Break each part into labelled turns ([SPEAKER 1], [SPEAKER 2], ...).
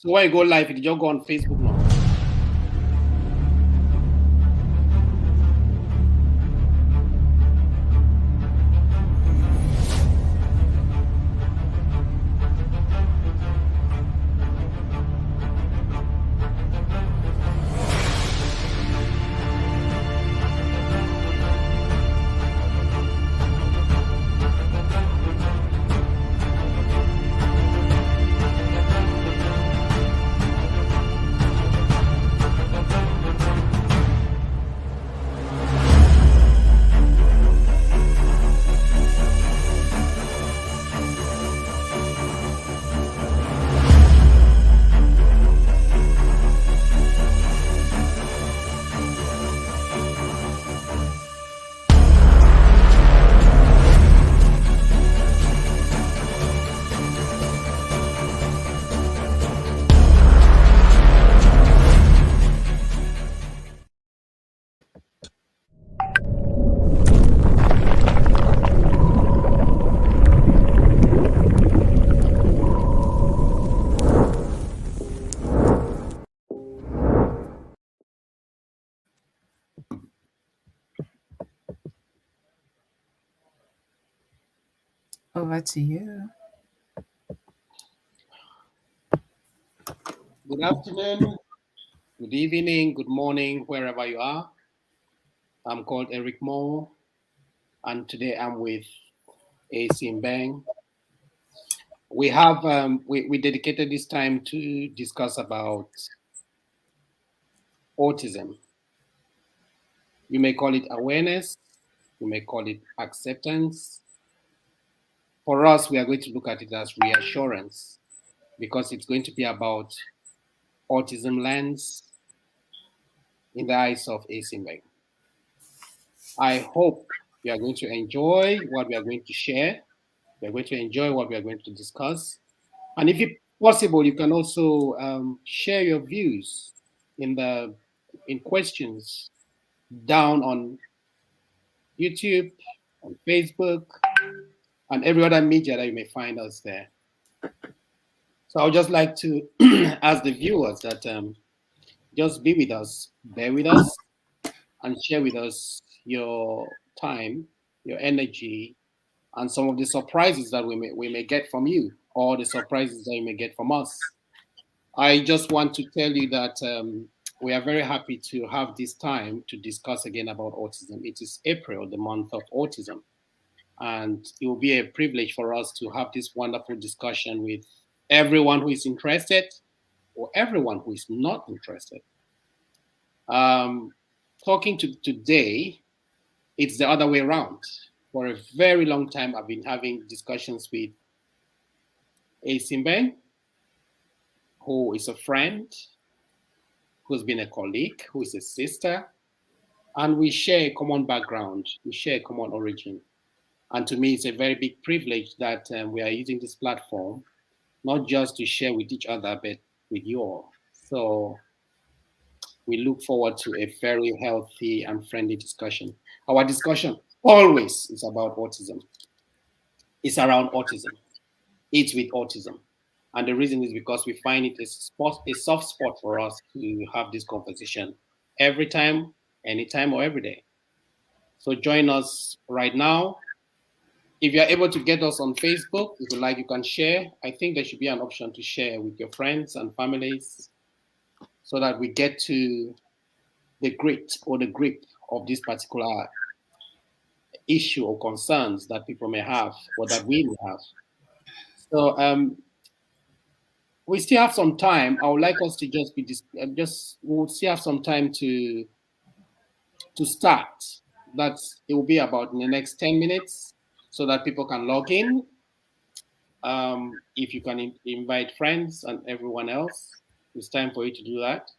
[SPEAKER 1] So when you go live, you just go on Facebook now.
[SPEAKER 2] Over to you.
[SPEAKER 1] Good afternoon, good evening, good morning, wherever you are. I'm called Eric Moor, and today I'm with 𝗂𝘂𝗶𝘀𝗺 Mbeng. We dedicated this time to discuss about autism. You may call it awareness, you may call it acceptance. For us, we are going to look at it as reassurance because it's going to be about autism lens in the eyes of 𝗂𝘂𝗶𝘀𝗺 Mbeng. I hope you are going to enjoy what we are going to share. We are going to enjoy what we are going to discuss. And if it's possible, you can also share your views in questions down on YouTube, on Facebook, and every other media that you may find us there. So I would just like to ask the viewers that just be with us, bear with us, and share with us your time, your energy, and some of the surprises that we may get from you, or the surprises that you may get from us. I just want to tell you that we are very happy to have this time to discuss again about autism. It is April, the month of autism, and it will be a privilege for us to have this wonderful discussion with everyone who is interested or everyone who is not interested. Talking to today, it's the other way around. For a very long time, I've been having discussions with 𝗂𝘂𝗶𝘀𝗺 Mbeng, who is a friend, who's been a colleague, who is a sister, and we share a common background, we share a common origin. And to me, it's a very big privilege that we are using this platform, not just to share with each other, but with you all. So we look forward to a very healthy and friendly discussion. Our discussion always is about autism. It's around autism. It's with autism. And the reason is because we find it a soft spot for us to have this conversation every time, anytime, or every day. So join us right now. If you're able to get us on Facebook, if you like, you can share. I think there should be an option to share with your friends and families so that we get to the grit or the grip of this particular issue or concerns that people may have or that we may have. So we still have some time. I would like us to we'll still have some time to start. It will be about in the next 10 minutes so that people can log in. If you can invite friends and everyone else, it's time for you to do that.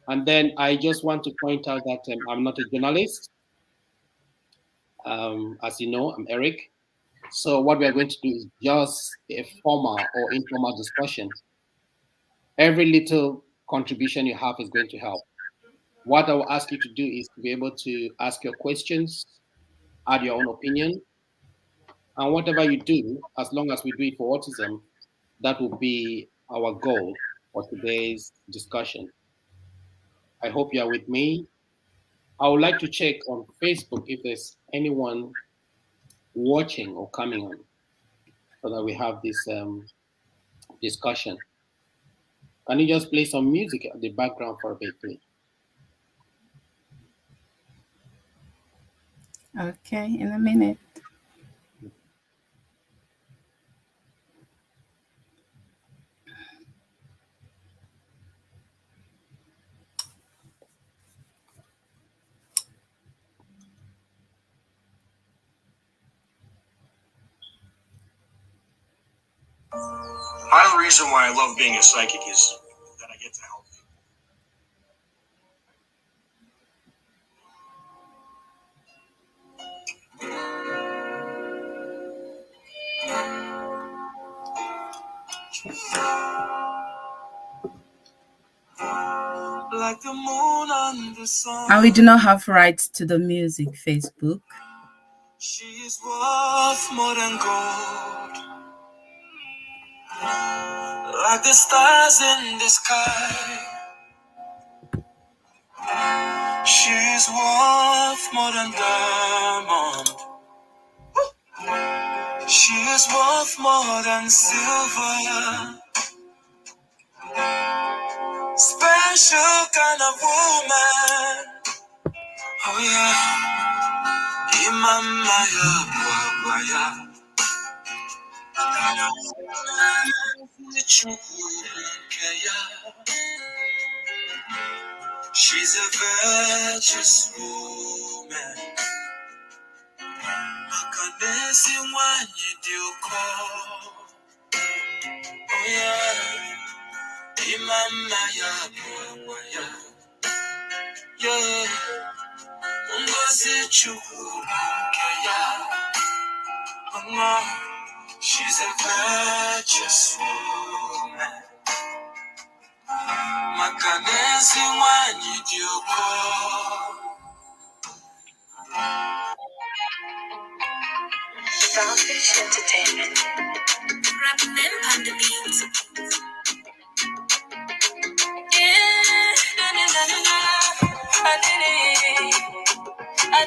[SPEAKER 1] And then I just want to point out that I'm not a journalist. As you know, I'm Eric. So what we are going to do is just a formal or informal discussion. Every little contribution you have is going to help. What I will ask you to do is to be able to ask your questions, add your own opinion, and whatever you do, as long as we do it for autism, that will be our goal. for today's discussion. I hope you are with me. I would like to check on Facebook if there's anyone watching or coming on so that we have this discussion. Can you just play some music at the background for a bit, please?
[SPEAKER 2] Okay, in a minute.
[SPEAKER 3] Part of the reason why I love being a psychic is that I get to help people.
[SPEAKER 2] Like the moon on the sun. And we do not have rights to the music, Facebook. She is worth more than gold. Like the stars in the sky. She is worth more than diamond. She is worth more than silver. Special kind of woman. Oh yeah. Imama ya bwa ya. She's a virtuous woman. Makanesi wanyi dioko. Oh yeah. Imama ya bwa ya. Yeah. Ngozi chukwu ya. Oh no. She's a virtuous woman. Makanesi wanyi dioko. Selfish entertainment. Rapping on the beat. Yeah, na na na na na. I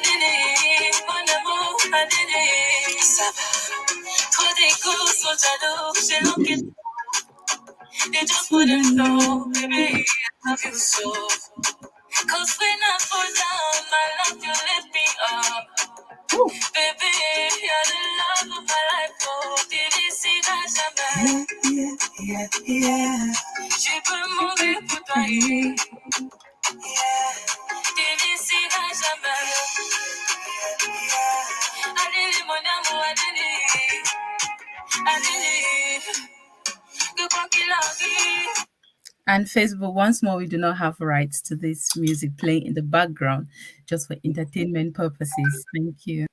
[SPEAKER 2] did it. On the move, I did it. Saba. Kodi kuso jado, she look it. They just wouldn't know, baby. I love you so. Cause when I fall down, my love, you lift me up. Baby, you're the love of my life. Oh, did you see that shaman? Yeah. She put movie put on you. Yeah. Did you see that shaman? I didn't want to move, I didn't. Good fucking love you. And Facebook, once more, we do not have rights to this music playing in the background just for entertainment purposes. Thank you.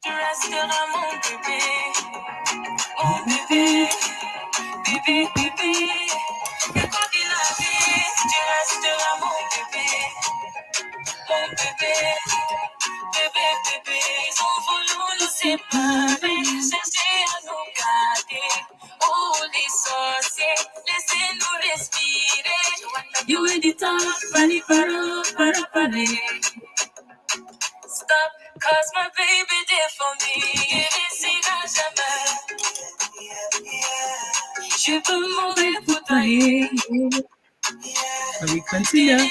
[SPEAKER 2] You in the top, pari paro, para pare. Stop, cause my baby did for me. You didn't see that shaman. Je peux mourir pour toi. We continue.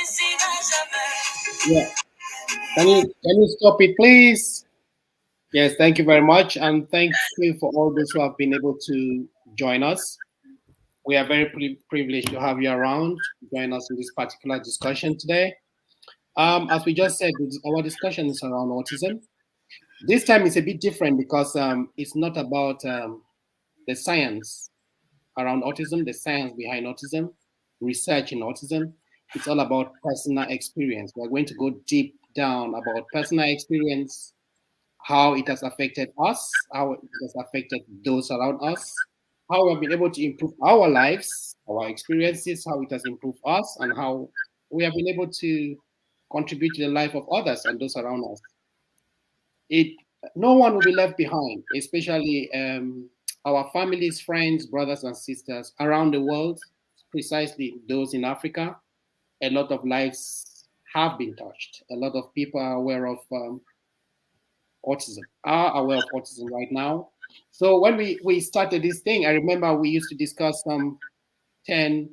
[SPEAKER 1] Yeah. Can you stop it, please? Yes, thank you very much, and thank you for all those who have been able to join us. We are very privileged to have you around, join us in this particular discussion today. As we just said, our discussion is around autism. This time it's a bit different because it's not about the science around autism, the science behind autism, research in autism. It's all about personal experience. We're going to go deep down about personal experience, how it has affected us, how it has affected those around us, how we have been able to improve our lives, our experiences, how it has improved us, and how we have been able to contribute to the life of others and those around us. No one will be left behind, especially our families, friends, brothers, and sisters around the world. precisely those in Africa, a lot of lives have been touched. A lot of people are aware of autism right now. So when we started this thing, I remember we used to discuss some 10,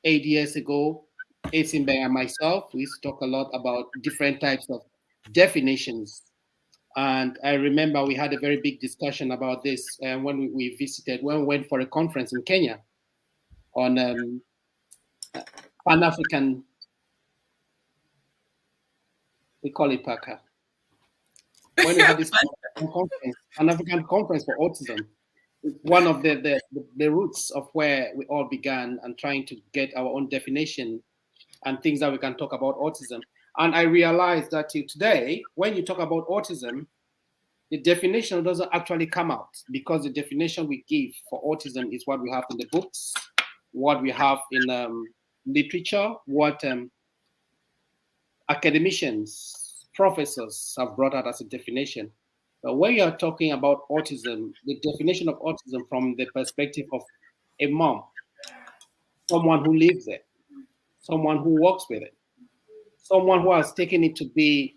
[SPEAKER 1] 8 years ago, Mbeng and myself, we used to talk a lot about different types of definitions. And I remember we had a very big discussion about this when when we went for a conference in Kenya on Pan-African, we call it PACA. When we had this conference, Pan-African Conference for Autism, one of the roots of where we all began and trying to get our own definition and things that we can talk about autism. And I realized that today, when you talk about autism, the definition doesn't actually come out, because the definition we give for autism is what we have in the books, what we have in literature, what academicians, professors have brought out as a definition. But when you're talking about autism, the definition of autism from the perspective of a mom, someone who lives it, someone who works with it, someone who has taken it to be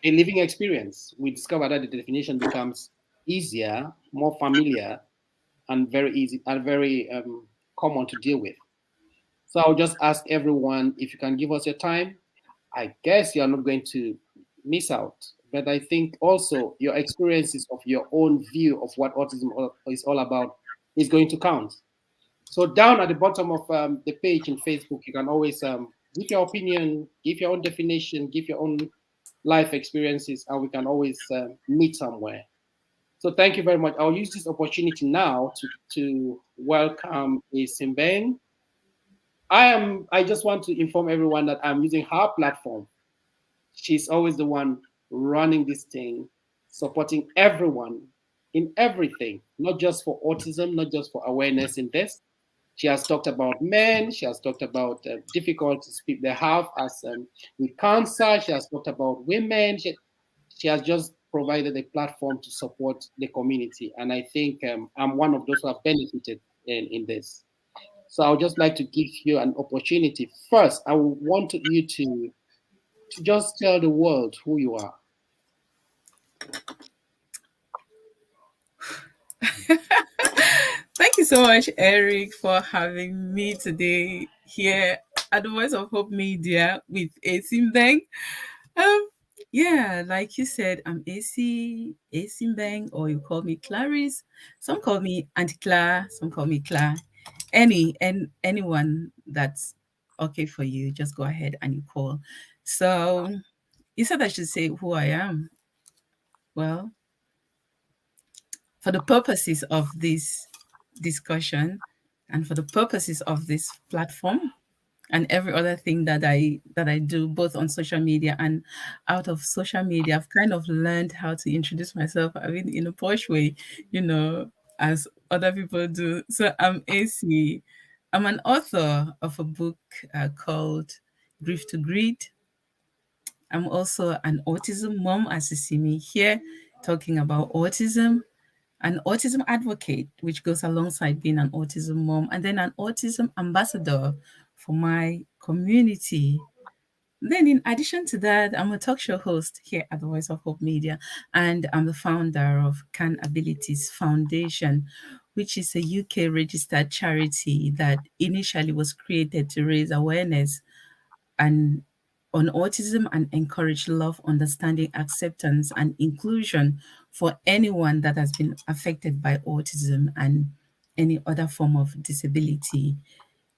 [SPEAKER 1] a living experience, we discover that the definition becomes easier, more familiar, and very easy and very common to deal with. So I'll just ask everyone if you can give us your time. I guess you're not going to miss out, but I think also your experiences of your own view of what autism is all about is going to count. So down at the bottom of the page in Facebook, you can always give your opinion, give your own definition, give your own life experiences, and we can always meet somewhere. So thank you very much. I'll use this opportunity now to welcome Mbeng. I just want to inform everyone that I'm using her platform. She's always the one running this thing, supporting everyone in everything, not just for autism, not just for awareness in this. She has talked about men. She has talked about difficulties people they have as with cancer. She has talked about women. She has just provided a platform to support the community. And I think I'm one of those who have benefited in this. So I would just like to give you an opportunity. First, I want you to just tell the world who you are.
[SPEAKER 2] Thank you so much, Eric, for having me today here at the Voice of Hope Media with Mbeng. Yeah, like you said, I'm Mbeng, or you call me Clarice. Some call me Auntie Cla, some call me Cla. Anyone that's okay for you, just go ahead and you call. So you said I should say who I am. Well, for the purposes of this discussion and for the purposes of this platform and every other thing that I do, both on social media and out of social media, I've kind of learned how to introduce myself, I mean, in a posh way, as other people do. So I'm A𝘂𝗍𝗄. I'm an author of a book called Grief to Greed. I'm also an autism mom, as you see me here talking about autism, an autism advocate, which goes alongside being an autism mom, and then an autism ambassador for my community. Then, in addition to that, I'm a talk show host here at the Voice of Hope Media, and I'm the founder of 𝗀𝗲𝗿 Foundation, which is a UK registered charity that initially was created to raise awareness and on autism and encourage love, understanding, acceptance, and inclusion for anyone that has been affected by autism and any other form of disability,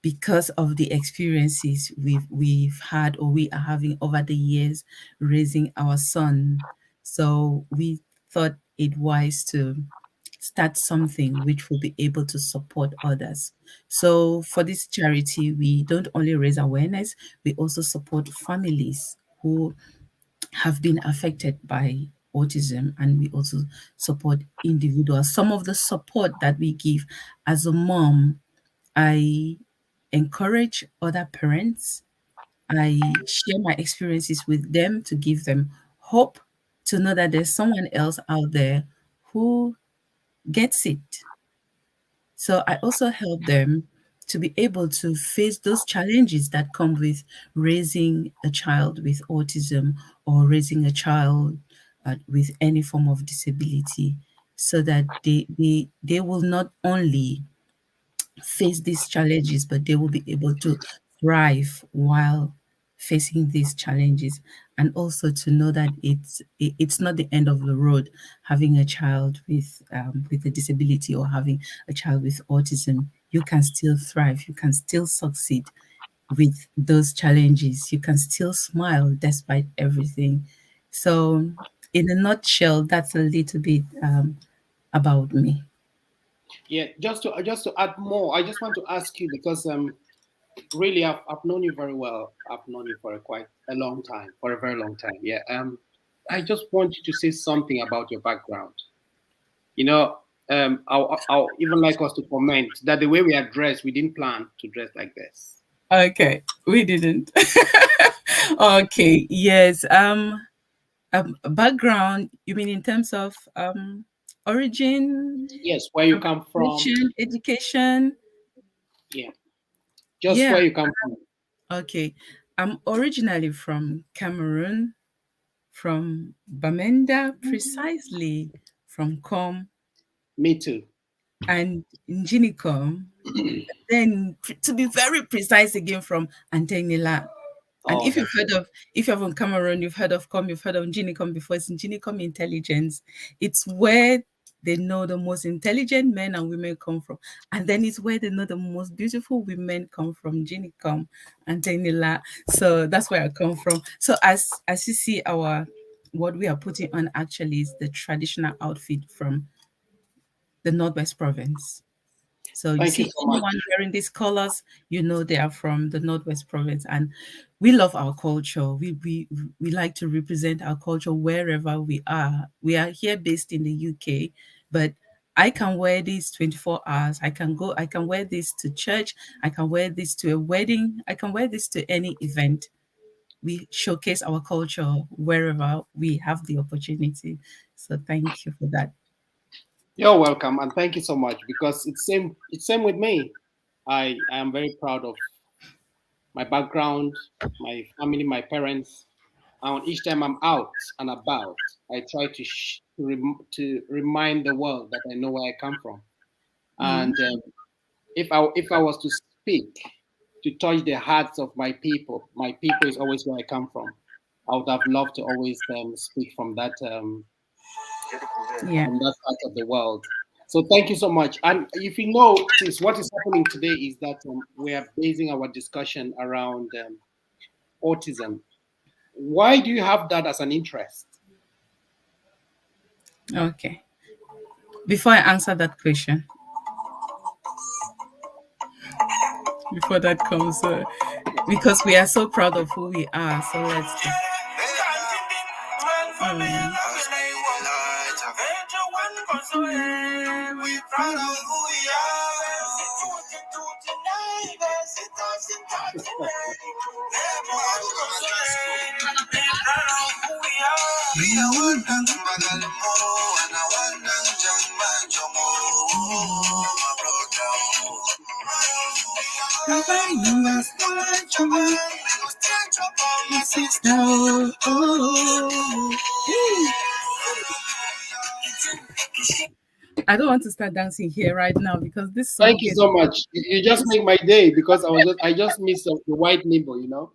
[SPEAKER 2] because of the experiences we've had or we are having over the years raising our son. So we thought it wise to start something which will be able to support others. So for this charity, we don't only raise awareness, we also support families who have been affected by autism, and we also support individuals. Some of the support that we give as a mom, I encourage other parents. I share my experiences with them to give them hope, to know that there's someone else out there who gets it. So I also help them to be able to face those challenges that come with raising a child with autism or raising a child with any form of disability, so that they will not only face these challenges, but they will be able to thrive while facing these challenges, and also to know that it's not the end of the road having a child with a disability or having a child with autism. You can still thrive. You can still succeed with those challenges. You can still smile despite everything. So, in a nutshell, that's a little bit about me.
[SPEAKER 1] Yeah, just to add more, I just want to ask you because really I've known you very well. I've known you for quite a long time, for a very long time. Yeah. I just want you to say something about your background. You know, I'll even like us to comment that the way we are dressed, we didn't plan to dress like this.
[SPEAKER 2] Okay, we didn't. Okay, yes. Background, you mean in terms of origin,
[SPEAKER 1] Yes, where you come from.
[SPEAKER 2] education?
[SPEAKER 1] Yeah, just
[SPEAKER 2] Yeah,
[SPEAKER 1] where you come from.
[SPEAKER 2] okay. I'm originally from Cameroon, from Bamenda, precisely from Com
[SPEAKER 1] Me too.
[SPEAKER 2] and Njinikom. Then, to be very precise again, from Antenila. And
[SPEAKER 1] Oh, that's good.
[SPEAKER 2] if you're from Cameroon, you've heard of Com, you've heard of Nginicom before. It's Nginicom Intelligence. It's where they know the most intelligent men and women come from. And then it's where they know the most beautiful women come from, Nginicom and Tenila. So that's where I come from. So as you see, our what we are putting on actually is the traditional outfit from the Northwest Province. So you
[SPEAKER 1] Thank you
[SPEAKER 2] see
[SPEAKER 1] so much.
[SPEAKER 2] anyone wearing these colors, you know they are from the Northwest Province, and we love our culture. We like to represent our culture wherever we are. We are here based in the UK, but I can wear this 24 hours. I can wear this to church. I can wear this to a wedding. I can wear this to any event. We showcase our culture wherever we have the opportunity. So thank you for that.
[SPEAKER 1] You're welcome, and thank you so much because it's same with me. I am very proud of my background, my family, my parents. And each time I'm out and about, I try to remind the world that I know where I come from.
[SPEAKER 2] Mm.
[SPEAKER 1] And if I was to speak to touch the hearts of my people is always where I come from. I would have loved to always speak
[SPEAKER 2] Yeah.
[SPEAKER 1] from that part of the world. So thank you so much. And if you notice, what is happening today is that we are basing our discussion around autism. Why do you have that as an interest?
[SPEAKER 2] Okay. Before I answer that question, before that comes, because we are so proud of who we are. So let's just. Um, I don't want to start dancing here right now because this
[SPEAKER 1] Thank
[SPEAKER 2] song
[SPEAKER 1] you
[SPEAKER 2] gets.
[SPEAKER 1] so much. You just make my day because I just missed the white label.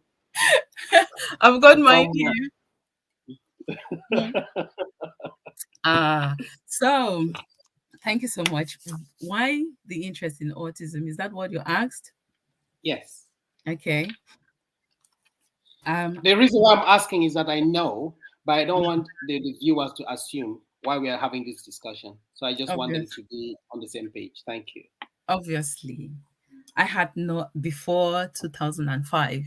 [SPEAKER 2] I've got mine
[SPEAKER 1] Come
[SPEAKER 2] here. Mm. So thank you so much. Why the interest in autism? Is that what you asked?
[SPEAKER 1] Yes.
[SPEAKER 2] Okay.
[SPEAKER 1] The reason why I'm asking is that I know, but I don't want the viewers to assume why we are having this discussion. So I just want them
[SPEAKER 2] Obvious,
[SPEAKER 1] to be on the same page. Thank you.
[SPEAKER 2] obviously, I had no before 2005.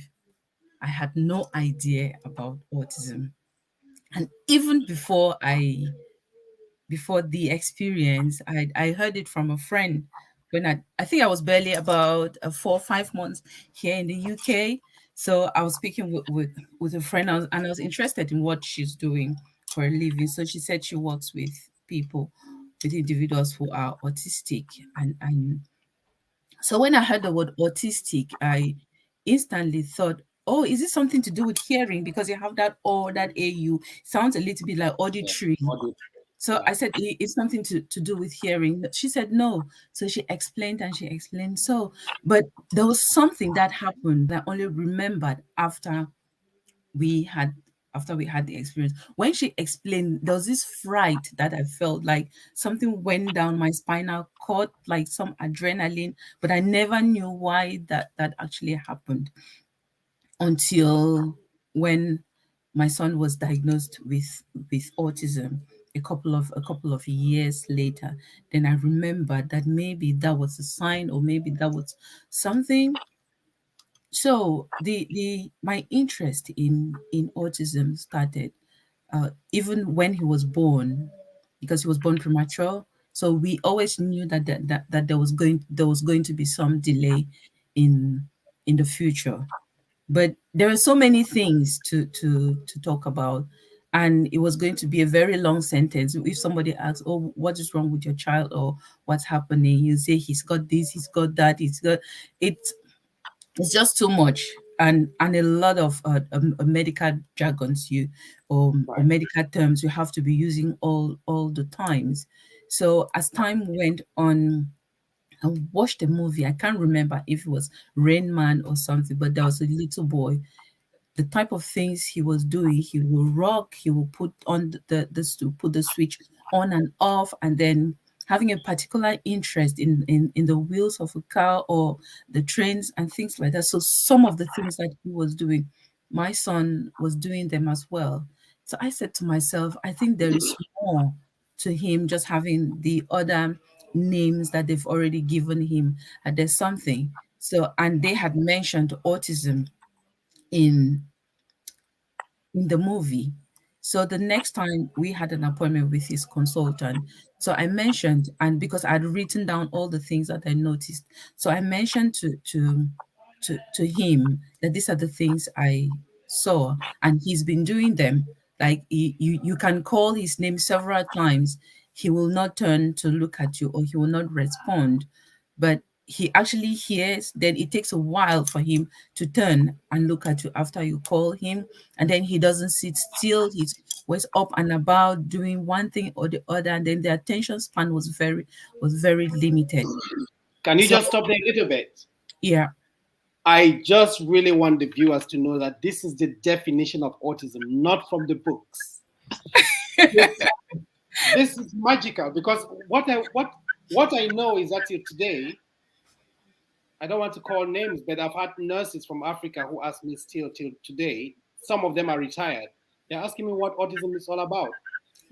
[SPEAKER 2] I had no idea about autism, and even before the experience, I heard it from a friend when I think I was barely about 4 or 5 months here in the UK. So I was speaking with a friend, and I was interested in what she's doing for a living. So she said she works with people, with individuals who are autistic, and So when I heard the word autistic, I instantly thought, oh, is it something to do with hearing? Because you have that O, that AU, sounds a little bit like
[SPEAKER 1] Yeah.
[SPEAKER 2] auditory.
[SPEAKER 1] Audit.
[SPEAKER 2] So
[SPEAKER 1] Yeah.
[SPEAKER 2] I said, It's something to do with hearing." She said, "No." So she explained and she explained. So, but there was something that happened that I only remembered we had after we had the experience. When she explained, there was this fright that I felt, like something went down my spinal cord, like some adrenaline, but I never knew why that actually happened until when my son was diagnosed with autism a couple of years later. Then I remembered that maybe that was a sign, or maybe that was something. So the my interest in autism started even when he was born, because he was born premature. So we always knew that there was going to be some delay in the future. But there are so many things to talk about, and it was going to be a very long sentence. If somebody asks, "Oh, what is wrong with your child?" or "What's happening?" you say, "He's got this, he's got that, he's got it." It's just too much, and a lot of medical jargons, or
[SPEAKER 1] Right.
[SPEAKER 2] medical terms you have to be using all the times. So as time went on, I watched a movie. I can't remember if it was Rain Man or something, but there was a little boy. The type of things he was doing, he will rock, he will put on put the switch on and off, and then having a particular interest in the wheels of a car or the trains and things like that. So some of the things that he was doing, my son was doing them as well. So I said to myself, I think there is more to him just having the other names that they've already given him, and there's something. So, and they had mentioned autism in the movie. So the next time we had an appointment with his consultant, so I mentioned, and because I'd written down all the things that I noticed, so I mentioned to him that these are the things I saw, and he's been doing them. Like you can call his name several times, he will not turn to look at you, or he will not respond. But he actually hears, then it takes a while for him to turn and look at you after you call him, and then he doesn't sit still. He's always up and about doing one thing or the other, and then the attention span was very limited.
[SPEAKER 1] Can you
[SPEAKER 2] So
[SPEAKER 1] just stop there a little bit?
[SPEAKER 2] yeah.
[SPEAKER 1] I just really want the viewers to know that this is the definition of autism, not from the books. This is magical, because what I know is that till today, I don't want to call names, but I've had nurses from Africa who ask me still till today. Some of them are retired. They're asking me what autism is all about.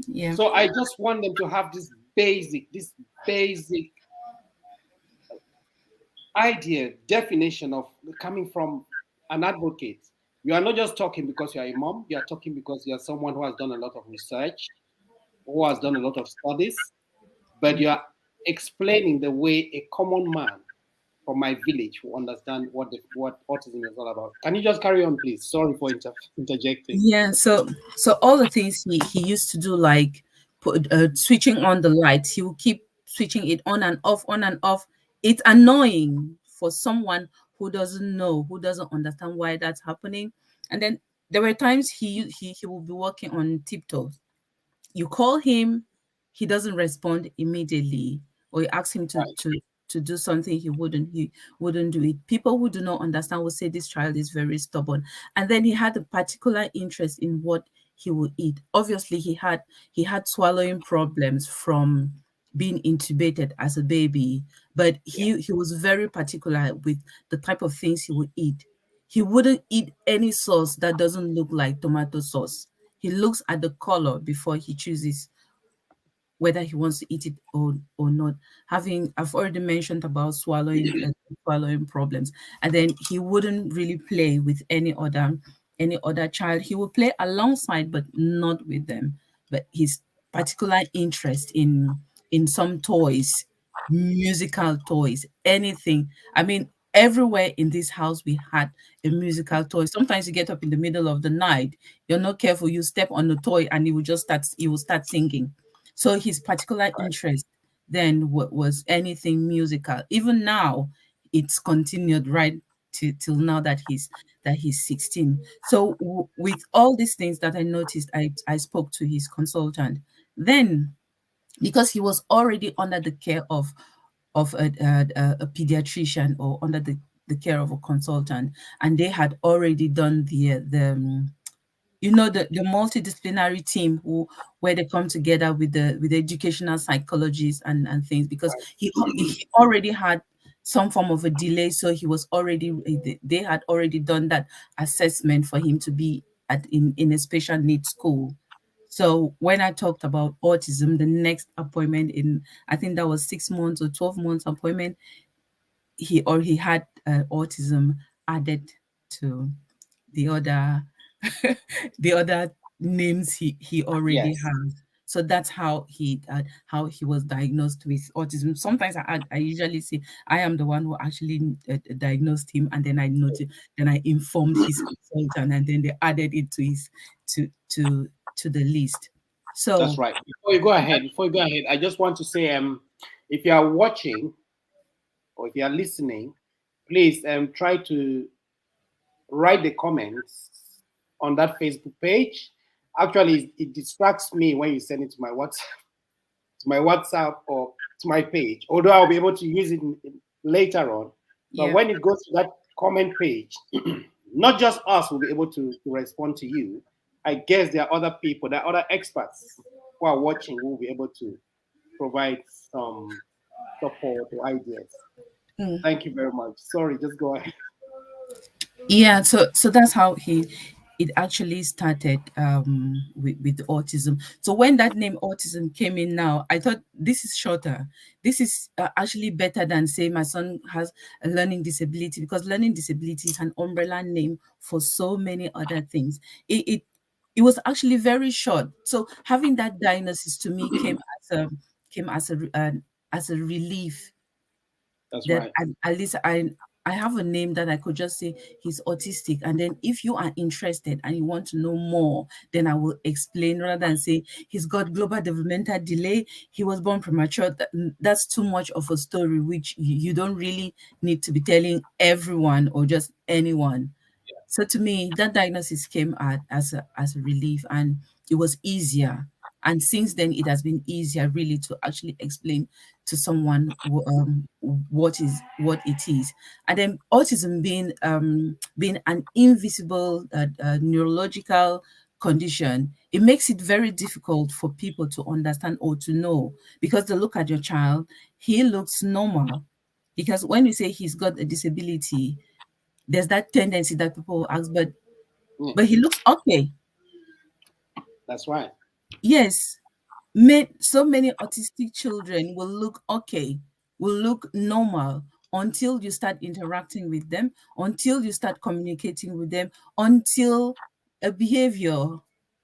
[SPEAKER 2] Yeah.
[SPEAKER 1] So I just want them to have this basic idea, definition of coming from an advocate. You are not just talking because you are a mom, you are talking because you are someone who has done a lot of research, who has done a lot of studies, but you are explaining the way a common man from my village will understand what autism is all about. Can you just carry on, please? Sorry for interjecting.
[SPEAKER 2] Yeah, so all the things he used to do, like switching on the lights, he will keep switching it on and off, on and off. It's annoying for someone who doesn't know, who doesn't understand why that's happening. And then there were times he will be walking on tiptoes. You call him, he doesn't respond immediately, or you ask him to
[SPEAKER 1] Right.
[SPEAKER 2] to do something, he wouldn't do it. People who do not understand will say this child is very stubborn. And then he had a particular interest in what he would eat. Obviously, he had swallowing problems from being intubated as a baby, but
[SPEAKER 1] Yeah.
[SPEAKER 2] he was very particular with the type of things he would eat. He wouldn't eat any sauce that doesn't look like tomato sauce. He looks at the color before he chooses whether he wants to eat it or not. I've already mentioned about swallowing problems, and then he wouldn't really play with any other child. He would play alongside, but not with them. But his particular interest in some toys, musical toys, anything. I mean, everywhere in this house we had a musical toy. Sometimes you get up in the middle of the night, you're not careful, you step on the toy and he will start singing. So his particular
[SPEAKER 1] Right.
[SPEAKER 2] interest then was anything musical. Even now, it's continued right till now that he's 16. So with all these things that I noticed, I spoke to his consultant. Then, because he was already under the care of a pediatrician, or under the care of a consultant, and they had already done the multidisciplinary team where they come together with the educational psychologists and things, because he already had some form of a delay, so they had already done that assessment for him to be in a special needs school. So when I talked about autism, the next appointment, I think that was 6 months or 12 months appointment, he had autism added to the other the other names he already
[SPEAKER 1] Yes.
[SPEAKER 2] has. So that's how he was diagnosed with autism. Sometimes I usually say I am the one who actually diagnosed him, and then I informed his consultant, and then they added it to his to the list. So
[SPEAKER 1] That's right. Before you go ahead, I just want to say, if you are watching or if you are listening, please try to write the comments on that Facebook page. Actually, it distracts me when you send it to my WhatsApp or to my page. Although I'll be able to use it later on, but
[SPEAKER 2] yeah.
[SPEAKER 1] when it goes to that comment page, not just us will be able to respond to you. I guess there are other people, there are other experts who are watching who will be able to provide some support or ideas. Thank you very much. Sorry, just go ahead.
[SPEAKER 2] Yeah, so that's how it actually started with autism. So when that name autism came in, now I thought this is shorter. This is actually better than say my son has a learning disability, because learning disability is an umbrella name for so many other things. It was actually very short. So having that diagnosis to me came as a relief,
[SPEAKER 1] That's
[SPEAKER 2] that
[SPEAKER 1] right.
[SPEAKER 2] at least I have a name that I could just say he's autistic. And then if you are interested and you want to know more, then I will explain, rather than say he's got global developmental delay, he was born premature. That's too much of a story, which you don't really need to be telling everyone or just anyone. So to me, that diagnosis came as a relief, and it was easier. And since then, it has been easier really to actually explain to someone what it is. And then autism being an invisible neurological condition, it makes it very difficult for people to understand or to know, because they look at your child, he looks normal. Because when you say he's got a disability, there's that tendency that people will ask,
[SPEAKER 1] Yeah,
[SPEAKER 2] but he looks okay.
[SPEAKER 1] that's right.
[SPEAKER 2] Yes, so many autistic children will look okay, will look normal, until you start interacting with them, until you start communicating with them, until a behavior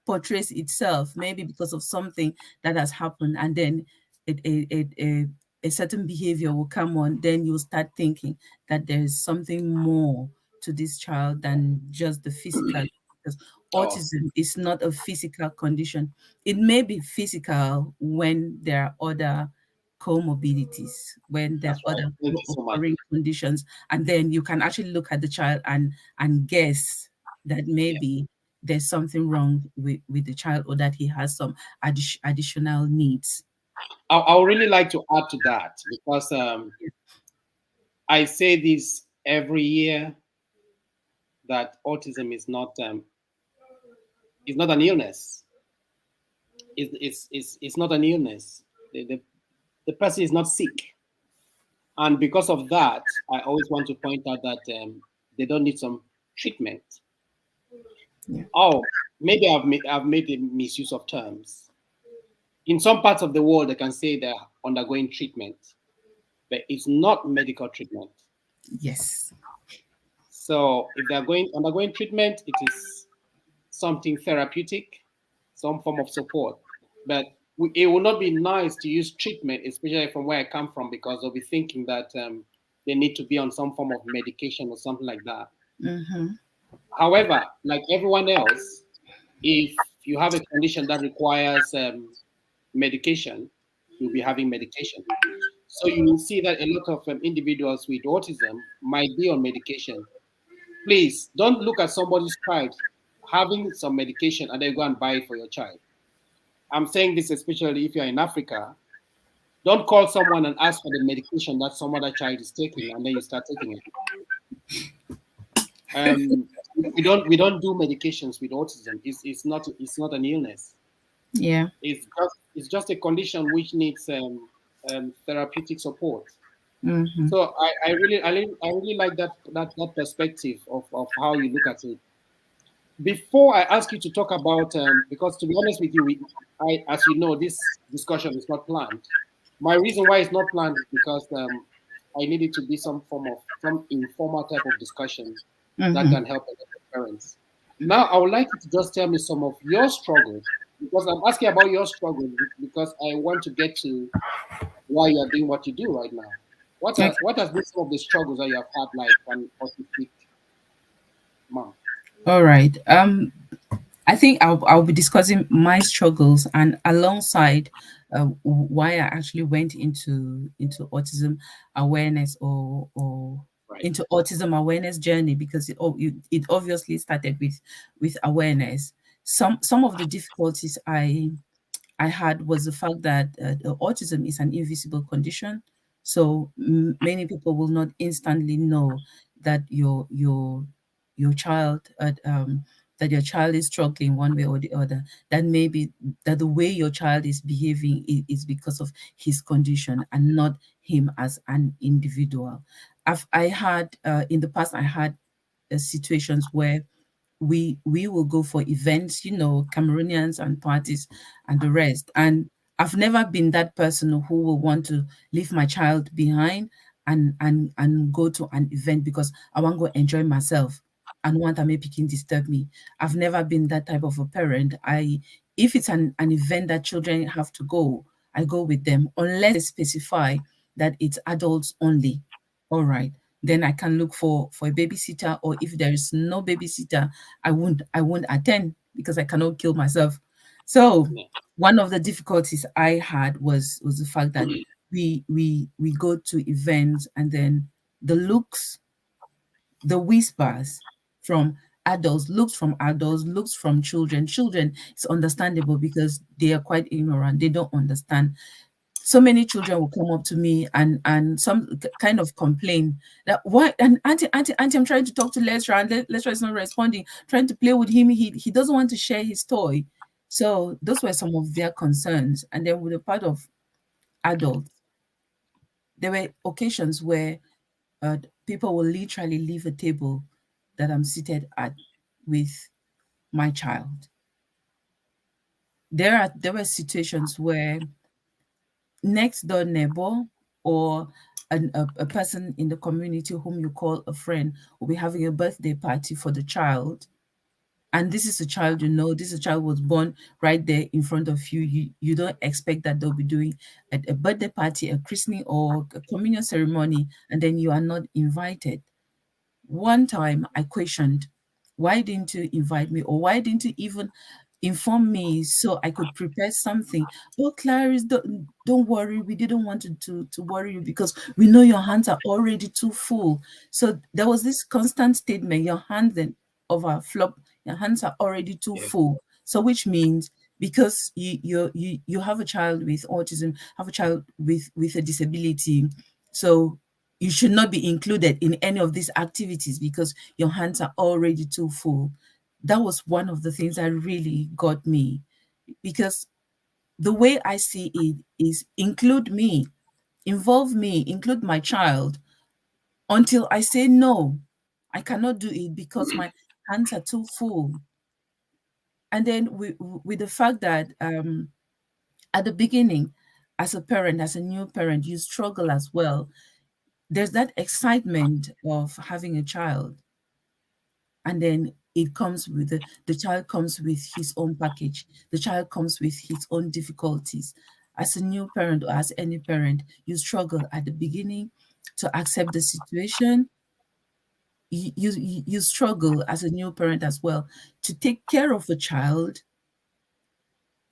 [SPEAKER 2] portrays itself, maybe because of something that has happened, and then a certain behavior will come on. Then you'll start thinking that there is something more to this child than just the physical. Because
[SPEAKER 1] Oh,
[SPEAKER 2] autism is not a physical condition. It may be physical when there are other comorbidities, when there
[SPEAKER 1] that's
[SPEAKER 2] are
[SPEAKER 1] right.
[SPEAKER 2] other
[SPEAKER 1] Thank you so much.
[SPEAKER 2] occurring conditions, and then you can actually look at the child and guess that
[SPEAKER 1] Yeah.
[SPEAKER 2] maybe there's something wrong with the child, or that he has some additional needs.
[SPEAKER 1] I would really like to add to that because I say this every year that autism is not an illness. It's not an illness. The person is not sick, and because of that, I always want to point out that they don't need some treatment.
[SPEAKER 2] Yeah.
[SPEAKER 1] Oh, maybe I've made a misuse of terms. In some parts of the world, they can say they're undergoing treatment, but it's not medical treatment.
[SPEAKER 2] Yes.
[SPEAKER 1] So if they're going undergoing treatment, it is something therapeutic, some form of support. But it will not be nice to use treatment, especially from where I come from, because they'll be thinking that they need to be on some form of medication or something like that.
[SPEAKER 2] Mm-hmm.
[SPEAKER 1] However, like everyone else, if you have a condition that requires medication, you'll be having medication. So you will see that a lot of individuals with autism might be on medication. Please don't look at somebody's child having some medication and then go and buy it for your child. I'm saying this especially if you're in Africa. Don't call someone and ask for the medication that some other child is taking and then you start taking it. We don't do medications with autism. It's not an illness.
[SPEAKER 2] Yeah.
[SPEAKER 1] It's just a condition which needs therapeutic support.
[SPEAKER 2] Mm-hmm.
[SPEAKER 1] So I really like that perspective of how you look at it. Before I ask you to talk about, because to be honest with you, as you know, this discussion is not planned. My reason why it's not planned is because I need it to be some informal type of discussion that can help parents. Now, I would like you to just tell me some of your struggles, because I'm asking about your struggles because I want to get to why you are doing what you do right now.
[SPEAKER 2] Okay.
[SPEAKER 1] What has been some of the struggles that you have had, like an autistic mom?
[SPEAKER 2] All right. I think I'll be discussing my struggles, and alongside why I actually went into autism awareness, or
[SPEAKER 1] Right.
[SPEAKER 2] into autism awareness journey, because it obviously started with awareness. Some of the difficulties I had was the fact that autism is an invisible condition, so many people will not instantly know that your child that your child is struggling one way or the other. That maybe that the way your child is behaving is because of his condition and not him as an individual. I had in the past I had situations where we will go for events, Cameroonians and parties and the rest. And I've never been that person who will want to leave my child behind and go to an event because I want to go enjoy myself and want a me picking disturb me. I've never been that type of a parent. If it's an event that children have to go, I go with them unless they specify that it's adults only. All right, then I can look for a babysitter, or if there is no babysitter, I won't attend because I cannot kill myself. So
[SPEAKER 1] Yeah.
[SPEAKER 2] one of the difficulties I had was the fact that we go to events, and then the looks, the whispers from adults, looks from children. Children, it's understandable because they are quite ignorant. They don't understand. So many children will come up to me and some kind of complain that, why, and auntie, I'm trying to talk to Lesra, and Lesra is not responding, trying to play with him. He doesn't want to share his toy. So those were some of their concerns. And then with the part of adults, there were occasions where people will literally leave a table that I'm seated at with my child. There were situations where next door neighbor, or a person in the community whom you call a friend, will be having a birthday party for the child. And this is a child, this is a child was born right there in front of you. You don't expect that they'll be doing a birthday party, a christening, or a communion ceremony, and then you are not invited. One time I questioned, why didn't you invite me, or why didn't you even inform me so I could prepare something? Oh, Clarice, don't worry. We didn't want to worry you because we know your hands are already too full. So there was this constant statement, your hands and over flop, your hands are already too
[SPEAKER 1] Yeah.
[SPEAKER 2] full. So which means because you have a child with autism, have a child with a disability, so you should not be included in any of these activities because your hands are already too full. That was one of the things that really got me, because the way I see it is include me, involve me, include my child until I say no, I cannot do it because my hands are too full. And then with the fact that at the beginning, as a parent, as a new parent, you struggle as well. There's that excitement of having a child, and then it comes with the child comes with his own package. The child comes with his own difficulties. As a new parent, or as any parent, you struggle at the beginning to accept the situation. You struggle as a new parent as well to take care of a child,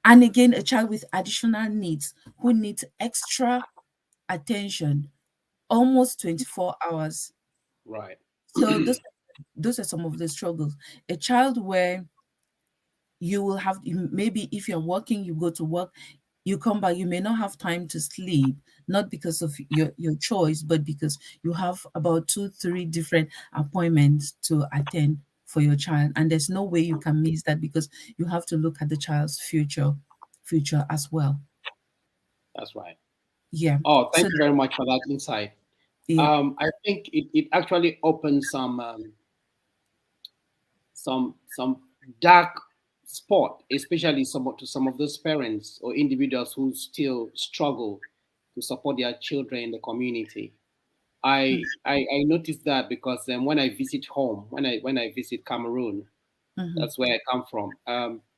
[SPEAKER 2] and again a child with additional needs, who needs extra attention almost 24 hours.
[SPEAKER 1] Right.
[SPEAKER 2] So those are some of the struggles. A child where you will have, maybe if you're working, you go to work, you come back, you may not have time to sleep, not because of your choice, but because you have about 2-3 different appointments to attend for your child, and there's no way you can miss that because you have to look at the child's future as well.
[SPEAKER 1] That's right.
[SPEAKER 2] Yeah.
[SPEAKER 1] Oh,
[SPEAKER 2] So
[SPEAKER 1] thank you very much for that insight.
[SPEAKER 2] yeah.
[SPEAKER 1] I think it actually opens some dark spot, especially to some of those parents or individuals who still struggle to support their children in the community. I noticed that because when I visit home, when I visit Cameroon,
[SPEAKER 2] Mm-hmm.
[SPEAKER 1] that's where I come from.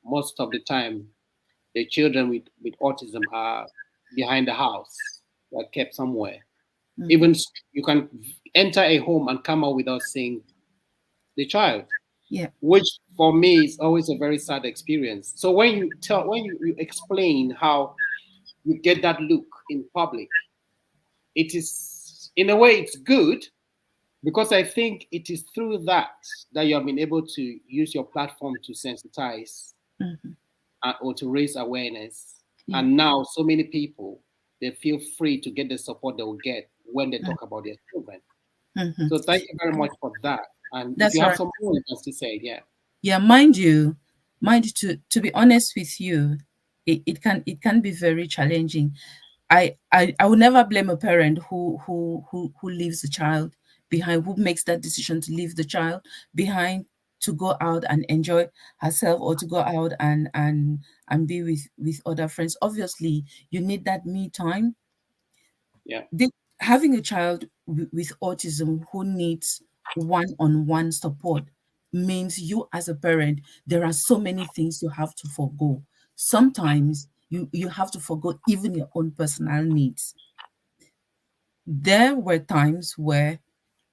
[SPEAKER 1] Most of the time, the children with autism are behind the house. They're kept somewhere.
[SPEAKER 2] Mm-hmm.
[SPEAKER 1] Even you can enter a home and come out without seeing the child,
[SPEAKER 2] Yeah.
[SPEAKER 1] which for me is always a very sad experience. So when you explain how you get that look in public, it is in a way it's good because I think it is through that you have been able to use your platform to sensitize
[SPEAKER 2] Mm-hmm.
[SPEAKER 1] or to raise awareness.
[SPEAKER 2] Yeah.
[SPEAKER 1] And now so many people they feel free to get the support they will get when they talk about their children.
[SPEAKER 2] Mm-hmm.
[SPEAKER 1] So thank you very much for that. And if
[SPEAKER 2] That's
[SPEAKER 1] you have
[SPEAKER 2] right.
[SPEAKER 1] some more, you can still say, yeah.
[SPEAKER 2] Yeah, mind you, to be honest with you, it can be very challenging. I would never blame a parent who leaves a child behind, who makes that decision to leave the child behind to go out and enjoy herself, or to go out and be with other friends. Obviously, you need that me time.
[SPEAKER 1] Yeah.
[SPEAKER 2] Having a child with autism who needs one-on-one support means you as a parent, there are so many things you have to forego. Sometimes you have to forgo even your own personal needs. There were times where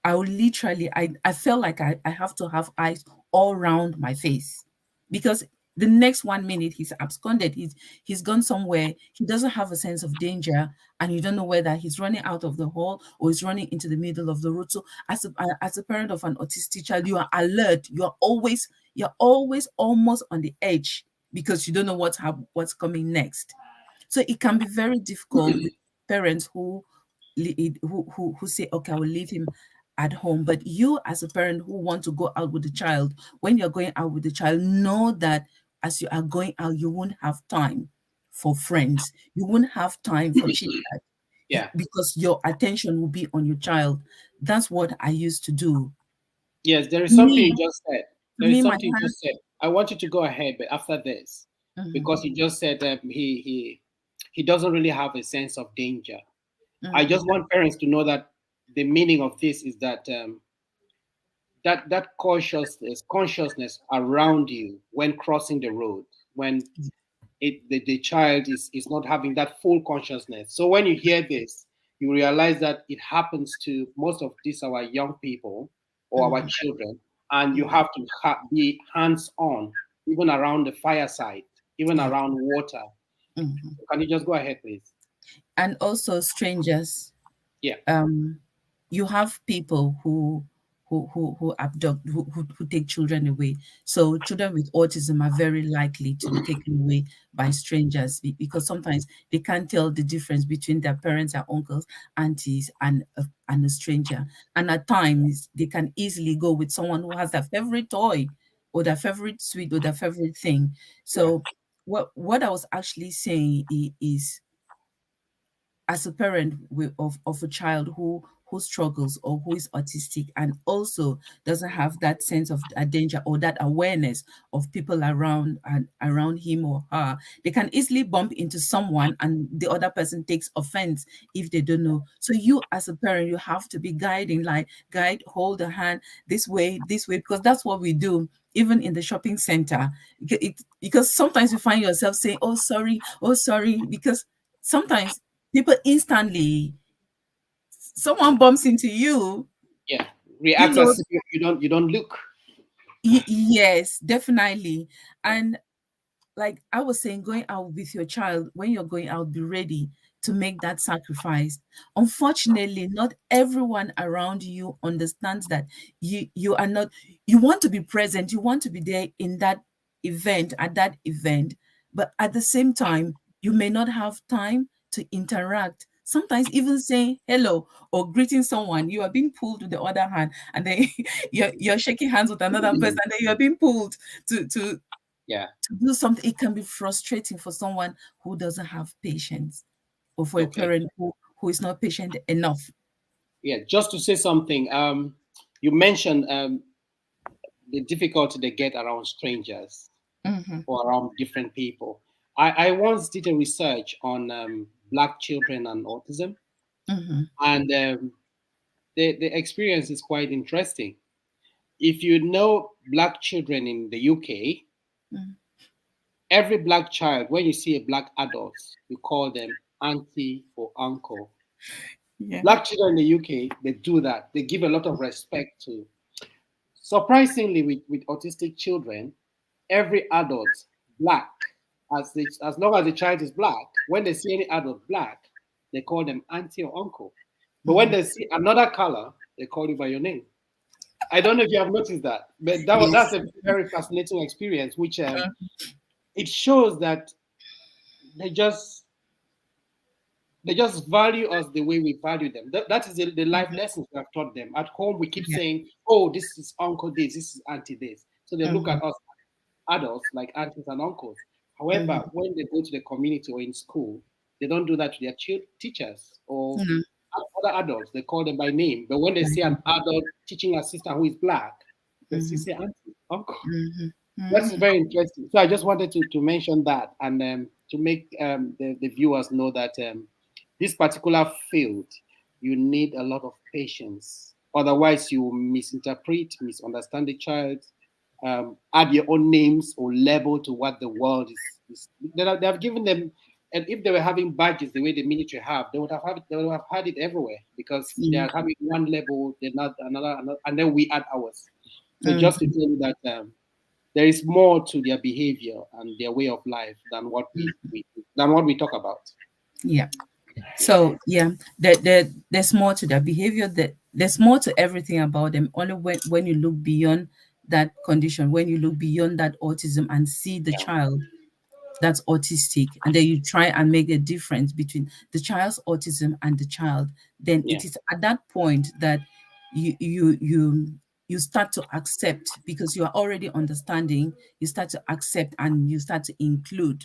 [SPEAKER 2] I would literally, I felt like I have to have eyes all around my face, because the next 1 minute he's absconded, he's gone somewhere, he doesn't have a sense of danger, and you don't know whether he's running out of the hall or he's running into the middle of the road. So as a parent of an autistic child, you are alert, you're always almost on the edge, because you don't know what's coming next. So it can be very difficult with parents who say, okay, I will leave him at home. But you as a parent who want to go out with the child, when you're going out with the child, know that as you are going out, you won't have time for friends. You won't have time for chit chat,
[SPEAKER 1] Yeah.
[SPEAKER 2] because your attention will be on your child. That's what I used to do.
[SPEAKER 1] Yes, there is something
[SPEAKER 2] Me,
[SPEAKER 1] you just said. There is
[SPEAKER 2] me, my
[SPEAKER 1] something you
[SPEAKER 2] hand.
[SPEAKER 1] just said. I want you to go ahead, but after this,
[SPEAKER 2] Mhm,
[SPEAKER 1] because you just said he doesn't really have a sense of danger. I
[SPEAKER 2] mhm,
[SPEAKER 1] just want parents to know that the meaning of this is that that consciousness around you when crossing the road, when the child is not having that full consciousness. So when you hear this, you realize that it happens to most of these our young people or our
[SPEAKER 2] mhm,
[SPEAKER 1] children, and you
[SPEAKER 2] mhm.
[SPEAKER 1] have to be hands on, even around the fireside, even
[SPEAKER 2] Yeah.
[SPEAKER 1] around water.
[SPEAKER 2] Mhm.
[SPEAKER 1] Can you just go ahead, please?
[SPEAKER 2] And also strangers.
[SPEAKER 1] Yeah,
[SPEAKER 2] You have people who abduct, who take children away. So children with autism are very likely to be taken away by strangers, because sometimes they can't tell the difference between their parents and uncles, aunties, and a stranger. And at times they can easily go with someone who has their favorite toy, or their favorite sweet, or their favorite thing.
[SPEAKER 1] yeah,
[SPEAKER 2] So what I was actually saying is, as a parent of a child who struggles, or who is autistic, and also doesn't have that sense of danger, or that awareness of people around, and around him or her, they can easily bump into someone, and the other person takes offense if they don't know. So you as a parent, you have to be guiding, like guide, hold the hand, this way, because that's what we do even in the shopping center. Because sometimes you find yourself saying, oh sorry, because sometimes people instantly, someone bumps into you,
[SPEAKER 1] yeah.
[SPEAKER 2] you
[SPEAKER 1] React
[SPEAKER 2] know.
[SPEAKER 1] as if you don't look.
[SPEAKER 2] Yes, definitely. And like I was saying, going out with your child, when you're going out, be ready to make that sacrifice. Unfortunately, not everyone around you understands that you are not, you want to be present, you want to be there in that event, at that event, but at the same time, you may not have time to interact. Sometimes even saying hello or greeting someone, you are being pulled to the other hand, and then you're shaking hands with another person, and then you're being pulled to
[SPEAKER 1] Yeah.
[SPEAKER 2] to do something. It can be frustrating for someone who doesn't have patience, or for a
[SPEAKER 1] Okay.
[SPEAKER 2] parent who is not patient enough.
[SPEAKER 1] Yeah. Just to say something. You mentioned the difficulty they get around strangers
[SPEAKER 2] Mm-hmm,
[SPEAKER 1] or around different people. I once did a research on Black children and autism,
[SPEAKER 2] mm-hmm,
[SPEAKER 1] and the experience is quite interesting. If you know Black children in the UK,
[SPEAKER 2] mm-hmm.
[SPEAKER 1] every Black child, when you see a Black adult, you call them auntie or uncle.
[SPEAKER 2] Yeah.
[SPEAKER 1] Black children in the UK, they do that. They give a lot of respect to. Surprisingly, with autistic children, every adult, Black, as long as the child is Black, when they see any adult Black, they call them auntie or uncle. But when
[SPEAKER 2] Mm-hmm.
[SPEAKER 1] they see another color, they call you by your name. I don't know if you have noticed that, but that's
[SPEAKER 2] Yes.
[SPEAKER 1] a very fascinating experience, which it shows that they just they just value us the way we value them. That is the life
[SPEAKER 2] Mm-hmm.
[SPEAKER 1] lessons we have taught them. At home, we keep
[SPEAKER 2] Yeah.
[SPEAKER 1] saying, "Oh, this is uncle this is auntie this," so they look
[SPEAKER 2] Mm-hmm.
[SPEAKER 1] at us adults like aunties and uncles.
[SPEAKER 2] Mm-hmm.
[SPEAKER 1] However, when they go to the community or in school, they don't do that to their teachers or
[SPEAKER 2] Mm-hmm.
[SPEAKER 1] other adults. They call them by name. But when they see an adult teaching assistant who is Black, they still
[SPEAKER 2] Mm-hmm.
[SPEAKER 1] say auntie, uncle.
[SPEAKER 2] Mm-hmm.
[SPEAKER 1] That's
[SPEAKER 2] Mm-hmm.
[SPEAKER 1] very interesting. So I just wanted to mention that and to make the viewers know that this particular field, you need a lot of patience. Otherwise, you misinterpret, misunderstand the child, add your own names or label to what the world is. They have given them, and if they were having badges the way the military have, they would have had it everywhere because they
[SPEAKER 2] Yeah.
[SPEAKER 1] are having one label, they're not another, and then we add ours. So just to
[SPEAKER 2] Mm-hmm.
[SPEAKER 1] tell you that there is more to their behavior and their way of life than what we talk about.
[SPEAKER 2] Yeah.
[SPEAKER 1] Yeah,
[SPEAKER 2] So yeah, there's more to their behavior. That there's more to everything about them. Only when you look beyond that condition, when you look beyond that autism and see the
[SPEAKER 1] yeah,
[SPEAKER 2] child that's autistic, and then you try and make a difference between the child's autism and the child, then
[SPEAKER 1] yeah,
[SPEAKER 2] it is at that point that you start to accept, because you are already understanding. You start to accept and you start to include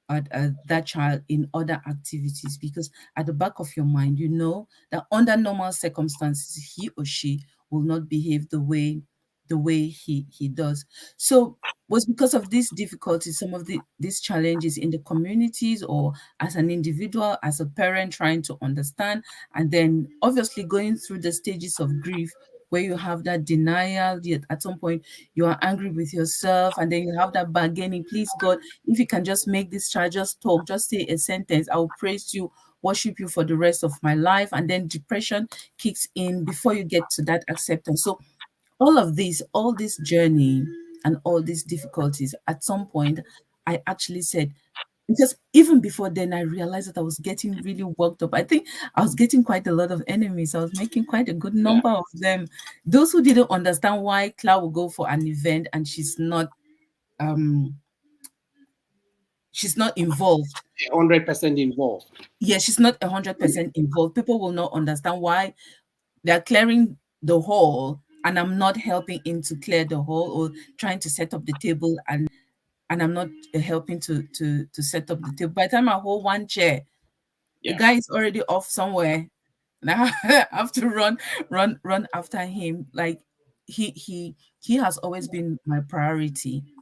[SPEAKER 2] that child in other activities, because at the back of your mind, you know that under normal circumstances, he or she will not behave the way he does. So was because of these difficulties, some of these challenges in the communities, or as an individual, as a parent trying to understand, and then obviously going through the stages of grief, where you have that denial, yet at some point you are angry with yourself, and then you have that bargaining. Please, God, if you can just make this child just talk, just say a sentence, I will praise you, worship you for the rest of my life. And then depression kicks in before you get to that acceptance. So all this journey and all these difficulties, at some point, I actually said, because even before then, I realized that I was getting really worked up. I think I was getting quite a lot of enemies. I was making quite a good
[SPEAKER 1] yeah.
[SPEAKER 2] number of them. Those who didn't understand why Clara will go for an event and um she's not involved.
[SPEAKER 1] 100% involved.
[SPEAKER 2] Yeah, she's not 100% involved. People will not understand why they're clearing the hall and I'm not helping him to clear the hall, or trying to set up the table, and I'm not helping to set up the table. By the time I hold one chair, the
[SPEAKER 1] Yeah,
[SPEAKER 2] guy is already off somewhere, and I have to run after him. Like he has always been my priority
[SPEAKER 1] right.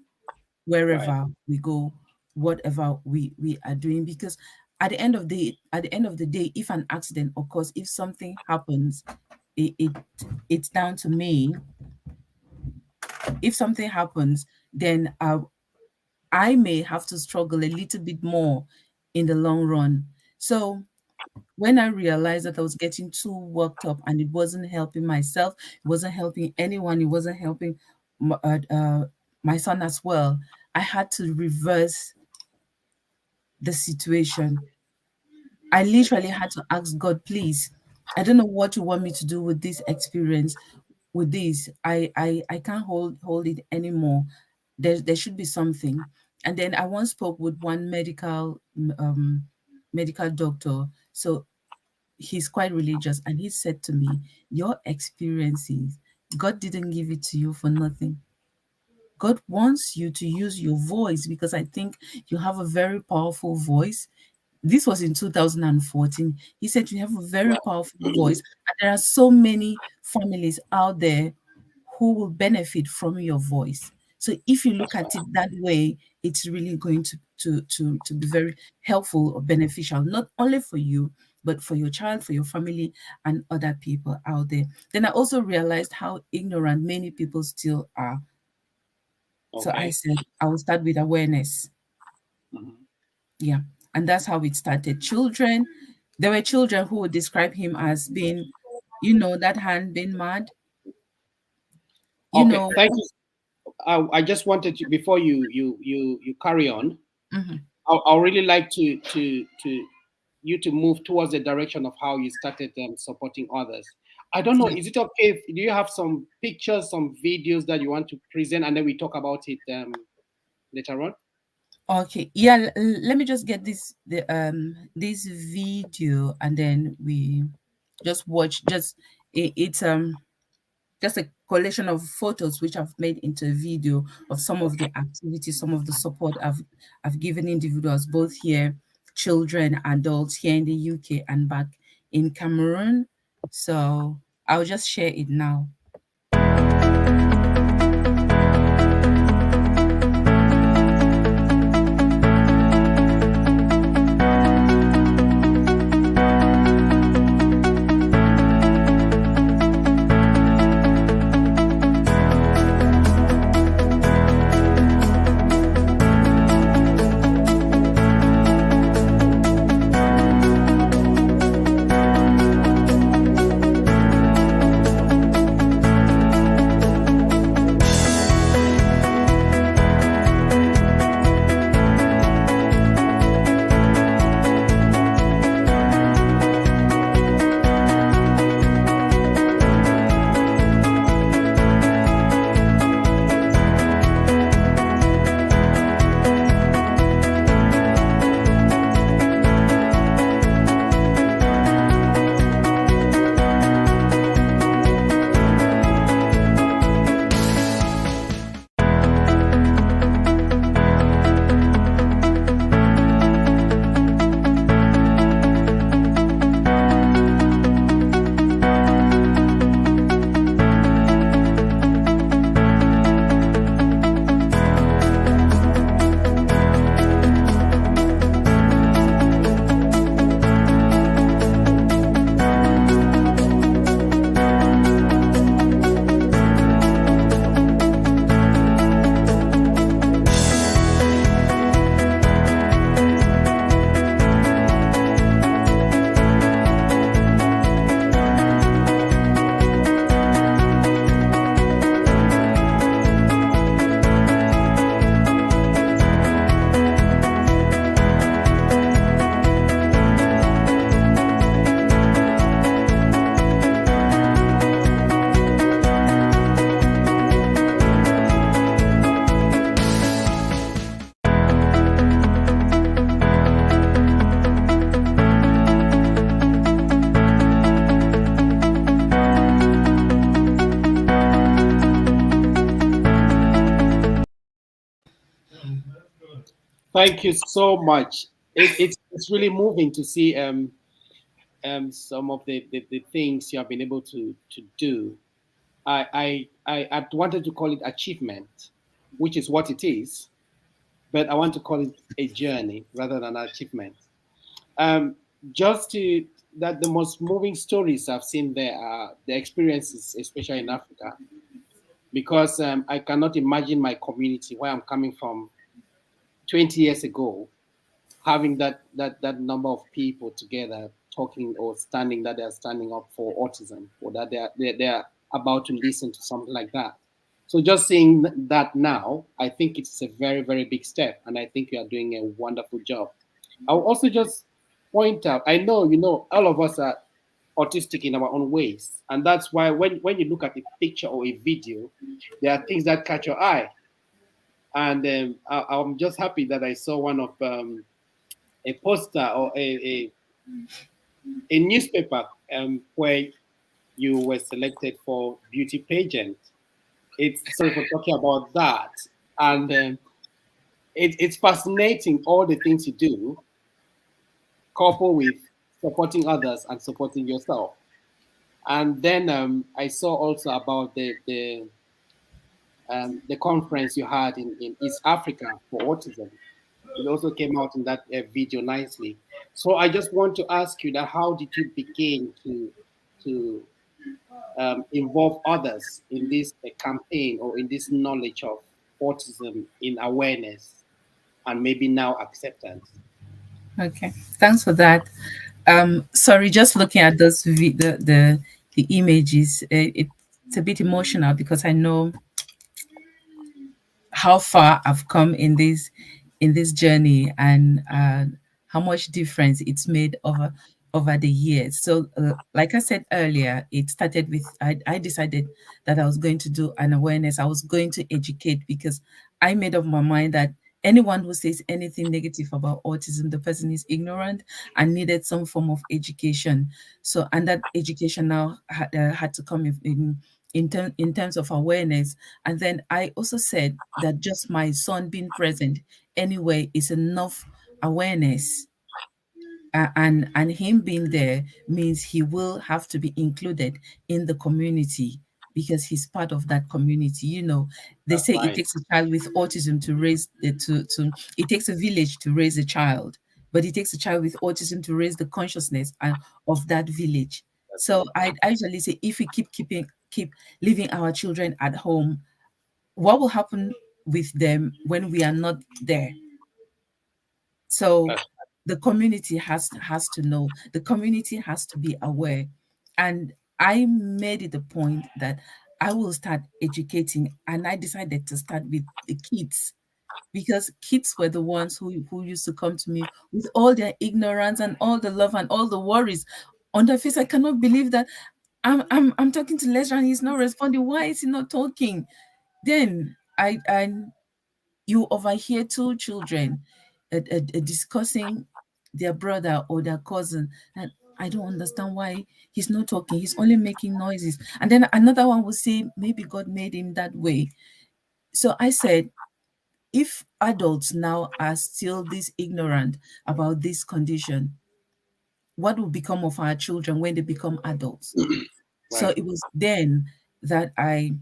[SPEAKER 2] wherever we go, whatever we are doing, because at the end of the day, if an accident occurs, if something happens, it it's down to me. If something happens, then I may have to struggle a little bit more in the long run. So when I realized that I was getting too worked up and it wasn't helping myself, it wasn't helping anyone, it wasn't helping my son as well, I had to reverse the situation. I literally had to ask God, please, I don't know what you want me to do with this experience, with this. I can't hold it anymore. There should be something. And then I once spoke with one medical doctor. So he's quite religious, and he said to me, your experiences, God didn't give it to you for nothing. God wants you to use your voice, because I think you have a very powerful voice. This was in 2014. He said you have a very powerful voice, and there are so many families out there who will benefit from your voice. So if you look at it that way, it's really going to be very helpful or beneficial, not only for you, but for your child, for your family, and other people out there. Then I also realized how ignorant many people still are. So I said, I will start with awareness. Yeah. And that's how it started. Children, there were children who would describe him as being, that hand being mad.
[SPEAKER 1] Okay, thank you. I just wanted to, before you carry on, I really like to you to move towards the direction of how you started supporting others. I don't know, is it okay do you have some pictures, some videos that you want to present, and then we talk about it later on?
[SPEAKER 2] Okay, yeah. Let me just get this video, and then we just watch. It's just a collection of photos which I've made into a video of some of the activities, some of the support I've given individuals, both here, children, adults here in the UK and back in Cameroon. So I'll just share it now.
[SPEAKER 1] Thank you so much. It's really moving to see some of the things you have been able to do. I wanted to call it achievement, which is what it is, but I want to call it a journey rather than an achievement. Just to that, the most moving stories I've seen there are the experiences, especially in Africa, because I cannot imagine my community where I'm coming from 20 years ago having that number of people together talking or standing, that they're standing up for autism, or that they're about to listen to something like that. So just seeing that now, I think it's a very, very big step, and I think you are doing a wonderful job. I'll also just point out, I know, all of us are autistic in our own ways. And that's why when you look at a picture or a video, there are things that catch your eye. And I'm just happy that I saw one of a poster or a newspaper where you were selected for beauty pageant. It's sorry for talking about that, and it's fascinating all the things you do, coupled with supporting others and supporting yourself. And then I saw also about the conference you had in East Africa for autism. It also came out in that video nicely. So I just want to ask you that how did you begin to involve others in this campaign or in this knowledge of autism in awareness and maybe now acceptance?
[SPEAKER 2] Okay, thanks for that. Sorry, just looking at those the images, it's a bit emotional because I know how far I've come in this journey, and how much difference it's made over the years. So, like I said earlier, it started with I decided that I was going to do an awareness. I was going to educate because I made up my mind that anyone who says anything negative about autism, the person is ignorant and needed some form of education. So, and that education now had to come in terms of awareness. And then I also said that just my son being present anyway is enough awareness. And him being there means he will have to be included in the community because he's part of that community. They
[SPEAKER 1] That's
[SPEAKER 2] say it
[SPEAKER 1] right.
[SPEAKER 2] takes a child with autism to raise to it takes a village to raise a child, but it takes a child with autism to raise the consciousness of that village.
[SPEAKER 1] That's
[SPEAKER 2] So
[SPEAKER 1] right.
[SPEAKER 2] I usually say if we keep leaving our children at home, what will happen with them when we are not there? So
[SPEAKER 1] That's
[SPEAKER 2] the community has to know. The community has to be aware. And I made it a point that I will start educating, and I decided to start with the kids because kids were the ones who used to come to me with all their ignorance and all the love and all the worries on their face. I cannot believe that I'm talking to Leslie and he's not responding. Why is he not talking? Then I you overhear two children discussing their brother or their cousin, and I don't understand why he's not talking. He's only making noises. And then another one will say, maybe God made him that way. So I said, if adults now are still this ignorant about this condition, what will become of our children when they become adults? So
[SPEAKER 1] right.
[SPEAKER 2] it was then that I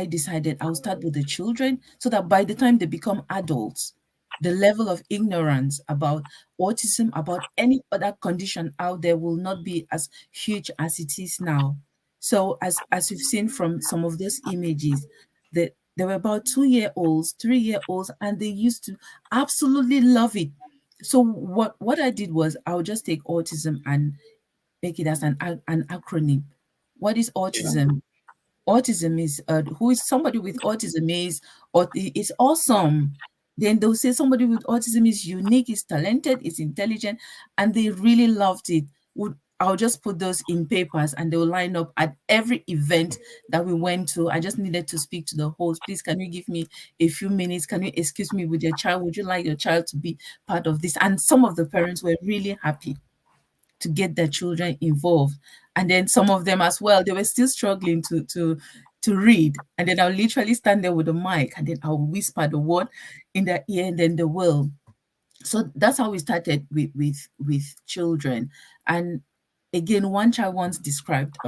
[SPEAKER 2] decided I'll start with the children so that by the time they become adults, the level of ignorance about autism, about any other condition out there will not be as huge as it is now. So as you've seen from some of those images, that there were about 2-year-olds, 3-year-olds, and they used to absolutely love it. So what I did was I would just take autism and make it as an acronym. What is
[SPEAKER 1] Yeah.
[SPEAKER 2] autism? Autism is who is somebody with autism is, or it's awesome. Then they'll say somebody with autism is unique, is talented, is intelligent, and they really loved it. I'll just put those in papers and they'll line up at every event that we went to. I just needed to speak to the host. Please, can you give me a few minutes? Can you excuse me with your child? Would you like your child to be part of this? And some of the parents were really happy to get their children involved. And then some of them as well, they were still struggling to read. And then I'll literally stand there with a mic and then I'll whisper the word in their ear and then they will. So that's how we started with children. And again, one child once described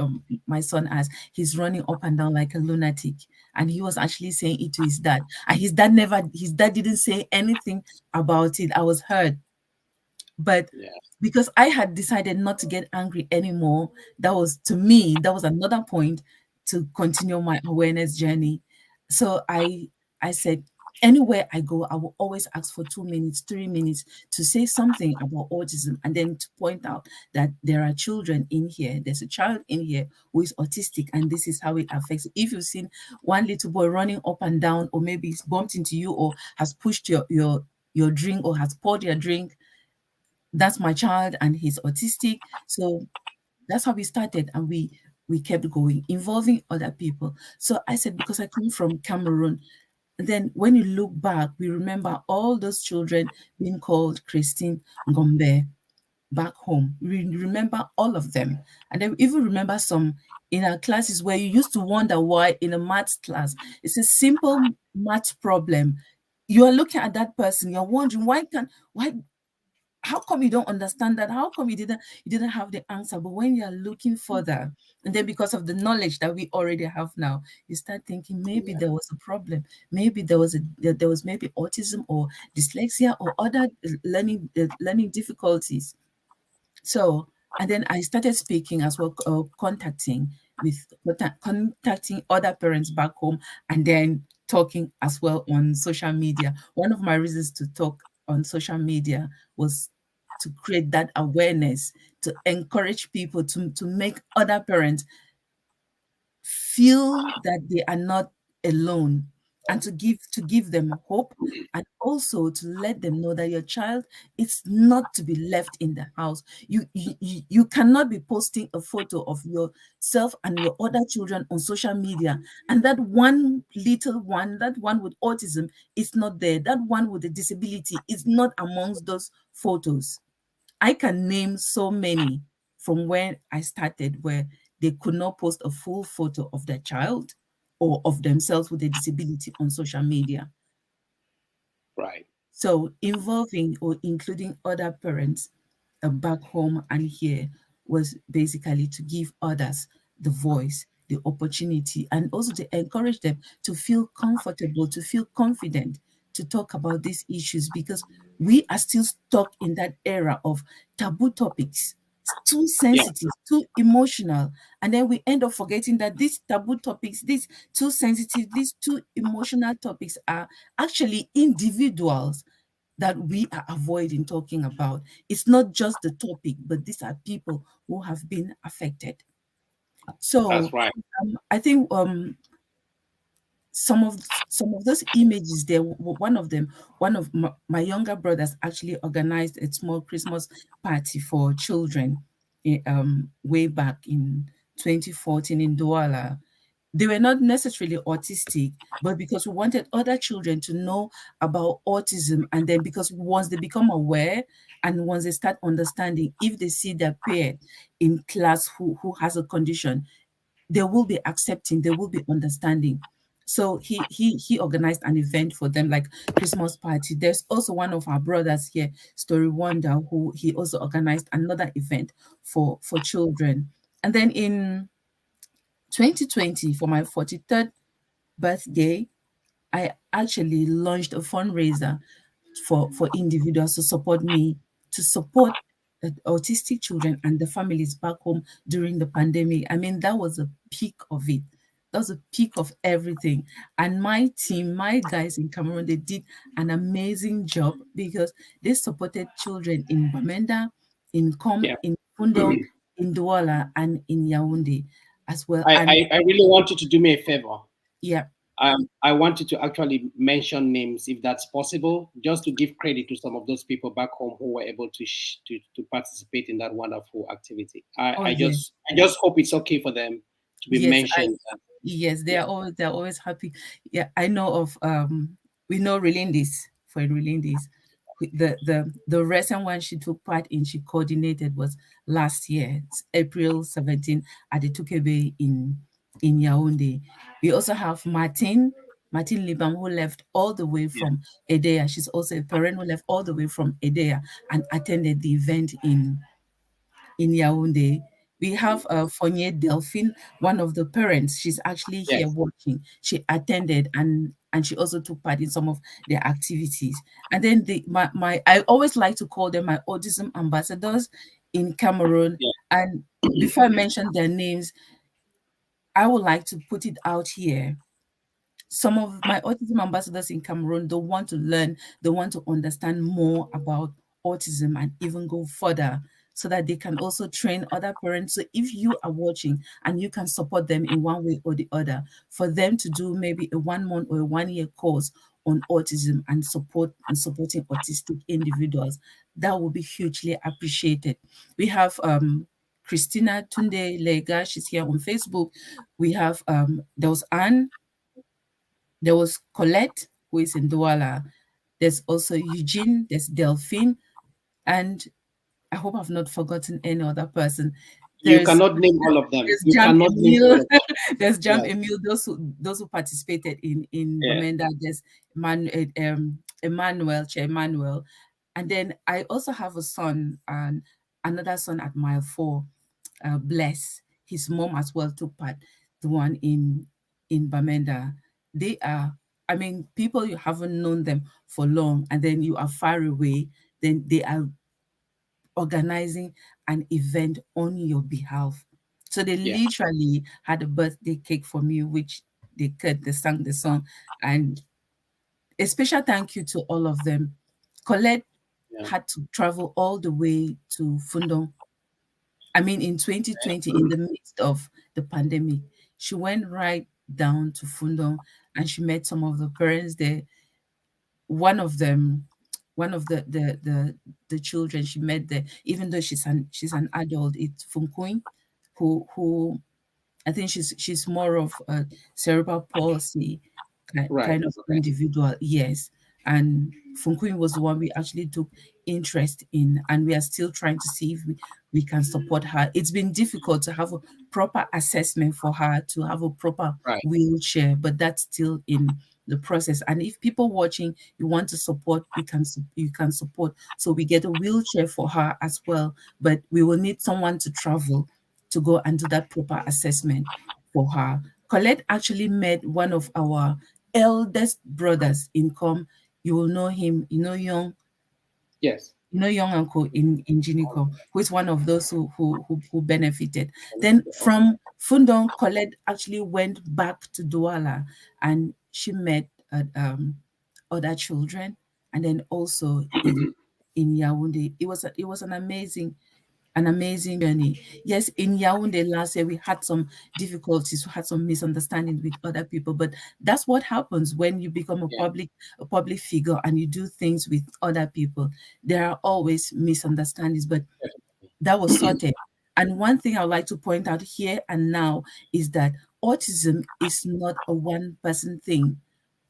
[SPEAKER 2] my son as he's running up and down like a lunatic. And he was actually saying it to his dad. And his dad didn't say anything about it. I was hurt. But
[SPEAKER 1] Yeah.
[SPEAKER 2] because I had decided not to get angry anymore, that was to me, that was another point to continue my awareness journey. So I said, anywhere I go, I will always ask for 2 minutes, 3 minutes to say something about autism and then to point out that there are children in here. There's a child in here who is autistic, and this is how it affects. If you've seen one little boy running up and down, or maybe he's bumped into you or has pushed your drink or has poured your drink, that's my child and he's autistic. So that's how we started, and we kept going, involving other people. So I said, because I come from Cameroon, then when you look back, we remember all those children being called Christine Ngombe back home. We remember all of them. And then we even remember some in our classes where you used to wonder why in a maths class, it's a simple math problem. You are looking at that person, you're wondering why how come you don't understand that? How come you didn't have the answer? But when you're looking further, and then because of the knowledge that we already have now, you start thinking maybe there was a problem, maybe there was maybe autism or dyslexia or other learning difficulties. So, and then I started speaking as well, contacting other parents back home, and then talking as well on social media. One of my reasons to talk on social media was to create that awareness, to encourage people to make other parents feel that they are not alone, and to give them hope, and also to let them know that your child is not to be left in the house. You cannot be posting a photo of yourself and your other children on social media, and that one little one, that one with autism, is not there. That one with a disability is not amongst those photos. I can name so many from when I started where they could not post a full photo of their child or of themselves with a disability on social media.
[SPEAKER 1] Right.
[SPEAKER 2] So involving or including other parents back home and here was basically to give others the voice, the opportunity, and also to encourage them to feel comfortable, to feel confident to talk about these issues, because we are still stuck in that era of taboo topics. It's too
[SPEAKER 1] Yeah.
[SPEAKER 2] sensitive, too emotional. And then we end up forgetting that these taboo topics, these too sensitive, these too emotional topics are actually individuals that we are avoiding talking about. It's not just the topic, but these are people who have been affected.
[SPEAKER 1] That's
[SPEAKER 2] So
[SPEAKER 1] right.
[SPEAKER 2] I think some of those images there, one of them, one of my younger brothers actually organized a small Christmas party for children way back in 2014 in Douala. They were not necessarily autistic, but because we wanted other children to know about autism, and then because once they become aware and once they start understanding, if they see their peer in class who has a condition, they will be accepting, they will be understanding. So he organized an event for them, like Christmas party. There's also one of our brothers here, Story Wonder, who he also organized another event for children. And then in 2020, for my 43rd birthday, I actually launched a fundraiser for individuals to support me, to support autistic children and the families back home during the pandemic. I mean, that was a peak of it. That was a peak of everything. And my team, my guys in Cameroon, they did an amazing job because they supported children in Bamenda, in Com,
[SPEAKER 1] Yeah.
[SPEAKER 2] in Fundo, in Douala, and in Yaoundé as well.
[SPEAKER 1] I,
[SPEAKER 2] And
[SPEAKER 1] I, I really want you to do me a favor.
[SPEAKER 2] yeah,
[SPEAKER 1] I want you to actually mention names, if that's possible, just to give credit to some of those people back home who were able to participate in that wonderful activity. I,
[SPEAKER 2] oh
[SPEAKER 1] I
[SPEAKER 2] yeah,
[SPEAKER 1] just I just hope it's okay for them to be
[SPEAKER 2] yes,
[SPEAKER 1] mentioned.
[SPEAKER 2] yes,
[SPEAKER 1] Yeah,
[SPEAKER 2] they're always happy. Yeah, I know of we know Relindis for Relindis. The recent one she took part in, she coordinated, was last year, it's April 17 at the Tukebe in Yaoundé. We also have Martin Libam, who left all the way
[SPEAKER 1] yeah,
[SPEAKER 2] from Edea. She's also a parent who left all the way from Edea and attended the event in Yaoundé. We have Fournier Delphine, one of the parents. She's actually here
[SPEAKER 1] yes,
[SPEAKER 2] working. She attended and she also took part in some of their activities. And then my I always like to call them my autism ambassadors in Cameroon.
[SPEAKER 1] yeah,
[SPEAKER 2] And before I mention their names, I would like to put it out here. Some of my autism ambassadors in Cameroon don't want to learn, they want to understand more about autism and even go further so that they can also train other parents. So if you are watching and you can support them in one way or the other, for them to do maybe a 1 month or a 1 year course on autism and supporting autistic individuals, that will be hugely appreciated. We have Christina Tunde Lega, she's here on Facebook. We have there was Anne, there was Colette, who is in Douala. There's also Eugene, there's Delphine, and I hope I've not forgotten any other person.
[SPEAKER 1] You cannot name all of them. You cannot name all of them.
[SPEAKER 2] There's 𝗟𝗲𝗍, those who participated in Bamenda. There's Emmanuel, 𝗟𝗲𝗍. And then I also have a son, and another son at Mile 4, Bless. His mom as well took part, the one in Bamenda. They are, I mean, people you haven't known them for long, and then you are far away, then they are organizing an event on your behalf. So they literally had a birthday cake for me, which they cut, they sang the song. And a special thank you to all of them. Colette had to travel all the way to Fundong. I mean, in 2020, in the midst of the pandemic, she went right down to Fundong and she met some of the parents there. One of them, one of the children she met there, even though she's an adult, it's Funkuin, who I think she's more of a cerebral palsy kind of individual. Yes. And Funkuin was the one we actually took interest in, and we are still trying to see if we can support her. It's been difficult to have a proper assessment for her to have a proper wheelchair, but that's still in the process. And if people watching, you want to support, you can support. So we get a wheelchair for her as well, but we will need someone to travel to go and do that proper assessment for her. Colette actually met one of our eldest brothers in Com. You will know him, you know Young.
[SPEAKER 1] Yes.
[SPEAKER 2] You know Young Uncle in Ginicom, who is one of those who benefited. Then from Fundong, Colette actually went back to Douala and she met other children, and then also in Yaoundé. It was an amazing journey. Yes, in Yaoundé last year we had some difficulties, we had some misunderstandings with other people, but that's what happens when you become a public figure and you do things with other people. There are always misunderstandings, but that was sorted. And one thing I would like to point out here and now is that autism is not a one-person thing.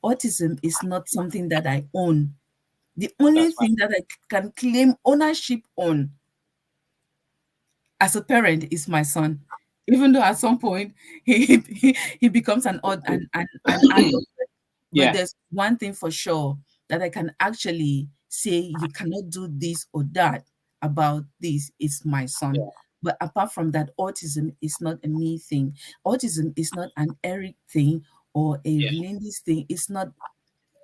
[SPEAKER 2] Autism is not something that I own. The only thing that I can claim ownership on as a parent is my son, even though at some point he becomes an adult. But there's one thing for sure that I can actually say, you cannot do this or that about this. It's my son. But apart from that, autism is not a me thing. Autism is not an Eric thing or a Lindy's thing. It's not.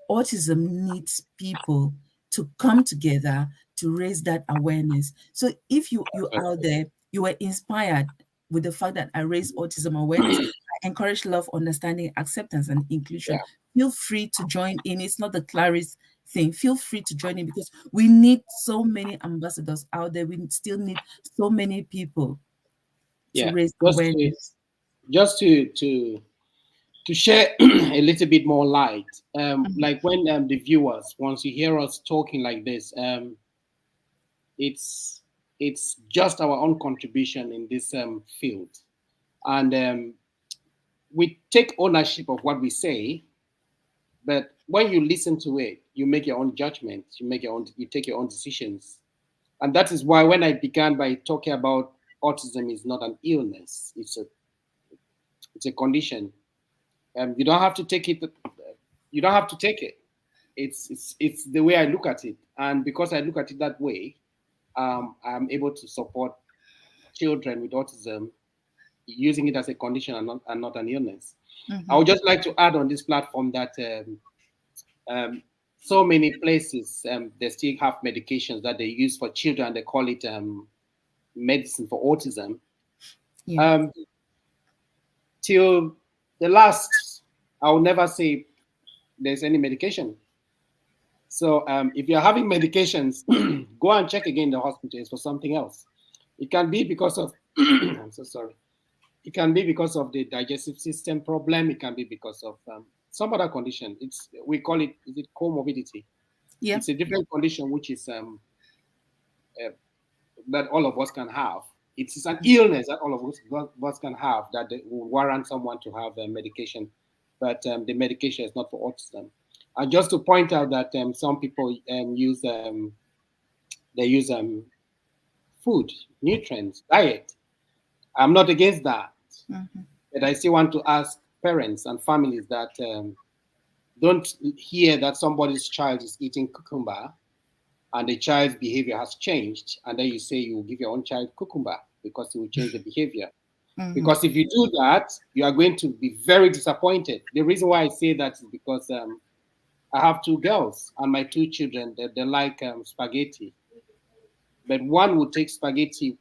[SPEAKER 2] Autism needs people to come together to raise that awareness. So if you out there, you were inspired with the fact that I raised autism awareness, I encourage love, understanding, acceptance, and inclusion. Feel free to join in. It's not the Clarice thing. Feel free to join in because we need so many ambassadors out there. We still need so many people to raise awareness.
[SPEAKER 1] Just to share a little bit more light, like when the viewers, once you hear us talking like this, it's just our own contribution in this field, and we take ownership of what we say. But when you listen to it, you make your own judgments. You take your own decisions, and that is why when I began by talking about autism is not an illness; it's a condition. You don't have to take it. You don't have to take it. It's the way I look at it, and because I look at it that way, I'm able to support children with autism, using it as a condition and not an illness. I would just like to add on this platform that so many places they still have medications that they use for children. They call it medicine for autism. Till the last, I will never say there's any medication. So if you're having medications, go and check again in the hospital. It's for something else. It can be because of, I'm so sorry. It can be because of the digestive system problem. It can be because of some other condition. We call it, is it comorbidity? Yeah. It's a different condition, which is uh, that all of us can have. It's an illness that all of us can have that will warrant someone to have medication, but the medication is not for autism. And just to point out that some people use they use food, nutrients, diet. I'm not against that, but I still want to ask parents and families that don't hear that somebody's child is eating cucumber and the child's behavior has changed, and then you say you will give your own child cucumber because it will change the behavior. Because if you do that, you are going to be very disappointed. The reason why I say that is because I have two girls, and my two children, they like spaghetti. But one will take spaghetti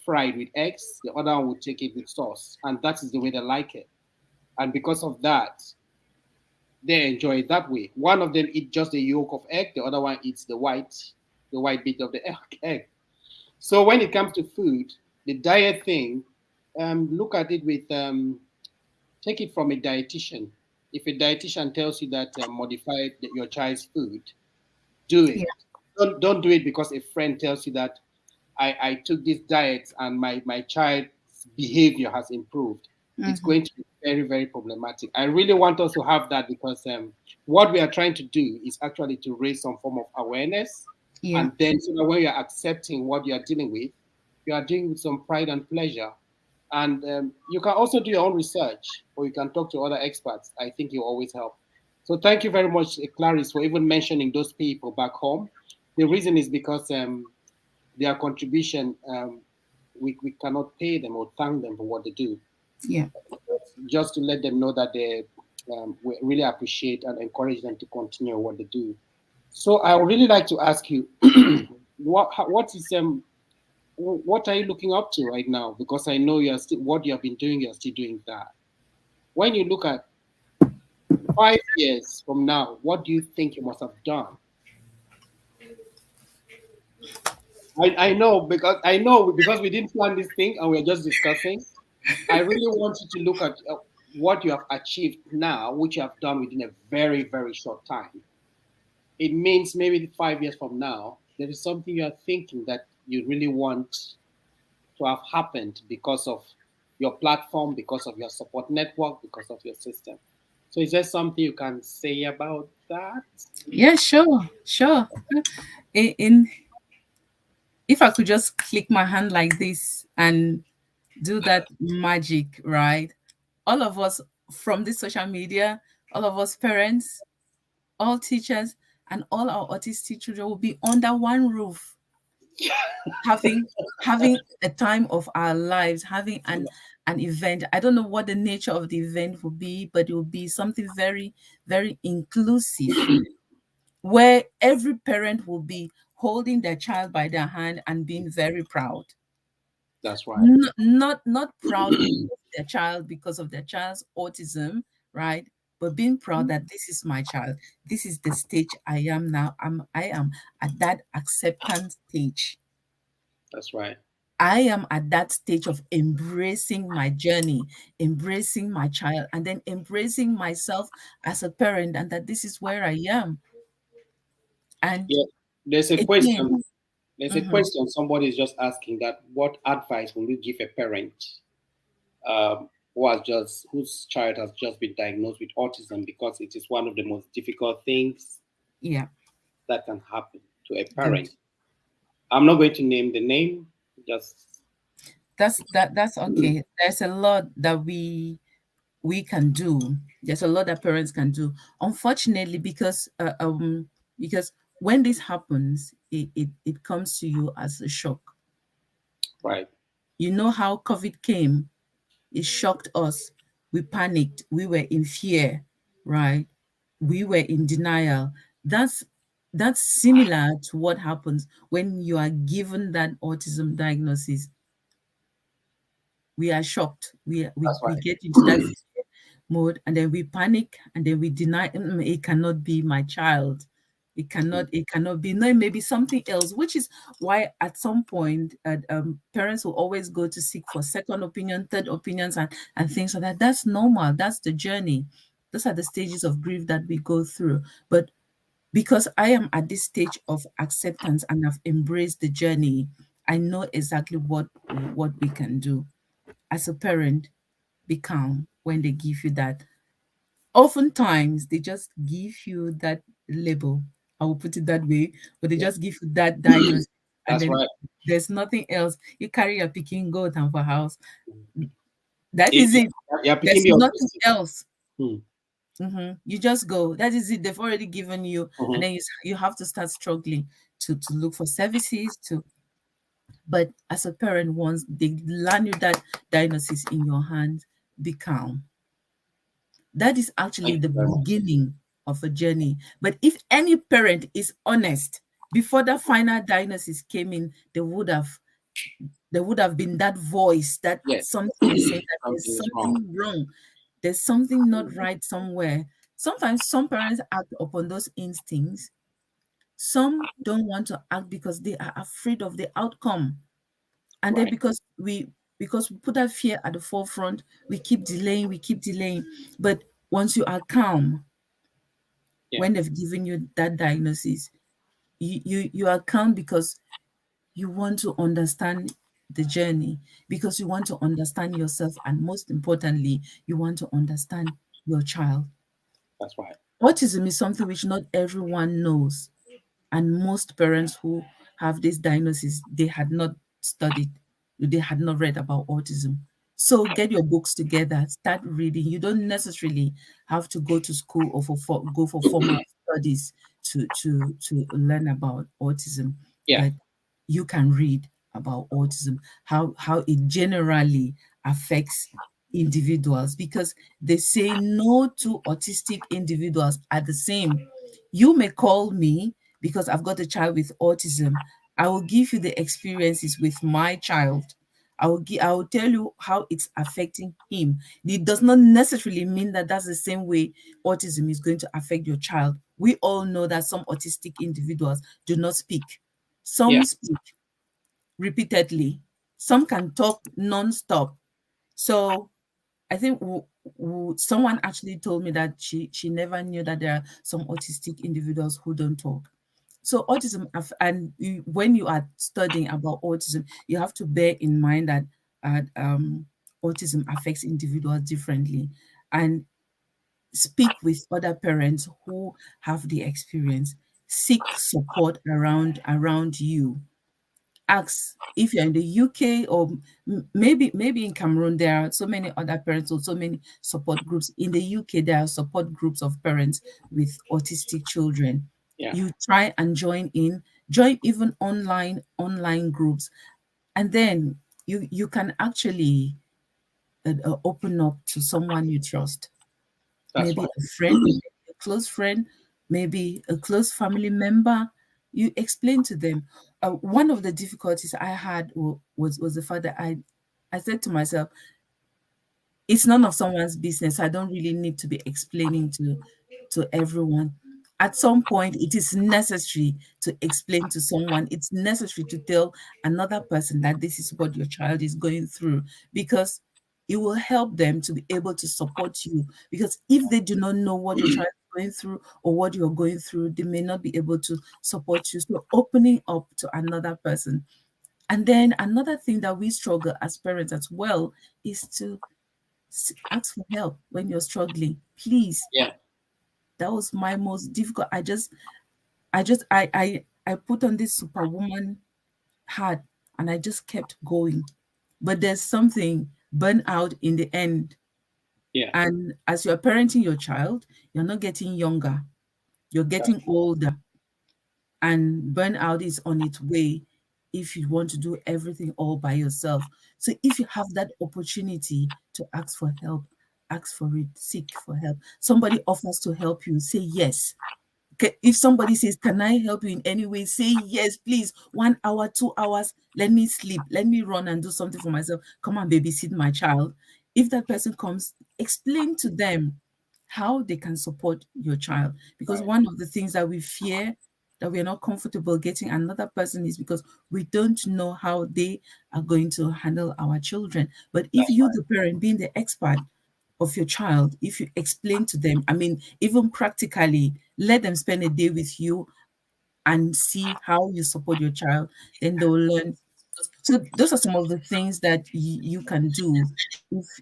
[SPEAKER 1] fried with eggs, the other one will take it with sauce, and that is the way they like it. And because of that, they enjoy it that way. One of them eats just the yolk of egg, the other one eats the white bit of the egg. So when it comes to food, the diet thing, look at it with take it from a dietitian. If a dietitian tells you that modify your child's food, do it. Yeah. Don't do it because a friend tells you that I took this diet and my child's behavior has improved. It's going to be very, very problematic. I really want us to have that because what we are trying to do is actually to raise some form of awareness. Yeah. And then so that when you're accepting what you are dealing with, you are dealing with some pride and pleasure. And you can also do your own research, or you can talk to other experts. I think you always help. So thank you very much, Clarice, for even mentioning those people back home. The reason is because their contribution, we cannot pay them or thank them for what they do.
[SPEAKER 2] Yeah.
[SPEAKER 1] Just to let them know that they we really appreciate and encourage them to continue what they do. So I would really like to ask you, what are you looking up to right now? Because I know you're still what you have been doing, you're still doing that. When you look at 5 years from now, what do you think you must have done? I know because we didn't plan this thing and we're just discussing. I really want you to look at what you have achieved now, which you have done within a very, very short time. It means maybe 5 years from now, there is something you are thinking that you really want to have happened because of your platform, because of your support network, because of your system. So is there something you can say about that?
[SPEAKER 2] Yeah, sure. If I could just click my hand like this and do that magic, right? All of us from this social media, all of us parents, all teachers, and all our autistic children will be under one roof, having a time of our lives, having an event. I don't know what the nature of the event will be, but it will be something very, very inclusive, where every parent will be holding their child by their hand and being very proud.
[SPEAKER 1] That's right.
[SPEAKER 2] Not proud of their child because of their child's autism, right? But being proud that this is my child. This is the stage I am now. I am at that acceptance stage.
[SPEAKER 1] That's right.
[SPEAKER 2] I am at that stage of embracing my journey, embracing my child, and then embracing myself as a parent, and that this is where I am. And
[SPEAKER 1] yeah, there's a question. There's a question. Somebody is just asking that: what advice will you give a parent whose child has just been diagnosed with autism? Because it is one of the most difficult things that can happen to a parent. Good. I'm not going to name the name. Just
[SPEAKER 2] that's okay. There's a lot that we can do. There's a lot that parents can do. Unfortunately, because when this happens, it comes to you as a shock.
[SPEAKER 1] Right.
[SPEAKER 2] You know how COVID came. It shocked us. We panicked. We were in fear, right? We were in denial. That's similar to what happens when you are given that autism diagnosis. We are shocked. We get into that mode, and then we panic, and then we deny. It cannot be my child. It cannot be. No, it may be something else, which is why at some point parents will always go to seek for second opinion, third opinions, and things like that. That's normal. That's the journey. Those are the stages of grief that we go through. But because I am at this stage of acceptance and I've embraced the journey, I know exactly what we can do. As a parent, be calm when they give you that. Oftentimes, they just give you that label. I will put it that way, but they
[SPEAKER 1] Yeah.
[SPEAKER 2] just give you that diagnosis, and
[SPEAKER 1] That's
[SPEAKER 2] then
[SPEAKER 1] right.
[SPEAKER 2] there's nothing else. You carry your picking goat and for house. That
[SPEAKER 1] It,
[SPEAKER 2] is it.
[SPEAKER 1] you're picking
[SPEAKER 2] There's
[SPEAKER 1] me
[SPEAKER 2] nothing
[SPEAKER 1] autistic.
[SPEAKER 2] else.
[SPEAKER 1] Hmm.
[SPEAKER 2] You just go. That is it. They've already given you, and
[SPEAKER 1] Mhm.
[SPEAKER 2] then you have to start struggling to look for services to. But as a parent, once they land you that diagnosis in your hands, be calm. That is actually
[SPEAKER 1] Thank
[SPEAKER 2] the
[SPEAKER 1] you very much.
[SPEAKER 2] beginning of a journey. But if any parent is honest, before that final diagnosis came in, there would have been that voice, that
[SPEAKER 1] Yes.
[SPEAKER 2] something is saying that there's
[SPEAKER 1] Something is wrong.
[SPEAKER 2] something wrong, there's something not right somewhere. Sometimes some parents act upon those instincts. Some don't want to act because they are afraid of the outcome. And then
[SPEAKER 1] Right.
[SPEAKER 2] because we put that fear at the forefront, we keep delaying, we keep delaying. But once you are calm,
[SPEAKER 1] Yeah.
[SPEAKER 2] when they've given you that diagnosis, you are calm because you want to understand the journey, because you want to understand yourself, and most importantly, you want to understand your child.
[SPEAKER 1] That's right.
[SPEAKER 2] Autism is something which not everyone knows, and most parents who have this diagnosis, they had not studied, they had not read about autism. So get your books together, start reading. You don't necessarily have to go to school or go for formal studies to learn about autism,
[SPEAKER 1] Yeah.
[SPEAKER 2] but you can read about autism, how it generally affects individuals, because they say no two autistic individuals are the same. You may call me because I've got a child with autism. I will give you the experiences with my child. I will tell you how it's affecting him. It does not necessarily mean that that's the same way autism is going to affect your child. We all know that some autistic individuals do not speak.
[SPEAKER 1] Yeah.
[SPEAKER 2] Some speak repeatedly. Some can talk non-stop. So I think someone actually told me that she never knew that there are some autistic individuals who don't talk. So autism, when you are studying about autism, you have to bear in mind that autism affects individuals differently, and speak with other parents who have the experience. Seek support around you. Ask if you're in the UK, or maybe in Cameroon. There are so many other parents or so many support groups. In the UK, there are support groups of parents with autistic children.
[SPEAKER 1] Yeah.
[SPEAKER 2] You try and join even online groups, and then you can actually open up to someone you trust,
[SPEAKER 1] That's
[SPEAKER 2] maybe
[SPEAKER 1] right.
[SPEAKER 2] a friend, maybe a close friend, maybe a close family member. You explain to them. One of the difficulties I had was the fact that I said to myself, it's none of someone's business. I don't really need to be explaining to everyone. At some point, it is necessary to explain to someone. It's necessary to tell another person that this is what your child is going through, because it will help them to be able to support you. Because if they do not know what your child is going through or what you're going through, they may not be able to support you. So opening up to another person. And then another thing that we struggle as parents as well is to ask for help when you're struggling. Please,
[SPEAKER 1] Yeah.
[SPEAKER 2] that was my most difficult. I put on this superwoman hat, and I just kept going. But there's something burn out in the end.
[SPEAKER 1] Yeah.
[SPEAKER 2] And as you're parenting your child, you're not getting younger, you're getting older, and burnout is on its way if you want to do everything all by yourself. So if you have that opportunity to ask for help, ask for it, seek for help. Somebody offers to help you, say yes. Okay, if somebody says, "Can I help you in any way?" Say yes, please. 1 hour, 2 hours, let me sleep, let me run and do something for myself. Come and babysit my child. If that person comes, explain to them how they can support your child. Because
[SPEAKER 1] Right.
[SPEAKER 2] one of the things that we fear, that we are not comfortable getting another person, is because we don't know how they are going to handle our children. But if
[SPEAKER 1] That's
[SPEAKER 2] you,
[SPEAKER 1] right.
[SPEAKER 2] the parent, being the expert, of your child, if you explain to them, I mean, even practically, let them spend a day with you and see how you support your child, then they'll learn. So those are some of the things that you can do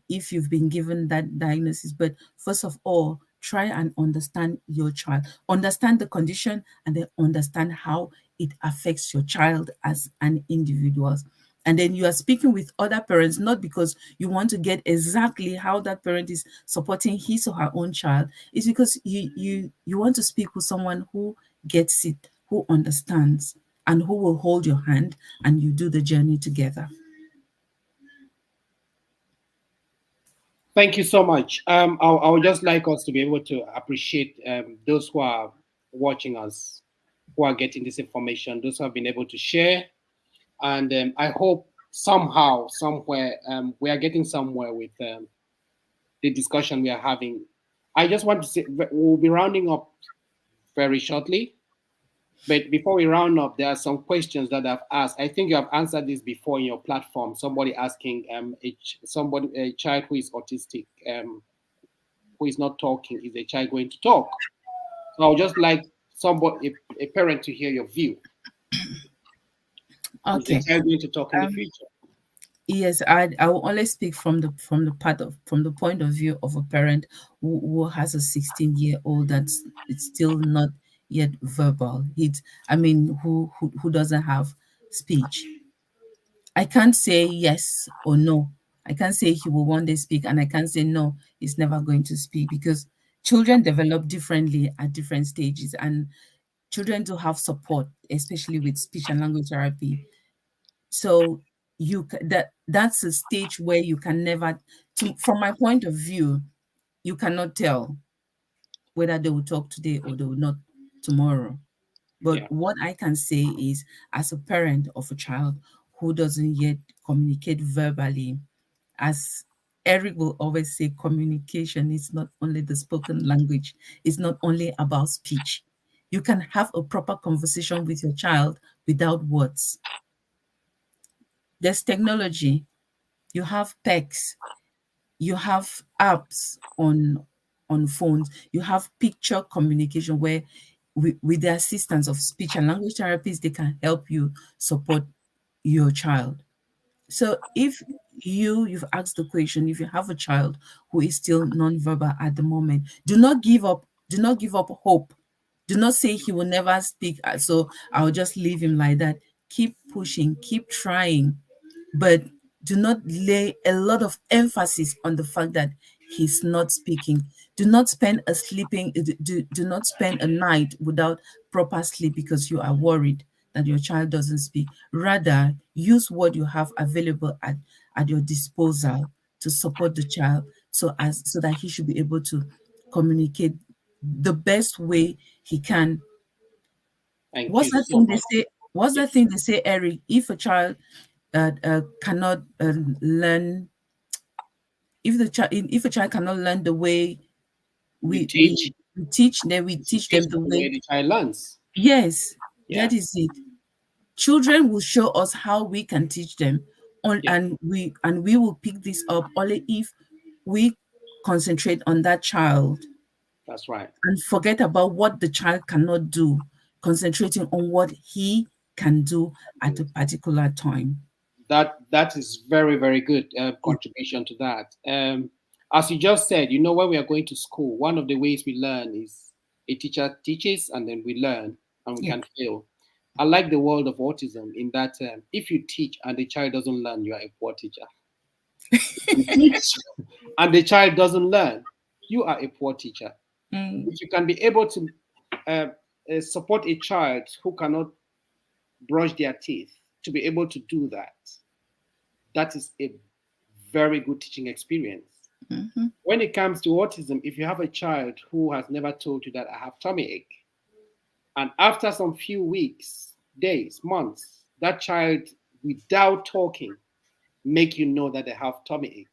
[SPEAKER 2] if you've been given that diagnosis. But first of all, try and understand your child, understand the condition, and then understand how it affects your child as an individual. And then you are speaking with other parents, not because you want to get exactly how that parent is supporting his or her own child. It's because you want to speak with someone who gets it, who understands, and who will hold your hand, and you do the journey together.
[SPEAKER 1] Thank you so much. I would just like us to be able to appreciate those who are watching us, who are getting this information, those who have been able to share. And I hope somehow, somewhere, we are getting somewhere with the discussion we are having. I just want to say we'll be rounding up very shortly. But before we round up, there are some questions that I've asked. I think you have answered this before in your platform. Somebody asking a child who is autistic, who is not talking, is a child going to talk? So I would just like a parent to hear your view. Is the
[SPEAKER 2] Okay.
[SPEAKER 1] child going to talk in the future?
[SPEAKER 2] Yes, I will only speak from the point of view of a parent who has a 16-year-old that's it's still not yet verbal. Who doesn't have speech. I can't say yes or no. I can't say he will one day speak, and I can't say no, he's never going to speak, because children develop differently at different stages, and children do have support, especially with speech and language therapy. So that's a stage where you can never, from my point of view, you cannot tell whether they will talk today or they will not tomorrow. But
[SPEAKER 1] Yeah.
[SPEAKER 2] what I can say is, as a parent of a child who doesn't yet communicate verbally, as Eric will always say, communication is not only the spoken language, it's not only about speech. You can have a proper conversation with your child without words. There's technology. You have PECs, you have apps on phones, you have picture communication where with the assistance of speech and language therapists, they can help you support your child. So if you've asked the question, if you have a child who is still nonverbal at the moment, do not give up. Do not give up hope. Do not say he will never speak, so I'll just leave him like that. Keep pushing, keep trying, but do not lay a lot of emphasis on the fact that he's not speaking. Do not spend do not spend a night without proper sleep because you are worried that your child doesn't speak. Rather, use what you have available at your disposal to support the child, so that he should be able to communicate the best way he can.
[SPEAKER 1] Thank
[SPEAKER 2] What's
[SPEAKER 1] you
[SPEAKER 2] that
[SPEAKER 1] so
[SPEAKER 2] thing they
[SPEAKER 1] much.
[SPEAKER 2] say? What's
[SPEAKER 1] Yeah.
[SPEAKER 2] that thing they say, Eric? If a child cannot learn, if a child cannot learn the way
[SPEAKER 1] We
[SPEAKER 2] we
[SPEAKER 1] teach.
[SPEAKER 2] teach, then we
[SPEAKER 1] You
[SPEAKER 2] teach
[SPEAKER 1] teach
[SPEAKER 2] them the
[SPEAKER 1] the way
[SPEAKER 2] way.
[SPEAKER 1] the child learns.
[SPEAKER 2] Yes,
[SPEAKER 1] Yeah.
[SPEAKER 2] that is it. Children will show us how we can teach them,
[SPEAKER 1] Yeah.
[SPEAKER 2] and we will pick this up only if we concentrate on that child
[SPEAKER 1] That's right.
[SPEAKER 2] and forget about what the child cannot do, concentrating on what he can do at a particular time.
[SPEAKER 1] That is very, very good
[SPEAKER 2] Yeah.
[SPEAKER 1] contribution to that. As you just said, when we are going to school, one of the ways we learn is a teacher teaches and then we learn and we
[SPEAKER 2] Yeah.
[SPEAKER 1] can fail. I like the world of autism in that if you teach and the child doesn't learn, you are a poor teacher. You teach and the child doesn't learn, you are a poor teacher.
[SPEAKER 2] Mm.
[SPEAKER 1] If you can be able to support a child who cannot brush their teeth to be able to do that, that is a very good teaching experience.
[SPEAKER 2] Mm-hmm.
[SPEAKER 1] When it comes to autism, if you have a child who has never told you that I have tummy ache, and after some few weeks, days, months, that child, without talking, make you know that they have tummy ache,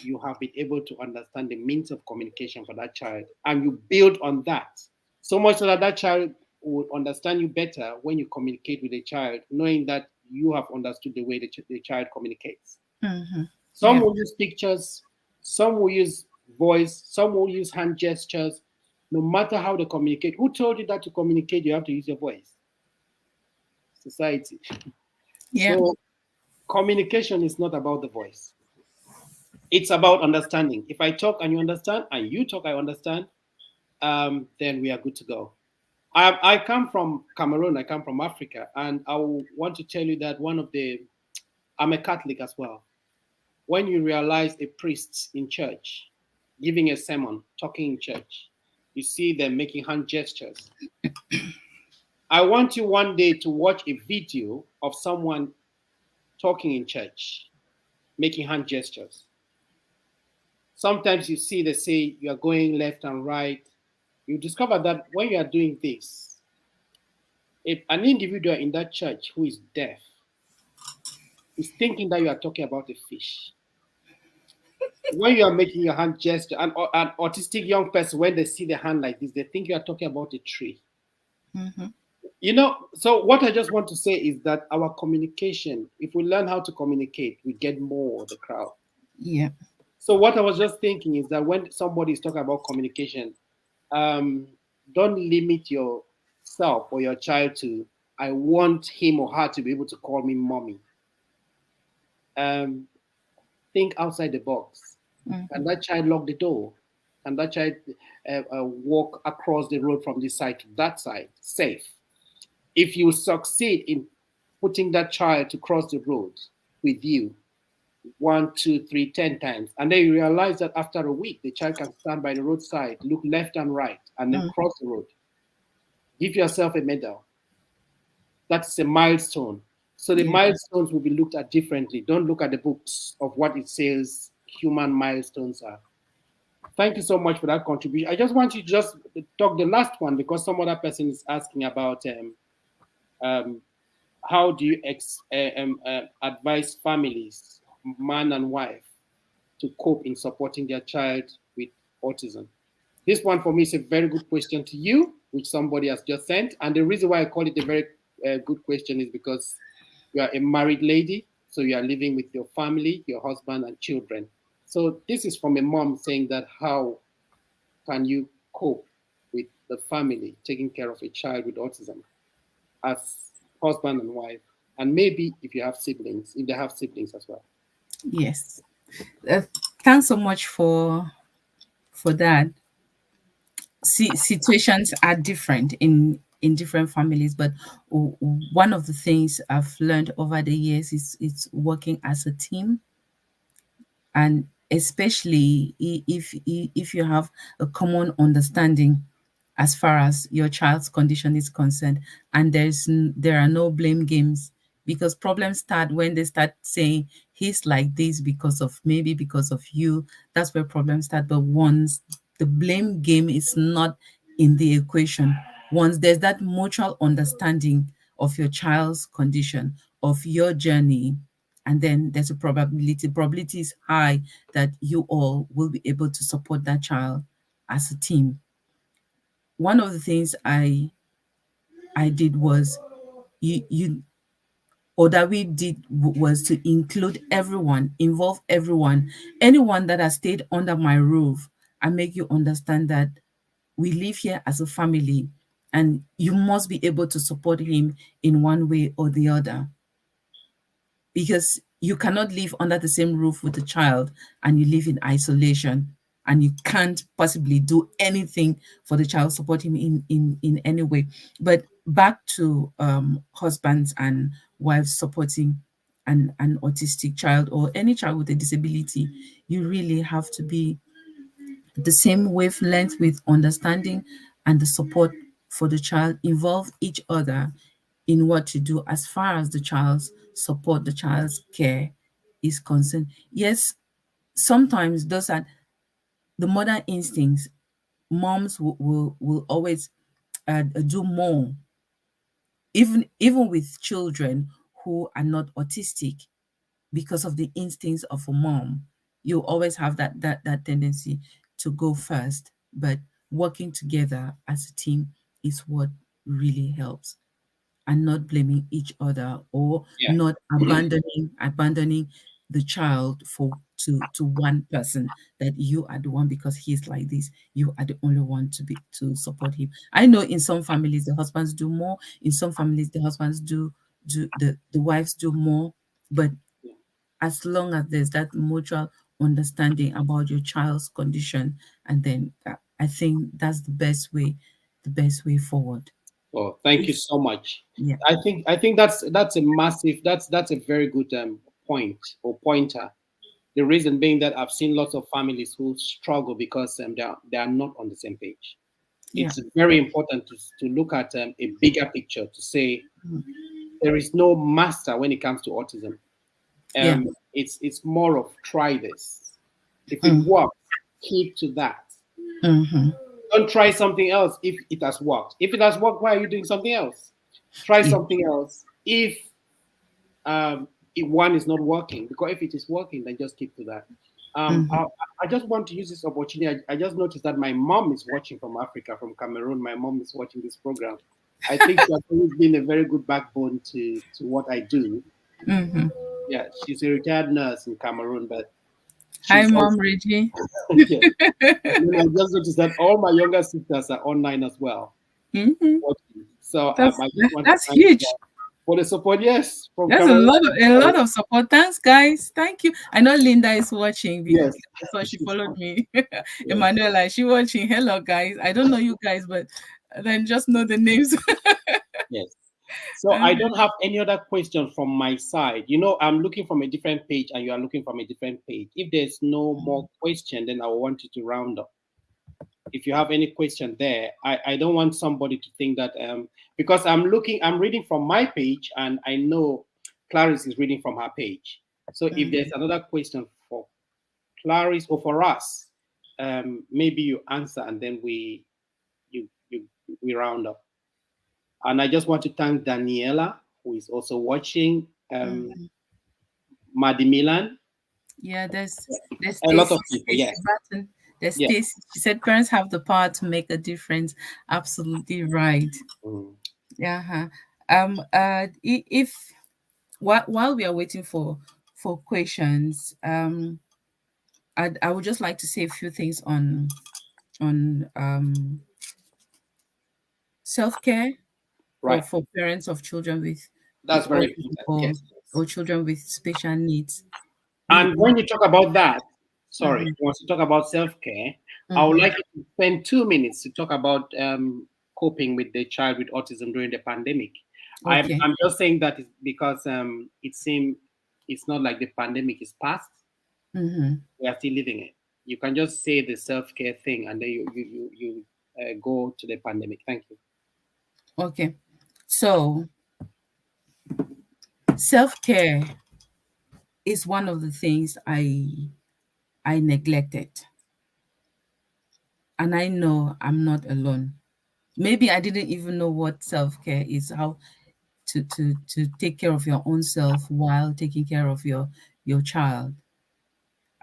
[SPEAKER 1] you have been able to understand the means of communication for that child, and you build on that. So much so that that child would understand you better when you communicate with a child, knowing that you have understood the way the child communicates.
[SPEAKER 2] Mm-hmm.
[SPEAKER 1] Some
[SPEAKER 2] Yeah.
[SPEAKER 1] will use pictures, Some will use voice, some will use hand gestures. No matter how they communicate. Who told you that to communicate you have to use your voice? Society.
[SPEAKER 2] Yeah.
[SPEAKER 1] So communication is not about the voice. It's about understanding. If I talk and you understand, and you talk, I understand, then we are good to go. I come from Cameroon, I come from Africa, and I want to tell you that I'm a Catholic as well. When you realize a priest in church giving a sermon, talking in church, you see them making hand gestures. I want you one day to watch a video of someone talking in church, making hand gestures. Sometimes you see they say you are going left and right. You discover that when you are doing this, if an individual in that church who is deaf is thinking that you are talking about a fish. When you are making your hand gesture, an autistic young person, when they see the hand like this, they think you are talking about a tree.
[SPEAKER 2] Mm-hmm.
[SPEAKER 1] You know, so what I just want to say is that our communication, if we learn how to communicate, we get more of the crowd.
[SPEAKER 2] Yeah.
[SPEAKER 1] So what I was just thinking is that when somebody is talking about communication, don't limit yourself or your child to, I want him or her to be able to call me mommy. Think outside the box.
[SPEAKER 2] Mm-hmm.
[SPEAKER 1] Can that child lock the door? Can that child walk across the road from this side to that side safe? If you succeed in putting that child to cross the road with you 1, 2, 3, 10 times, and then you realize that after a week, the child can stand by the roadside, look left and right, and then cross the road. Give yourself a medal. That's a milestone. So the milestones will be looked at differently. Don't look at the books of what it says human milestones are. Thank you so much for that contribution. I just want you to just talk the last one because some other person is asking about how do you advise families, man and wife, to cope in supporting their child with autism? This one for me is a very good question to you, which somebody has just sent. And the reason why I call it a very good question is because you are a married lady, so you are living with your family, your husband and children. So this is from a mom saying that how can you cope with the family taking care of a child with autism as husband and wife, and maybe if you have siblings, if they have siblings as well.
[SPEAKER 2] Yes. Thanks so much for that. See, situations are different in different families, but one of the things I've learned over the years is it's working as a team, and especially if you have a common understanding as far as your child's condition is concerned, and there are no blame games, because problems start when they start saying he's like this because of you. That's where problems start. But once the blame game is not in the equation, once there's that mutual understanding of your child's condition, of your journey, and then there's a probability is high that you all will be able to support that child as a team. One of the things I did was that we did was to include everyone, involve everyone, anyone that has stayed under my roof, and make you understand that we live here as a family and you must be able to support him in one way or the other. Because you cannot live under the same roof with a child and you live in isolation and you can't possibly do anything for the child, support him in any way. But back to husbands and wives supporting an autistic child or any child with a disability, you really have to be the same wavelength with understanding and the support for the child, involve each other in what to do as far as the child's support, the child's care is concerned. Yes, sometimes those are the mother instincts. Moms will always do more, even with children who are not autistic, because of the instincts of a mom. You always have that tendency to go first, but working together as a team is what really helps, and not blaming each other or not abandoning the child for to one person, that you are the one, because he's like this, you are the only one to support him. I know in some families the husbands do more, in some families the husbands do the wives do more, but as long as there's that mutual understanding about your child's condition, and then I think that's the best way forward.
[SPEAKER 1] Oh, thank you so much.
[SPEAKER 2] Yeah.
[SPEAKER 1] I think that's a massive, that's a very good point or pointer. The reason being that I've seen lots of families who struggle because they are not on the same page.
[SPEAKER 2] Yeah.
[SPEAKER 1] It's very important to look at a bigger picture, to say there is no master when it comes to autism.
[SPEAKER 2] Yeah.
[SPEAKER 1] It's more of try this. If it works, keep to that. Don't try something else if it has worked. If it has worked, why are you doing something else? Try something else if one is not working. Because if it is working, then just keep to that. I just want to use this opportunity. I just noticed that my mom is watching from Africa, from Cameroon. My mom is watching this program. I think she has always been a very good backbone to what I do. Yeah, she's a retired nurse in Cameroon, but
[SPEAKER 2] hi, Mom Reggie.
[SPEAKER 1] Yeah. I just noticed that all my younger sisters are online as well. So
[SPEAKER 2] that's huge.
[SPEAKER 1] For the support. Yes,
[SPEAKER 2] from that's Cameroon. a lot of support. Thanks, guys. Thank you. I know Linda is watching.
[SPEAKER 1] Yes,
[SPEAKER 2] so she followed me. Yes. Emanuela, she watching. Hello, guys. I don't know you guys, but then just know the names.
[SPEAKER 1] Yes. So I don't have any other question from my side. You know, I'm looking from a different page and you are looking from a different page. If there's no more question, then I want you to round up. If you have any question there, I don't want somebody to think that because I'm reading from my page and I know Clarice is reading from her page. So if there's another question for Clarice or for us, maybe you answer and then we round up. And I just want to thank Daniela, who is also watching, Maddie Milan.
[SPEAKER 2] Yeah, there's
[SPEAKER 1] a lot of people. Yes.
[SPEAKER 2] There's Stacy. She said parents have the power to make a difference. Absolutely right. Yeah. If while we are waiting for questions, I would just like to say a few things on self-care for parents of children with
[SPEAKER 1] that's very important.
[SPEAKER 2] Or children with special needs.
[SPEAKER 1] And when you talk about that, once you talk about self-care, I would like you to spend 2 minutes to talk about coping with the child with autism during the pandemic. Okay. I'm just saying that because it seems it's not like the pandemic is past. We are still living it. You can just say the self-care thing and then you go to the pandemic. Thank you.
[SPEAKER 2] Okay. So self-care is one of the things I neglected. And I know I'm not alone. Maybe I didn't even know what self-care is, how to take care of your own self while taking care of your child.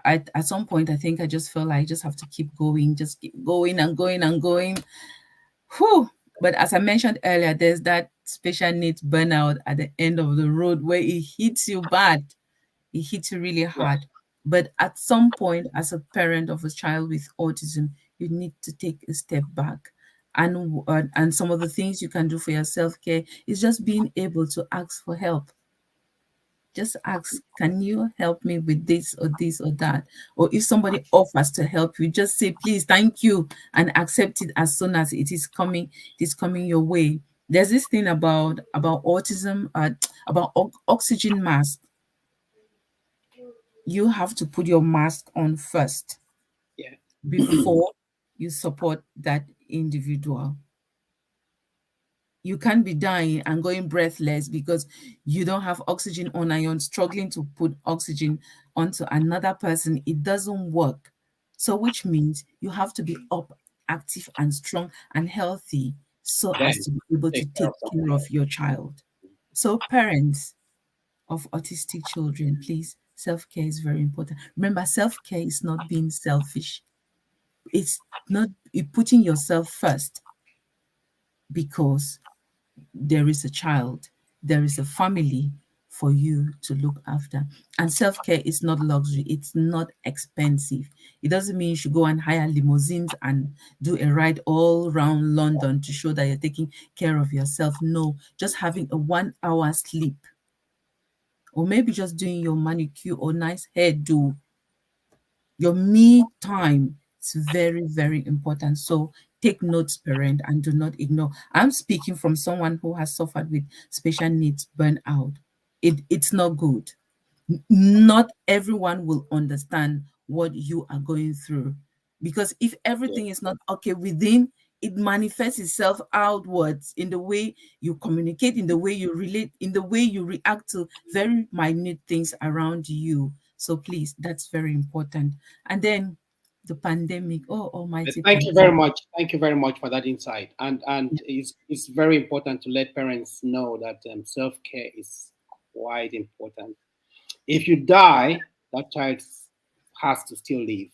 [SPEAKER 2] At some point, I think I just felt like I just have to keep going, just keep going and going and going. Whew. But as I mentioned earlier, there's that special needs burnout at the end of the road where it hits you bad. It hits you really hard. Yeah. But at some point, as a parent of a child with autism, you need to take a step back. And some of the things you can do for your self-care is just being able to ask for help. Just ask, can you help me with this or that? Or if somebody offers to help you, just say, please, thank you, and accept it as soon as it is coming your way. There's this thing about autism, about oxygen mask. You have to put your mask on first, before you support that individual. You can't be dying and going breathless because you don't have oxygen on and you're struggling to put oxygen onto another person. It doesn't work. So which means you have to be up, active and strong and healthy so as to be able to take care of your child. So parents of autistic children, please, self-care is very important. Remember, self-care is not being selfish. It's not putting yourself first because there is a child, there is a family for you to look after. And self-care is not luxury. It's not expensive. It doesn't mean you should go and hire limousines and do a ride all around London to show that you're taking care of yourself. No, just having a 1 hour sleep, or maybe just doing your manicure or nice hairdo, your me time. It's very, very important. So take notes, parent, and do not ignore. I'm speaking from someone who has suffered with special needs burnout. It's not good. Not everyone will understand what you are going through, because if everything is not okay within, it manifests itself outwards in the way you communicate, in the way you relate, in the way you react to very minute things around you. So please, that's very important. And then the pandemic, oh almighty
[SPEAKER 1] Thank you very
[SPEAKER 2] pandemic.
[SPEAKER 1] much. Thank you very much for that insight. And it's very important to let parents know that self care is quite important. If you die, that child has to still live.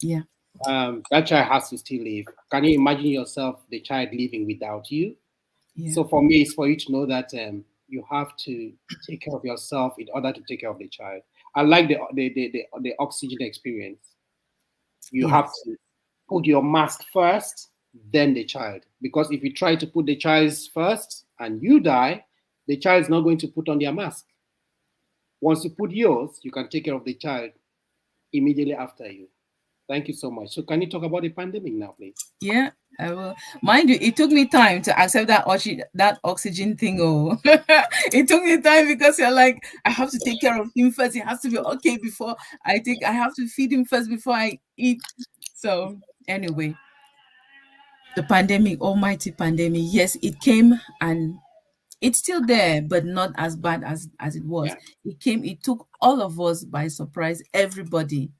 [SPEAKER 2] Yeah,
[SPEAKER 1] That child has to still live. Can you imagine yourself, the child living without you?
[SPEAKER 2] yeah,
[SPEAKER 1] So for me, it's for you to know that you have to take care of yourself in order to take care of the child. I like the oxygen experience. You have
[SPEAKER 2] yes,
[SPEAKER 1] to put your mask first, then the child. Because if you try to put the child's first and you die, the child is not going to put on their mask. Once you put yours, you can take care of the child immediately after you. Thank you so much. So can you talk about the pandemic now, please?
[SPEAKER 2] yeah. I will. Mind you, it took me time to accept that oxygen thing. Oh, it took me time because you're like, I have to take care of him first. He has to be okay before I take. I have to feed him first before I eat. So anyway, the pandemic, almighty pandemic. Yes, it came and it's still there, but not as bad as it was.
[SPEAKER 1] Yeah,
[SPEAKER 2] It came. It took all of us by surprise. Everybody.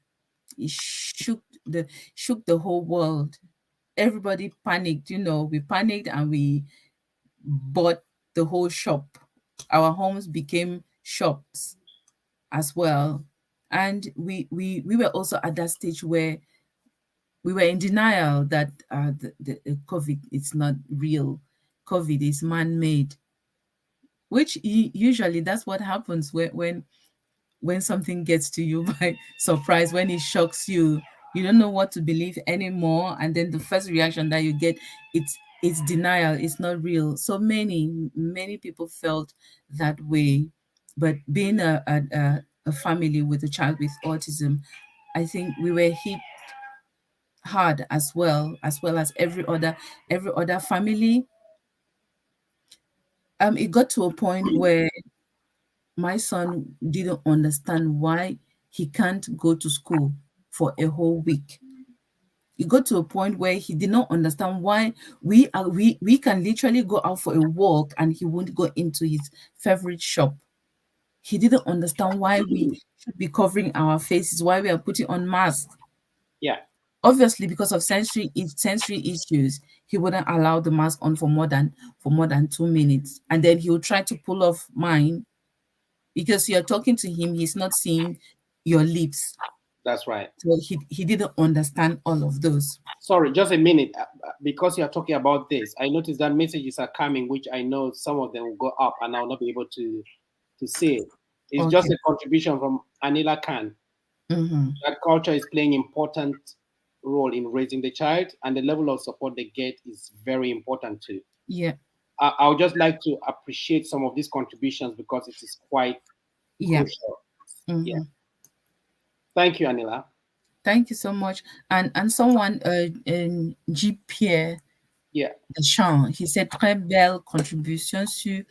[SPEAKER 2] It shook the whole world. Everybody panicked. We panicked and we bought the whole shop. Our homes became shops as well. And we were also at that stage where we were in denial that the COVID is not real. COVID is man-made, which usually that's what happens when something gets to you by surprise, when it shocks you. You don't know what to believe anymore, and then the first reaction that you get, it's denial. It's not real. So many people felt that way. But being a family with a child with autism, I think we were hit hard as well as every other family. It got to a point where my son didn't understand why he can't go to school for a whole week. It got to a point where he did not understand why we can literally go out for a walk and he won't go into his favorite shop. He didn't understand why we should be covering our faces, why we are putting on masks.
[SPEAKER 1] yeah,
[SPEAKER 2] Obviously, because of sensory issues, he wouldn't allow the mask on for more than 2 minutes, and then he would try to pull off mine because you're talking to him, he's not seeing your lips.
[SPEAKER 1] that's right.
[SPEAKER 2] So he didn't understand all of those.
[SPEAKER 1] Sorry, just a minute. Because you're talking about this, I noticed that messages are coming, which I know some of them will go up and I'll not be able to see it. It's just
[SPEAKER 2] Okay.
[SPEAKER 1] a contribution from Anila Khan.
[SPEAKER 2] Mm-hmm.
[SPEAKER 1] That culture is playing important role in raising the child, and the level of support they get is very important too.
[SPEAKER 2] Yeah.
[SPEAKER 1] I would just like to appreciate some of these contributions because it is quite
[SPEAKER 2] Yeah.
[SPEAKER 1] crucial. Yeah.
[SPEAKER 2] Mm-hmm.
[SPEAKER 1] Thank you, Anila.
[SPEAKER 2] Thank you so much. And someone, G. Pierre
[SPEAKER 1] Yeah.
[SPEAKER 2] Deschamps, he said très belle contribution sur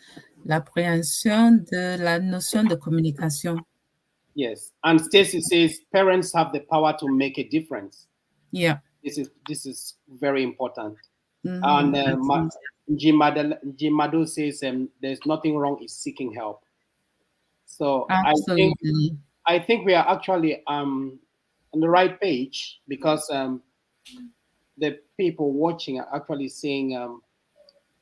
[SPEAKER 2] l'appréhension de la notion de communication.
[SPEAKER 1] Yes. And Stacy says parents have the power to make a difference.
[SPEAKER 2] Yeah.
[SPEAKER 1] This is very important.
[SPEAKER 2] Mm-hmm.
[SPEAKER 1] And Jimado says there's nothing wrong in seeking help. So
[SPEAKER 2] Absolutely.
[SPEAKER 1] I think we are actually on the right page because the people watching are actually saying,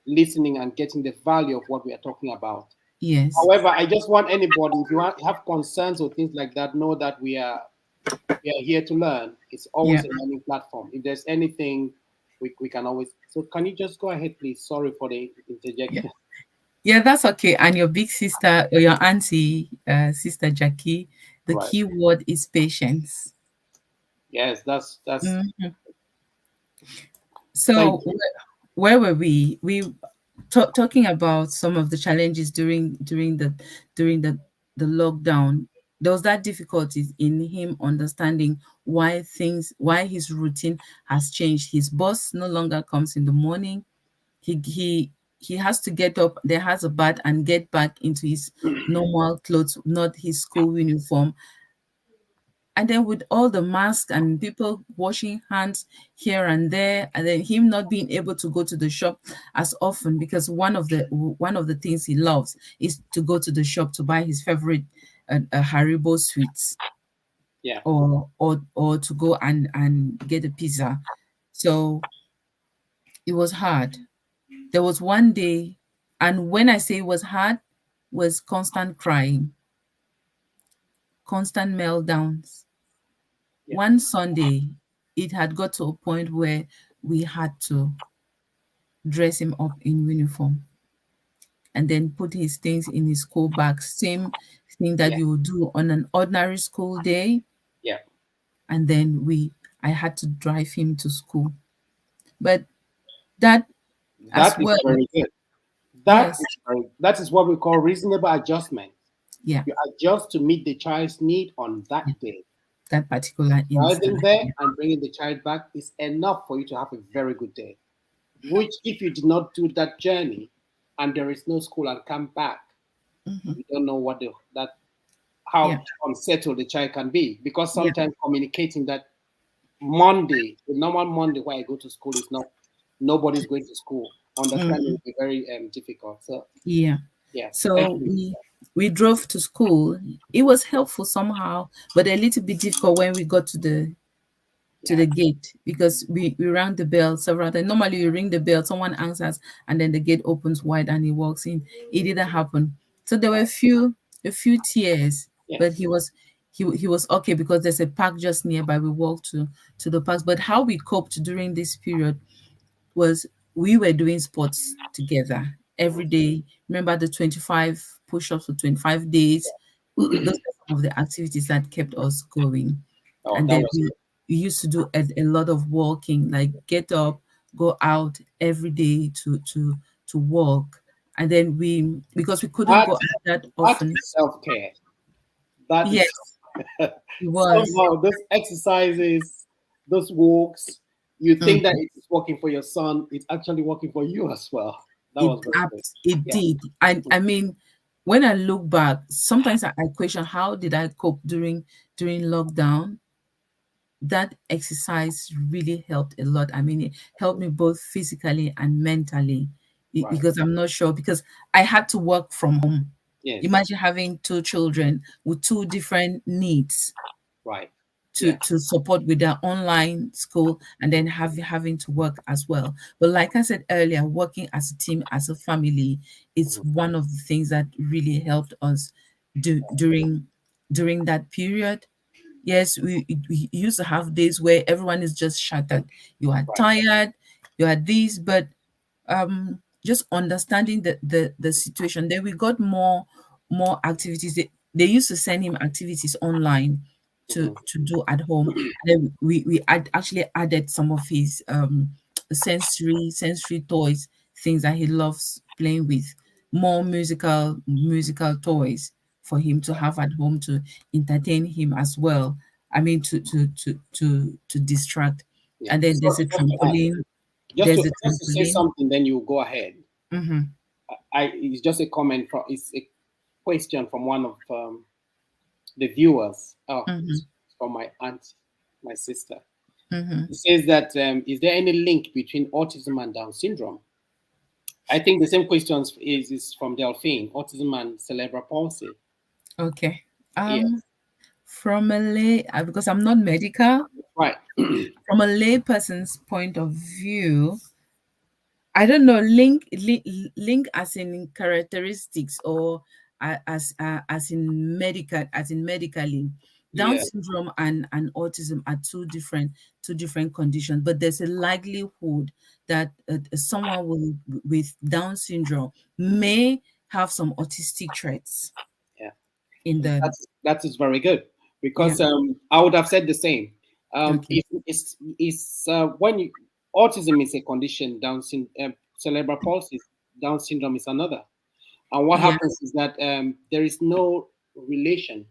[SPEAKER 1] listening and getting the value of what we are talking about.
[SPEAKER 2] Yes.
[SPEAKER 1] However, I just want anybody, if you have concerns or things like that, know that we are here to learn. It's always
[SPEAKER 2] Yeah.
[SPEAKER 1] a learning platform. If there's anything, we can always. So can you just go ahead, please? Sorry for the interjection.
[SPEAKER 2] Yeah, that's okay. And your big sister or your auntie, sister Jackie, the
[SPEAKER 1] Right.
[SPEAKER 2] key word is patience.
[SPEAKER 1] Yes, that's.
[SPEAKER 2] Mhm.
[SPEAKER 1] Thank
[SPEAKER 2] So
[SPEAKER 1] you.
[SPEAKER 2] where were we? Talking about some of the challenges during the lockdown. There was that difficulty in him understanding why his routine has changed. His boss no longer comes in the morning. He has to get up, there has a bath, and get back into his normal clothes, not his school uniform. And then with all the masks and people washing hands here and there, and then him not being able to go to the shop as often, because one of the things he loves is to go to the shop to buy his favorite Haribo sweets,
[SPEAKER 1] Yeah.
[SPEAKER 2] or to go and get a pizza. So it was hard. There was one day, and when I say it was hard, was constant crying, constant meltdowns.
[SPEAKER 1] Yeah.
[SPEAKER 2] One Sunday, it had got to a point where we had to dress him up in uniform and then put his things in his school bag. Same thing that
[SPEAKER 1] Yeah.
[SPEAKER 2] you would do on an ordinary school day.
[SPEAKER 1] Yeah.
[SPEAKER 2] And then I had to drive him to school. But that as
[SPEAKER 1] That is
[SPEAKER 2] well,
[SPEAKER 1] very good.
[SPEAKER 2] yes,
[SPEAKER 1] That is what we call reasonable adjustment.
[SPEAKER 2] yeah,
[SPEAKER 1] You adjust to meet the child's need on
[SPEAKER 2] yeah,
[SPEAKER 1] that day.
[SPEAKER 2] that particular
[SPEAKER 1] Driving
[SPEAKER 2] instant.
[SPEAKER 1] there and bringing the child back is enough for you to have a very good day. Which, if you did not do that journey and there is no school and come back,
[SPEAKER 2] Mhm.
[SPEAKER 1] you don't know that how
[SPEAKER 2] Yeah,
[SPEAKER 1] unsettled the child can be. Because
[SPEAKER 2] yeah,
[SPEAKER 1] sometimes communicating that Monday, the normal Monday where I go to school is not nobody's going to school. Understanding
[SPEAKER 2] mhm,
[SPEAKER 1] will be very difficult. So
[SPEAKER 2] yeah.
[SPEAKER 1] yeah, thank
[SPEAKER 2] So
[SPEAKER 1] you.
[SPEAKER 2] we drove to school. It was helpful somehow, but a little bit difficult when we got to
[SPEAKER 1] Yeah,
[SPEAKER 2] the gate, because we rang the bell several times. Normally you ring the bell, someone answers, and then the gate opens wide and he walks in. It didn't happen. So there were a few tears, but
[SPEAKER 1] yes,
[SPEAKER 2] he was okay because there's a park just nearby. We walked to the parks. But how we coped during this period was we were doing sports together every day. Remember the 25 push-ups for 25 days? Those are some of the activities that kept us going.
[SPEAKER 1] oh,
[SPEAKER 2] And
[SPEAKER 1] that
[SPEAKER 2] then
[SPEAKER 1] was
[SPEAKER 2] we used to do a lot of walking, like get up, go out every day to walk. And then because we couldn't
[SPEAKER 1] that.
[SPEAKER 2] go out that
[SPEAKER 1] That
[SPEAKER 2] often.
[SPEAKER 1] is self care. That is
[SPEAKER 2] Yes, it was.
[SPEAKER 1] somehow those exercises, those walks. You think that
[SPEAKER 2] Mhm.
[SPEAKER 1] it is working for your son, it's actually working for you as well. That
[SPEAKER 2] It
[SPEAKER 1] was very good.
[SPEAKER 2] it
[SPEAKER 1] Yeah,
[SPEAKER 2] did. And I mean, when I look back, sometimes I question how did I cope during lockdown. That exercise really helped a lot. I mean, it helped me both physically and mentally,
[SPEAKER 1] right.
[SPEAKER 2] because I'm not sure, because I had to work from home.
[SPEAKER 1] Yes,
[SPEAKER 2] Imagine having two children with two different needs
[SPEAKER 1] right.
[SPEAKER 2] to
[SPEAKER 1] Yeah.
[SPEAKER 2] to support with their online school, and then having to work as well. But like I said earlier, working as a team, as a family, it's
[SPEAKER 1] Mhm.
[SPEAKER 2] one of the things that really helped us during that period. Yes, we used to have days where everyone is just shattered. You are
[SPEAKER 1] Right.
[SPEAKER 2] tired, you are this, but just understanding the situation. Then we got more activities. They used to send him activities online
[SPEAKER 1] Mhm.
[SPEAKER 2] to do at home. And then actually added some of his sensory toys, things that he loves playing with, more musical toys for him to have at home to entertain him as well. I mean, to distract.
[SPEAKER 1] Yeah.
[SPEAKER 2] And then
[SPEAKER 1] So just to add,
[SPEAKER 2] there's a
[SPEAKER 1] just to say
[SPEAKER 2] trampoline.
[SPEAKER 1] something, then you go ahead.
[SPEAKER 2] Mm-hmm.
[SPEAKER 1] It's just a comment from it's a question from one of the viewers. Oh,
[SPEAKER 2] Mm-hmm.
[SPEAKER 1] it's from my aunt, my sister.
[SPEAKER 2] Mm-hmm.
[SPEAKER 1] It says that is there any link between autism and Down syndrome? I think the same question is from Delphine, autism and cerebral palsy.
[SPEAKER 2] Okay.
[SPEAKER 1] Yes,
[SPEAKER 2] From a because I'm not medical,
[SPEAKER 1] right.
[SPEAKER 2] from a lay person's point of view, I don't know, link as in characteristics, or as in medically. Down
[SPEAKER 1] Yeah,
[SPEAKER 2] syndrome and autism are two different conditions, but there's a likelihood that someone with Down syndrome may have some autistic traits.
[SPEAKER 1] Yeah.
[SPEAKER 2] In the
[SPEAKER 1] that is very good, because
[SPEAKER 2] yeah.
[SPEAKER 1] I would have said the same.
[SPEAKER 2] Okay.
[SPEAKER 1] It's when autism is a condition, cerebral palsy, Down syndrome is another. And what
[SPEAKER 2] Yeah.
[SPEAKER 1] happens is that there is no relation.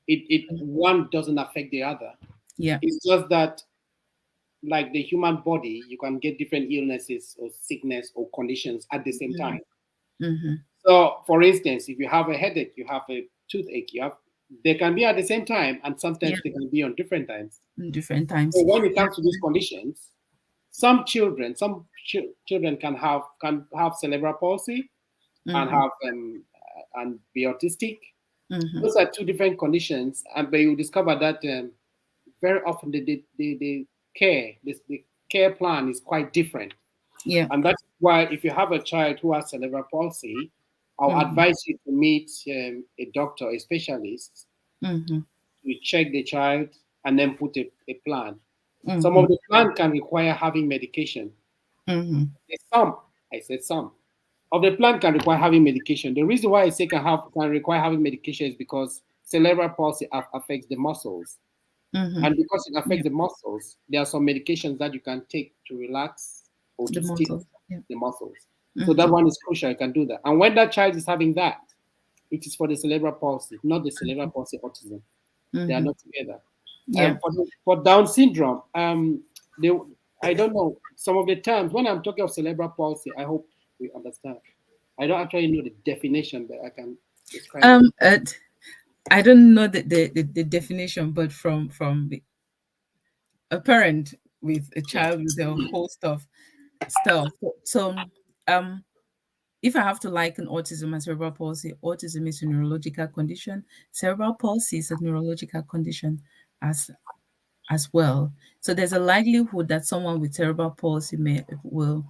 [SPEAKER 1] It one doesn't affect the other.
[SPEAKER 2] Yeah.
[SPEAKER 1] It's just that, like the human body, you can get different illnesses or sickness or conditions at the same time.
[SPEAKER 2] Mm-hmm.
[SPEAKER 1] So, for instance, if you have a headache, you have a toothache, they can be at the same time, and sometimes they can be on different times.
[SPEAKER 2] Different times.
[SPEAKER 1] So when it comes to these conditions, some children can have cerebral palsy and have and be autistic. Those are two different conditions, but you discover that very often the care plan is quite different.
[SPEAKER 2] Yeah.
[SPEAKER 1] And that's why if you have a child who has cerebral palsy, I'll advise you to meet a doctor, a specialist, to check the child and then put a plan. Some of the plan can require having medication. Some, I said some, of the plan can require having medication. The reason why I say can require having medication is because cerebral palsy affects the muscles. And because it affects the muscles, there are some medications that you can take to relax or to stimulate the muscles. So that one is crucial. You can do that. And when that child is having that, it is for the cerebral palsy, not the cerebral palsy autism. They are not together. For Down syndrome, I don't know some of the terms. When I'm talking of cerebral palsy, I hope we understand. I don't actually know the definition, but I can describe it.
[SPEAKER 2] I don't know the definition, but from a parent with a child with a whole stuff. So if I have to liken autism and cerebral palsy, autism is a neurological condition. Cerebral palsy is a neurological condition as well. So there's a likelihood that someone with cerebral palsy will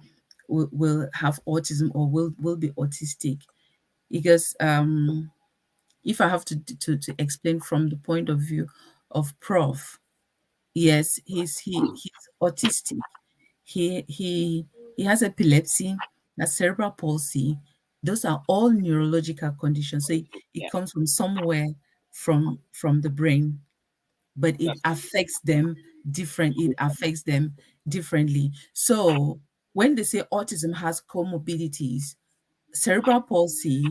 [SPEAKER 2] have autism or will be autistic, because if I have to explain from the point of view of Prof, yes, he's autistic. He has epilepsy, has cerebral palsy. Those are all neurological conditions. So it comes from somewhere from the brain, but it affects them differently. So when they say autism has comorbidities, cerebral palsy,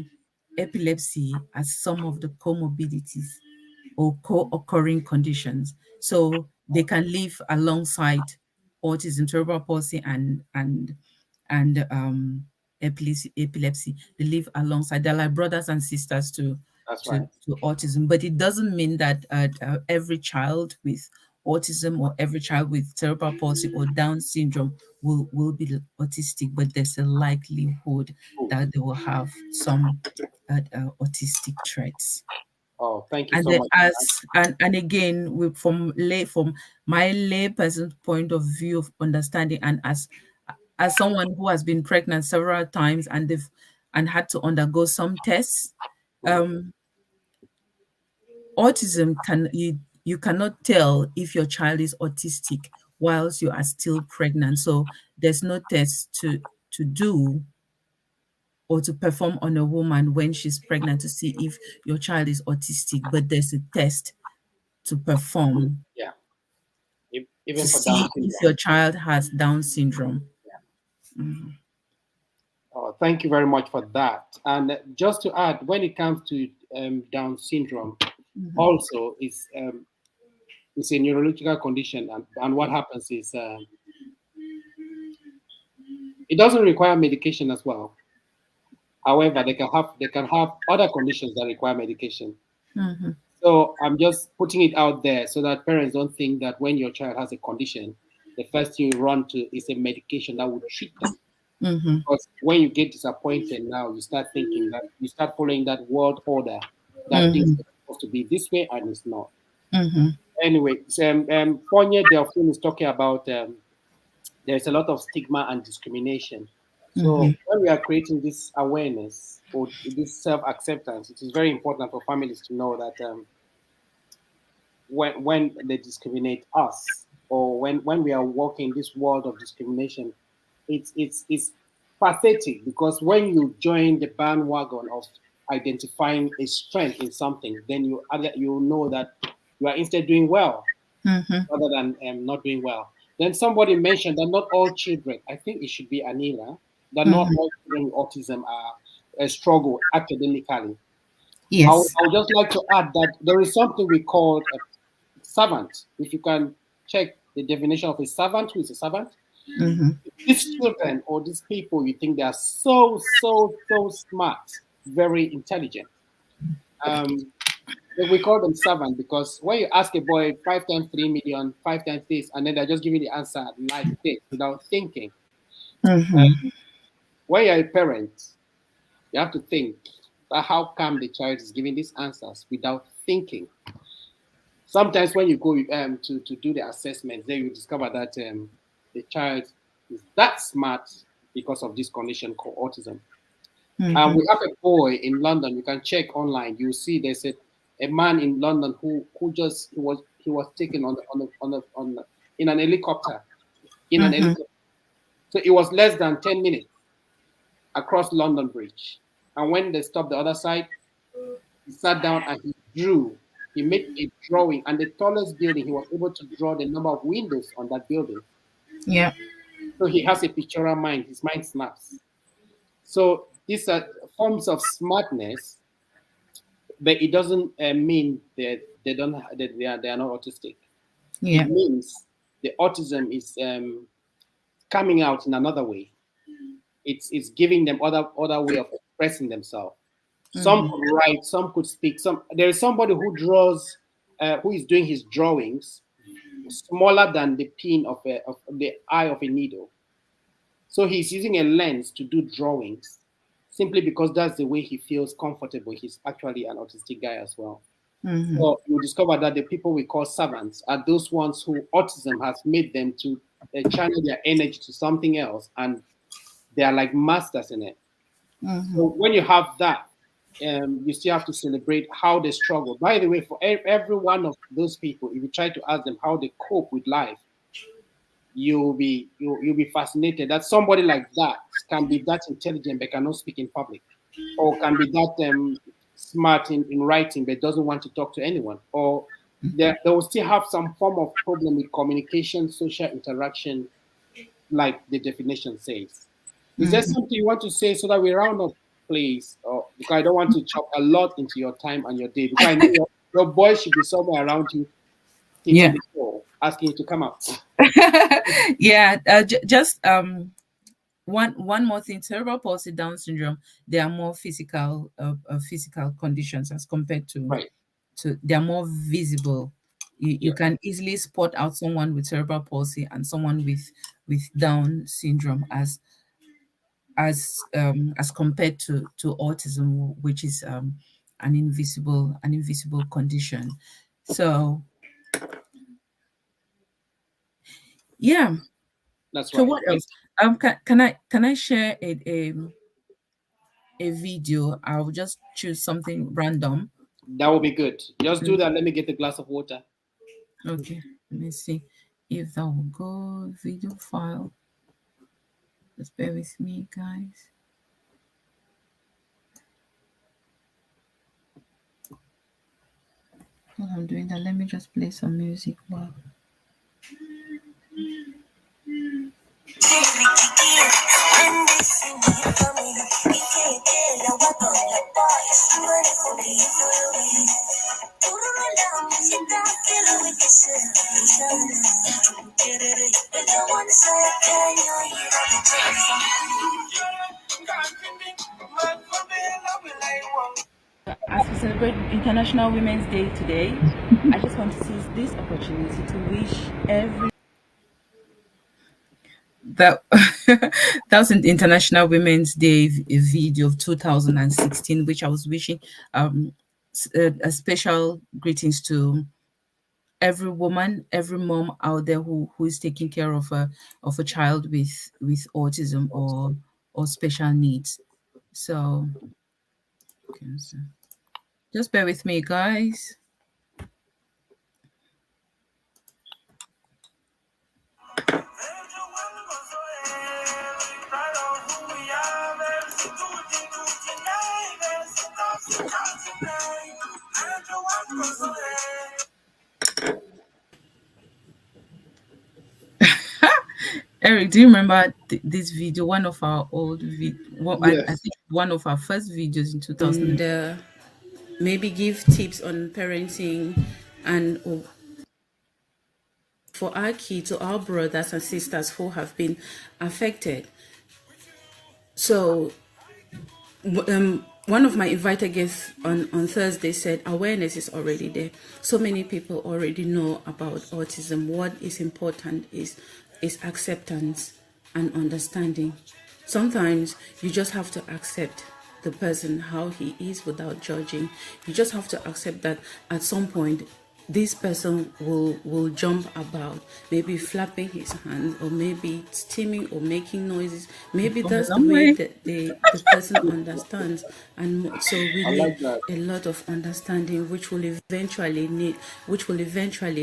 [SPEAKER 2] epilepsy are some of the comorbidities or co-occurring conditions. So they can live alongside autism, cerebral palsy, and epilepsy. They live alongside. They're like brothers and sisters to autism. But it doesn't mean that every child with autism or every child with cerebral palsy or Down syndrome will be autistic, but there's a likelihood that they will have some autistic traits.
[SPEAKER 1] Oh, thank you so much.
[SPEAKER 2] And again, from my layperson point of view of understanding, and as someone who has been pregnant several times and had to undergo some tests, autism you cannot tell if your child is autistic whilst you are still pregnant. So there's no test to do or to perform on a woman when she's pregnant to see if your child is autistic, but there's a test to perform
[SPEAKER 1] Even
[SPEAKER 2] to
[SPEAKER 1] for
[SPEAKER 2] see if your child has Down syndrome.
[SPEAKER 1] Oh, thank you very much for that. And just to add, when it comes to Down syndrome, also it's a neurological condition, and what happens is it doesn't require medication as well. However, they can have other conditions that require medication. So I'm just putting it out there so that parents don't think that when your child has a condition, the first thing you run to is a medication that would treat them. Because when you get disappointed now, you start thinking that you start following that world order that things are supposed to be this way and it's not. Anyway, 𝗂𝗂𝗄𝗏 is talking about there's a lot of stigma and discrimination. So when we are creating this awareness or this self-acceptance, it is very important for families to know that when they discriminate us, or when we are walking this world of discrimination, it's pathetic because when you join the bandwagon of identifying a strength in something, then you know that you are instead doing well rather than not doing well. Then somebody mentioned that not all children, I think it should be Anila, that not all children with autism are struggle academically.
[SPEAKER 2] Yes.
[SPEAKER 1] I would just like to add that there is something we call a servant. If you can check the definition of a servant, who is a servant? These children or these people, you think they are so smart, very intelligent. We call them servant because when you ask a boy 5 times 3 million, 5 times this, and then they're just giving the answer like this without thinking. When you're a parent, you have to think about how come the child is giving these answers without thinking. Sometimes when you go to do the assessment, then you discover that the child is that smart because of this condition called autism. We have a boy in London. You can check online. You see there's a man in London who was taken in an helicopter. So it was less than 10 minutes across London Bridge. And when they stopped the other side, he sat down and he drew. He made a drawing, and the tallest building, he was able to draw the number of windows on that building.
[SPEAKER 2] Yeah.
[SPEAKER 1] So he has a pictorial mind. His mind snaps. So these are forms of smartness, but it doesn't mean that they are not autistic.
[SPEAKER 2] Yeah.
[SPEAKER 1] It means the autism is coming out in another way. It's giving them other way of expressing themselves. Some could write, some could speak. There is somebody who draws, who is doing his drawings smaller than the pin of the eye of a needle. So he's using a lens to do drawings simply because that's the way he feels comfortable. He's actually an autistic guy as well. So you discover that the people we call servants are those ones who autism has made them to channel their energy to something else, and they are like masters in it. So when you have that, you still have to celebrate how they struggle. By the way, for every one of those people, if you try to ask them how they cope with life, you'll be fascinated that somebody like that can be that intelligent but cannot speak in public, or can be that smart in writing but doesn't want to talk to anyone, or they will still have some form of problem with communication, social interaction, like the definition says. Is there something you want to say so that we round up, please? Or because I don't want to chop a lot into your time and your day, because I know your boy should be somewhere around you, hitting the floor, asking you to come out.
[SPEAKER 2] Yeah. Just one more thing. Cerebral palsy, Down syndrome, they are more physical physical conditions as compared to they are more visible. You can easily spot out someone with cerebral palsy and someone with Down syndrome as compared to autism, which is an invisible condition. So yeah.
[SPEAKER 1] That's
[SPEAKER 2] So
[SPEAKER 1] right.
[SPEAKER 2] what else? Can I share a video? I'll just choose something random.
[SPEAKER 1] That will be good. Just do that. Let me get a glass of water.
[SPEAKER 2] Okay, let me see if that will go. Video file. Just bear with me, guys. While I'm doing that, let me just play some music while. As we celebrate International Women's Day today, I just want to seize this opportunity to wish every that that was an International Women's Day video of 2016, which I was wishing a special greetings to every woman, every mom out there who is taking care of a child with autism or special needs. So, okay, so just bear with me, guys. Eric, do you remember this video? One of our old I
[SPEAKER 1] Yes.
[SPEAKER 2] think one of our first videos in 2000.
[SPEAKER 4] And maybe give tips on parenting and for our kids, to our brothers and sisters who have been affected. So one of my invited guests on Thursday said awareness is already there. So many people already know about autism. What is important is acceptance and understanding. Sometimes you just have to accept the person how he is without judging. You just have to accept that at some point this person will jump about, maybe flapping his hands, or maybe steaming or making noises. Maybe that's the way that the person understands. And so we need a lot of understanding, which will eventually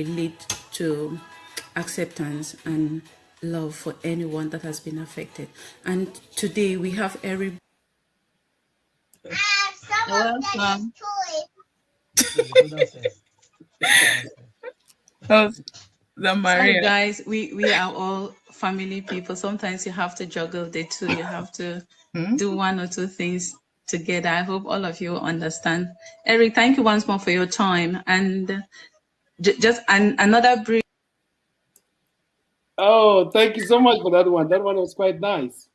[SPEAKER 4] lead to acceptance and love for anyone that has been affected. And today we have Eric.
[SPEAKER 2] Welcome. Oh, the Maria.
[SPEAKER 4] Sorry guys, we are all family people. Sometimes you have to juggle the two. You have to do one or two things together. I hope all of you understand. Eric, thank you once more for your time. And just another brief.
[SPEAKER 1] Oh, thank you so much for that one. That one was quite nice.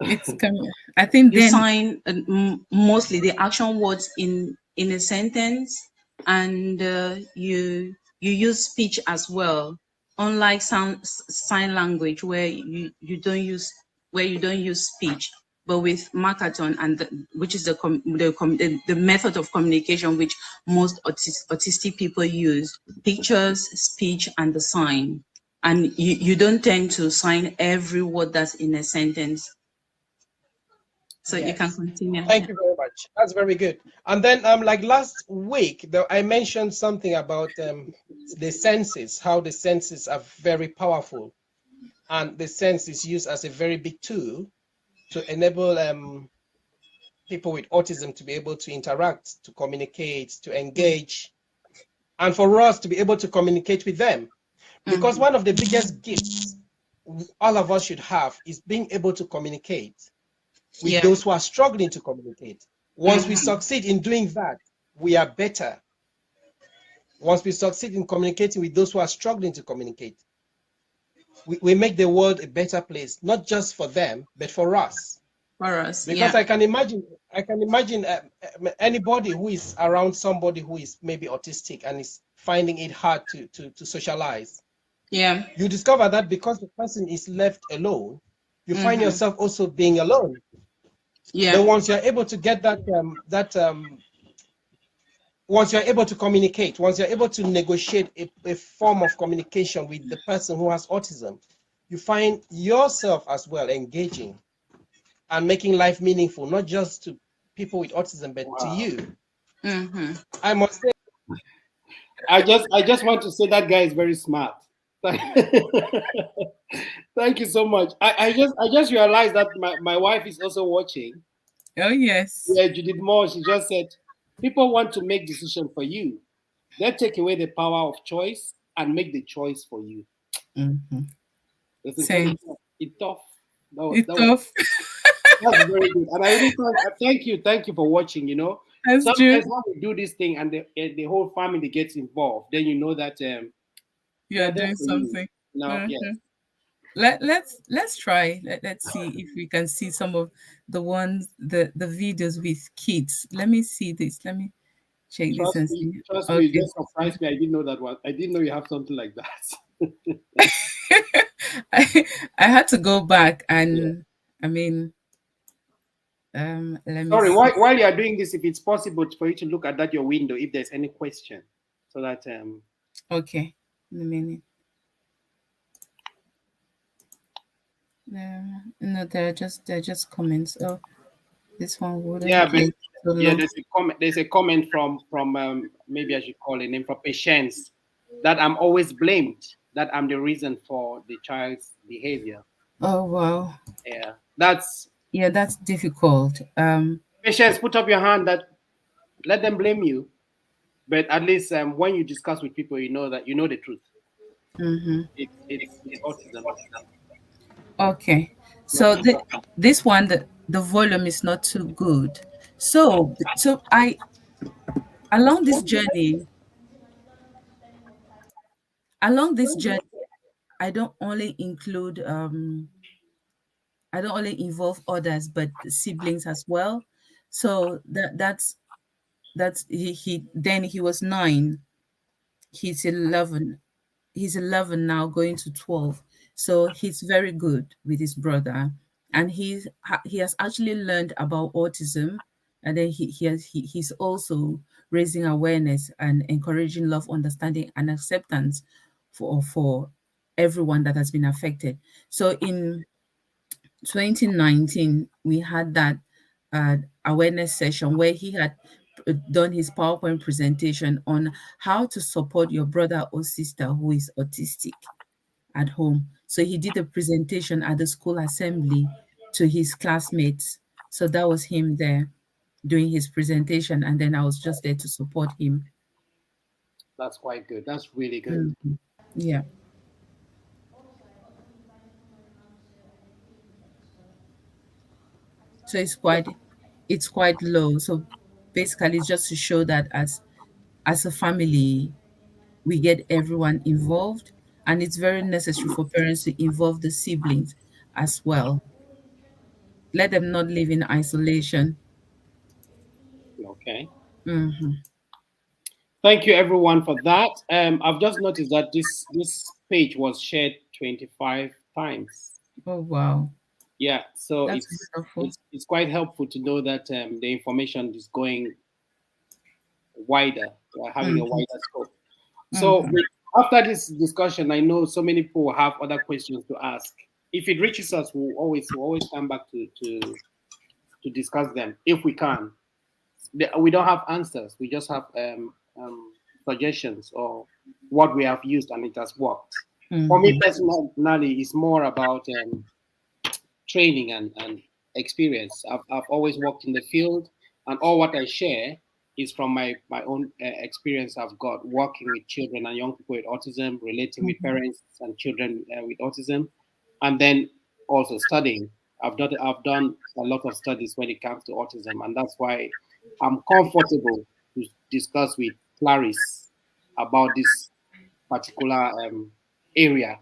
[SPEAKER 2] It's coming. I think
[SPEAKER 4] you
[SPEAKER 2] then
[SPEAKER 4] sign mostly the action words in a sentence, and you use speech as well, unlike sign language where you don't use speech, but with Makaton, and which is the method of communication which most autistic people use: pictures, speech, and the sign. And you don't tend to sign every word that's in a sentence. So yes. You can continue.
[SPEAKER 5] Thank you very much. That's very good. And then like last week, I mentioned something about the senses, how the senses are very powerful. And the sense is used as a very big tool to enable people with autism to be able to interact, to communicate, to engage, and for us to be able to communicate with them. Because one of the biggest gifts all of us should have is being able to communicate with those who are struggling to communicate. Once we succeed in doing that, we are better. Once we succeed in communicating with those who are struggling to communicate, we make the world a better place, not just for them, but for us.
[SPEAKER 4] For us,
[SPEAKER 5] because I can imagine anybody who is around somebody who is maybe autistic and is finding it hard to socialize.
[SPEAKER 4] Yeah.
[SPEAKER 5] You discover that because the person is left alone, you find yourself also being alone.
[SPEAKER 4] Yeah.
[SPEAKER 5] Then once you're able to get once you're able to communicate, once you're able to negotiate a form of communication with the person who has autism, you find yourself as well engaging and making life meaningful, not just to people with autism, but to you. I must say,
[SPEAKER 1] I just want to say that guy is very smart. Thank you so much. I just realized that my wife is also watching.
[SPEAKER 2] Oh yes.
[SPEAKER 1] Yeah, Judith Moore, she just said, people want to make decisions for you. They take away the power of choice and make the choice for you. It's tough.
[SPEAKER 2] It's tough.
[SPEAKER 1] That's very good. And I really thank you for watching, you know.
[SPEAKER 2] That's
[SPEAKER 1] sometimes when we do this thing and the whole family gets involved, then you know that
[SPEAKER 2] you are doing something.
[SPEAKER 1] No, yes.
[SPEAKER 2] Let's try. Let's see if we can see some of the ones, the videos with kids. Let me see this. Let me check this and see.
[SPEAKER 1] Trust me, you just surprised me. I didn't know that one. I didn't know you have something like that.
[SPEAKER 2] I had to go back and I mean, let me.
[SPEAKER 1] Sorry, while you are doing this, if it's possible for you to look at that your window, if there's any question, so that
[SPEAKER 2] Okay, in a minute. No, they're just comments. Oh, this one would.
[SPEAKER 1] Yeah, but there's a comment from maybe I should call it name, from Patience, that I'm always blamed, that I'm the reason for the child's behavior.
[SPEAKER 2] Oh wow.
[SPEAKER 1] Yeah, that's
[SPEAKER 2] difficult.
[SPEAKER 1] Patience, put up your hand. That let them blame you, but at least when you discuss with people, you know that you know the truth.
[SPEAKER 4] Mm-hmm.
[SPEAKER 1] It's autism.
[SPEAKER 4] Okay. So
[SPEAKER 1] Okay.
[SPEAKER 4] this one, the volume is not too good. So I along this journey, along this journey, I don't only include I don't only involve others, but the siblings as well. So that's he then he was 9, he's 11, he's 11 now, going to 12. So he's very good with his brother, and he has actually learned about autism, and then he's also raising awareness and encouraging love, understanding, and acceptance for everyone that has been affected. So in 2019, we had that awareness session where he had done his PowerPoint presentation on how to support your brother or sister who is autistic at home. So he did a presentation at the school assembly to his classmates. So that was him there doing his presentation, and then I was just there to support him.
[SPEAKER 1] That's quite good. That's really good.
[SPEAKER 4] Mhm. Yeah. So it's quite low. So basically, it's just to show that as a family, we get everyone involved, and it's very necessary for parents to involve the siblings as well. Let them not live in isolation.
[SPEAKER 1] Okay.
[SPEAKER 4] Hmm.
[SPEAKER 1] Thank you everyone for that. I've just noticed that this page was shared 25 times.
[SPEAKER 4] Oh wow,
[SPEAKER 1] Yeah, so
[SPEAKER 4] that's wonderful.
[SPEAKER 1] it's quite helpful to know that the information is going wider. We're having a
[SPEAKER 4] Hmm.
[SPEAKER 1] wider scope. So
[SPEAKER 4] Hmm.
[SPEAKER 1] after this discussion, I know so many people will have other questions to ask. If it reaches us, we'll always come back to discuss them if we can. We don't have answers. We just have suggestions or what we have used and it has worked. For me
[SPEAKER 4] Hmm.
[SPEAKER 1] personally, it's more about training and experience. I've always worked in the field, and all what I share is from my own experience I've got working with children and young people with autism, relating with parents and children with autism, and then also studying. I've done a lot of studies when it comes to autism, and that's why I'm comfortable to discuss with Clarice about this particular area,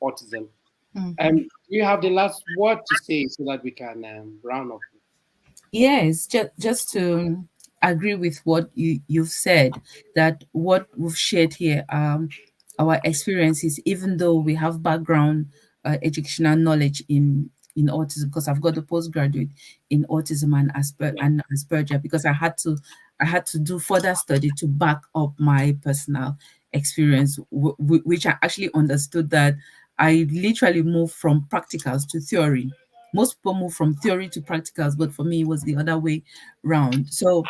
[SPEAKER 1] autism.
[SPEAKER 4] Hmm.
[SPEAKER 1] You have the last word to say so that we can round up.
[SPEAKER 4] Yes, just to agree with what you've said, that what we've shared here, our experiences, even though we have background educational knowledge in autism, because I've got a postgraduate in autism and Asperger, because I had to do further study to back up my personal experience, which I actually understood that I literally moved from practicals to theory. Most people move from theory to practicals, but for me, it was the other way round. So,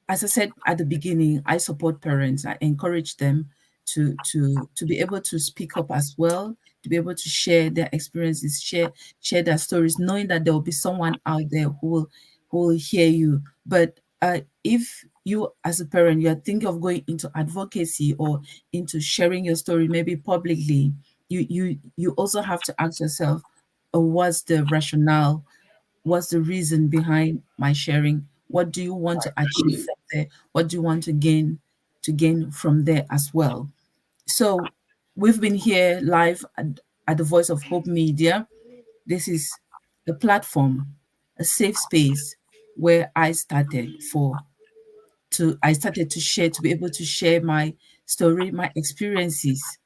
[SPEAKER 4] as I said at the beginning, I support parents. I encourage them to be able to speak up as well, to be able to share their experiences, share their stories, knowing that there will be someone out there who will hear you. But if you, as a parent, you are thinking of going into advocacy or into sharing your story, maybe publicly, you also have to ask yourself, what's the rationale, what's the reason behind my sharing, what do you want to achieve from there, what do you want to gain from there as well. So we've been here live at the Voice of Hope Media. This is a platform, a safe space where I started to share, to be able to share my story, my experiences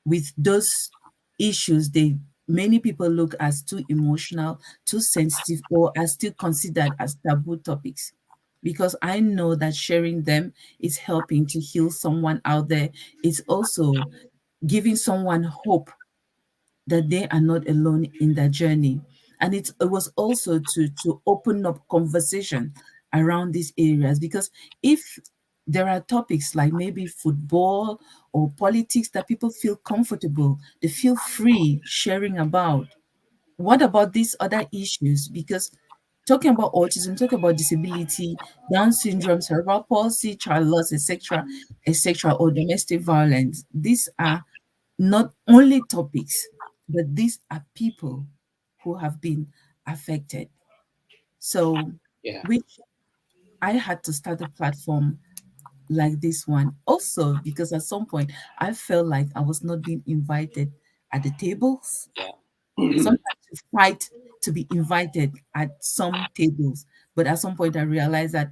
[SPEAKER 4] with those issues they many people look as too emotional, too sensitive, or are still considered as taboo topics. Because I know that sharing them is helping to heal someone out there. It's also giving someone hope that they are not alone in their journey. And it was also to open up conversation around these areas, because if there are topics like maybe football or politics that people feel comfortable, they feel free sharing about. What about these other issues? Because
[SPEAKER 2] talking about autism, talking about disability, Down syndrome, cerebral palsy, child loss, etc., or domestic violence. These are not only topics, but these are people who have been affected. So,
[SPEAKER 1] Yeah.
[SPEAKER 2] which I had to start a platform like this one also because at some point I felt like I was not being invited at the tables.
[SPEAKER 1] Yeah.
[SPEAKER 2] Sometimes you fight to be invited at some tables, but at some point I realized that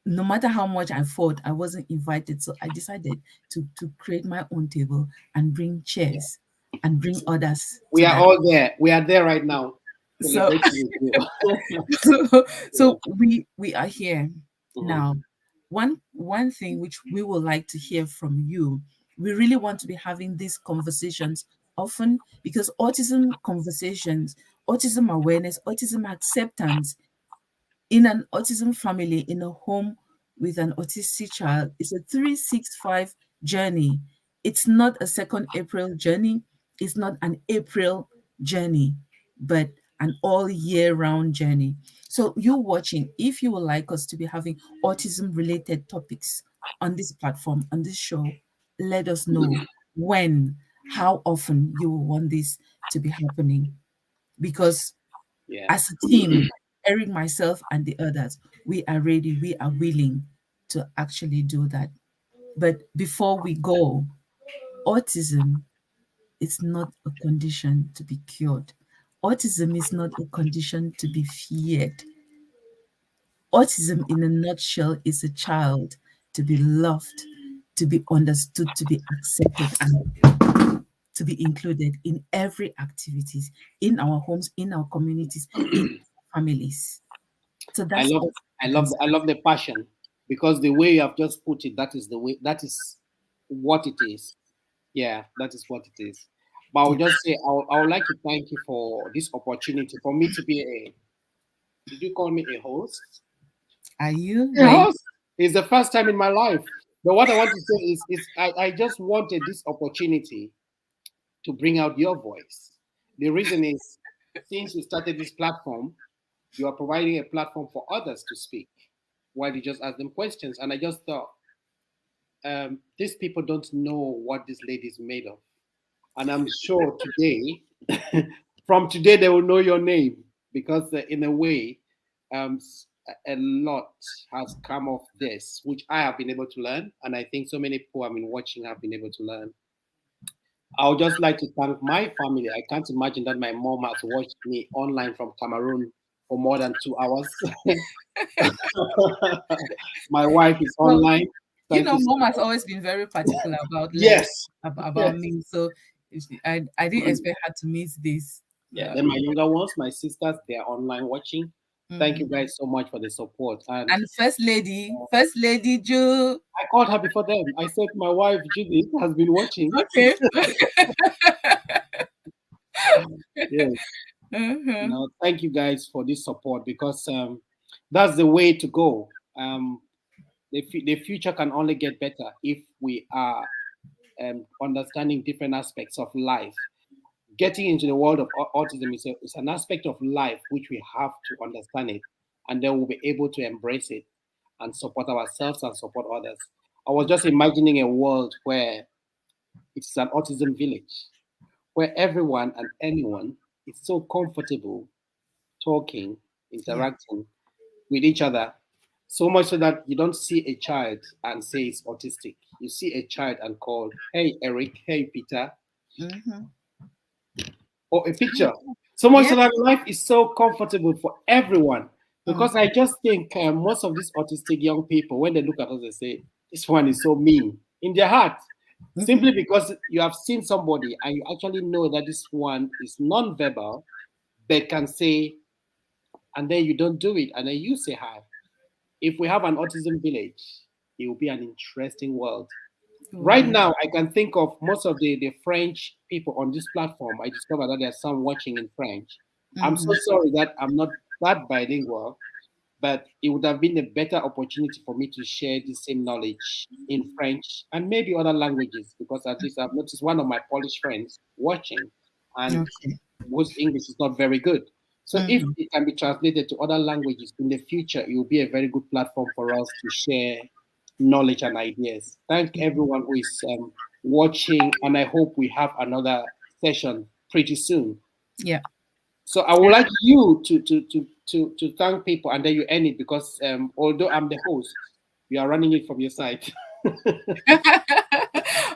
[SPEAKER 2] no matter how much I fought, I wasn't invited. So I decided to create my own table and bring chairs and bring others
[SPEAKER 1] We
[SPEAKER 2] to
[SPEAKER 1] are
[SPEAKER 2] that.
[SPEAKER 1] all there. We are there right now,
[SPEAKER 2] So
[SPEAKER 1] celebrating with you.
[SPEAKER 2] so,
[SPEAKER 1] Yeah.
[SPEAKER 2] so we are here
[SPEAKER 1] Mhm.
[SPEAKER 2] now. One thing which we would like to hear from you, we really want to be having these conversations often because autism conversations, autism awareness, autism acceptance in an autism family, in a home with an autistic child, is a 365 journey. It's not a second April journey. It's not an April journey, but an all year round journey. So, you watching, if you would like us to be having autism related topics on this platform, on this show, let us know when, how often you will want this to be happening. Because
[SPEAKER 1] Yeah.
[SPEAKER 2] as a team, Eric, myself, and the others, we are ready, we are willing to actually do that. But before we go, autism is not a condition to be cured. Autism is not a condition to be feared. Autism, in a nutshell, is a child to be loved, to be understood, to be accepted, and to be included in every activities in our homes, in our communities, in our families. So
[SPEAKER 1] I
[SPEAKER 2] that's
[SPEAKER 1] love
[SPEAKER 2] all
[SPEAKER 1] I
[SPEAKER 2] I can
[SPEAKER 1] love
[SPEAKER 2] say.
[SPEAKER 1] I love the passion because the way you have just put it, that is the way, that is what it is. Yeah, that is what it is. But I
[SPEAKER 2] Yeah.
[SPEAKER 1] would just say I would like to thank you for this opportunity for me to be a, did you call me a host?
[SPEAKER 2] Are you
[SPEAKER 1] A
[SPEAKER 2] right?
[SPEAKER 1] host. It's the first time in my life. But what I want to say is I just wanted this opportunity to bring out your voice. The reason is, since you started this platform, you are providing a platform for others to speak while you just ask them questions. And I just thought, these people don't know what this lady is made of. And I'm sure today, from today, they will know your name because, in a way, a lot has come of this, which I have been able to learn. And I think so many people I've been watching have been able to learn. I would just like to thank my family. I can't imagine that my mom has watched me online from Cameroon for more than 2 hours. My wife is
[SPEAKER 2] Well,
[SPEAKER 1] online. Thank you so
[SPEAKER 2] mom has
[SPEAKER 1] much.
[SPEAKER 2] always been very particular about
[SPEAKER 1] Yes.
[SPEAKER 2] about
[SPEAKER 1] Yes.
[SPEAKER 2] me. So I didn't expect her to miss this.
[SPEAKER 1] Yeah. Then my younger ones, my sisters, they are online watching. Thank you
[SPEAKER 2] Mhm.
[SPEAKER 1] guys so much for the support. And
[SPEAKER 2] And First Lady Joe.
[SPEAKER 1] I called her before them. I said my wife Judith has been watching.
[SPEAKER 2] Okay.
[SPEAKER 1] Yes.
[SPEAKER 2] Uh-huh.
[SPEAKER 1] Thank you guys for this support because, that's the way to go. The future can only get better if we are, understanding different aspects of life. Getting into the world of autism is an aspect of life which we have to understand it, and then we'll be able to embrace it and support ourselves and support others. I was just imagining a world where it's an autism village, where everyone and anyone is so comfortable talking,
[SPEAKER 2] Yeah.
[SPEAKER 1] interacting with each other, so much so that you don't see a child and say it's autistic. You see a child and call, hey Eric, hey Peter,
[SPEAKER 2] Mm-hmm.
[SPEAKER 1] or a picture. So much so
[SPEAKER 2] Yes.
[SPEAKER 1] that life is so comfortable for everyone.
[SPEAKER 2] Mm.
[SPEAKER 1] Because I just think, most of these autistic young people, when they look at us, they say, this one is so mean in their heart.
[SPEAKER 2] Mm-hmm.
[SPEAKER 1] Simply because you have seen somebody and you actually know that this one is non-verbal, but can say, and then you don't do it, and then you say hi. If we have an autism village, it will be an interesting world.
[SPEAKER 2] It will
[SPEAKER 1] Right
[SPEAKER 2] be.
[SPEAKER 1] now, I can think of most of the French people on this platform. I discovered that there's some watching in French. I'm so
[SPEAKER 2] Mm-hmm.
[SPEAKER 1] sorry that I'm not that bilingual, but it would have been a better opportunity for me to share the same knowledge in French and maybe other languages, because at least I've noticed one of my Polish friends watching and
[SPEAKER 2] Okay.
[SPEAKER 1] whose English is not very good. So if it can be translated to other languages in the future, it will be a very good platform for us to share knowledge and ideas. Thank everyone who is watching, and I hope we have another session pretty soon.
[SPEAKER 2] Yeah.
[SPEAKER 1] So I would like you to thank people, and then you end it, because although I'm the host, you are running it from your side.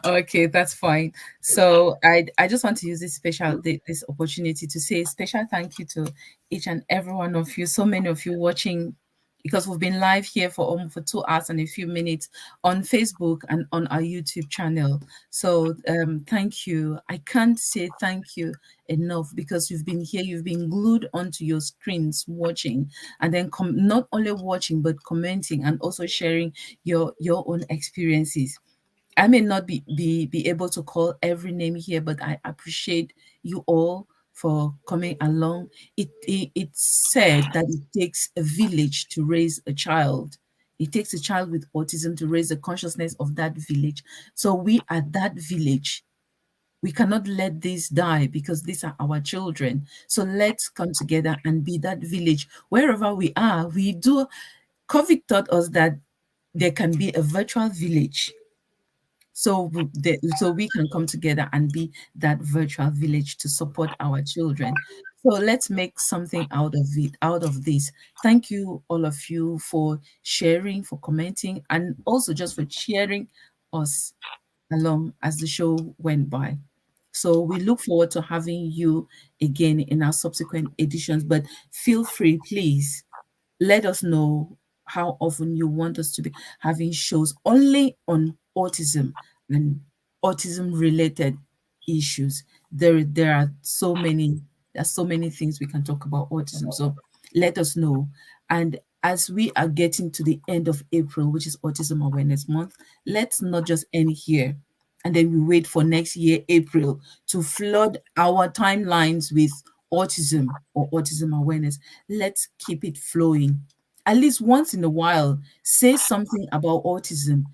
[SPEAKER 2] Okay, that's fine. So I just want to use this opportunity to say a special thank you to each and every one of you. So many of you watching, because we've been live here for 2 hours and a few minutes on Facebook and on our YouTube channel. So thank you. I can't say thank you enough, because you've been here, you've been glued onto your screens watching, and then not only watching but commenting and also sharing your own experiences. I may not be able to call every name here, but I appreciate you all for coming along. It's said that it takes a village to raise a child. It takes a child with autism to raise the consciousness of that village. So we are that village. We cannot let this die, because these are our children. So let's come together and be that village wherever we are. COVID taught us that there can be a virtual village. So we can come together and be that virtual village to support our children. So let's make something out of it, out of this. Thank you, all of you, for sharing, for commenting, and also just for cheering us along as the show went by. So we look forward to having you again in our subsequent editions. But feel free, please, let us know how often you want us to be having shows only on autism and autism related issues. There are so many things we can talk about autism. So let us know. And as we are getting to the end of April, which is Autism Awareness Month, let's not just end here and then we wait for next year, April, to flood our timelines with autism or autism awareness. Let's keep it flowing. At least once in a while, say something about autism.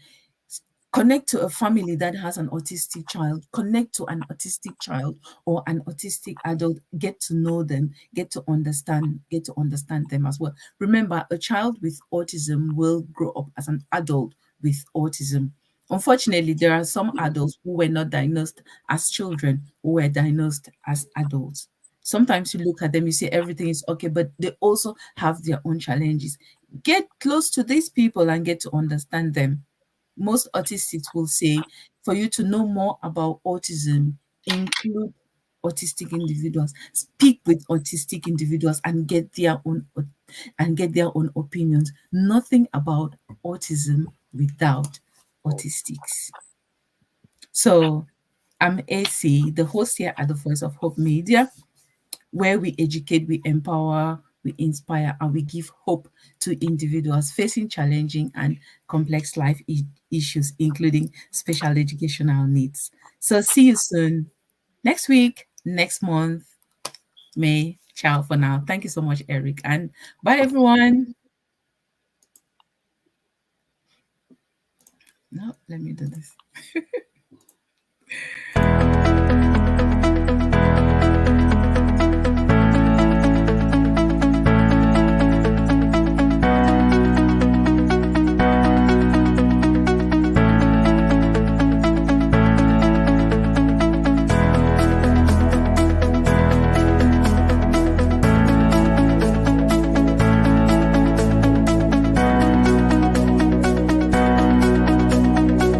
[SPEAKER 2] Connect to a family that has an autistic child, connect to an autistic child or an autistic adult, get to know them, get to understand them as well. Remember, a child with autism will grow up as an adult with autism. Unfortunately, there are some adults who were not diagnosed as children, who were diagnosed as adults. Sometimes you look at them, you say everything is okay, but they also have their own challenges. Get close to these people and get to understand them. Most autistics will say, for you to know more about autism, include autistic individuals, speak with autistic individuals and get their own opinions. Nothing about autism without autistics. So I'm AC, the host here at the Voice of Hope Media, where we educate, we empower, we inspire, and we give hope to individuals facing challenging and complex life issues, including special educational needs. So see you soon next week, next month, May. Ciao for now. Thank you so much, Eric. And bye, everyone. No, let me do this.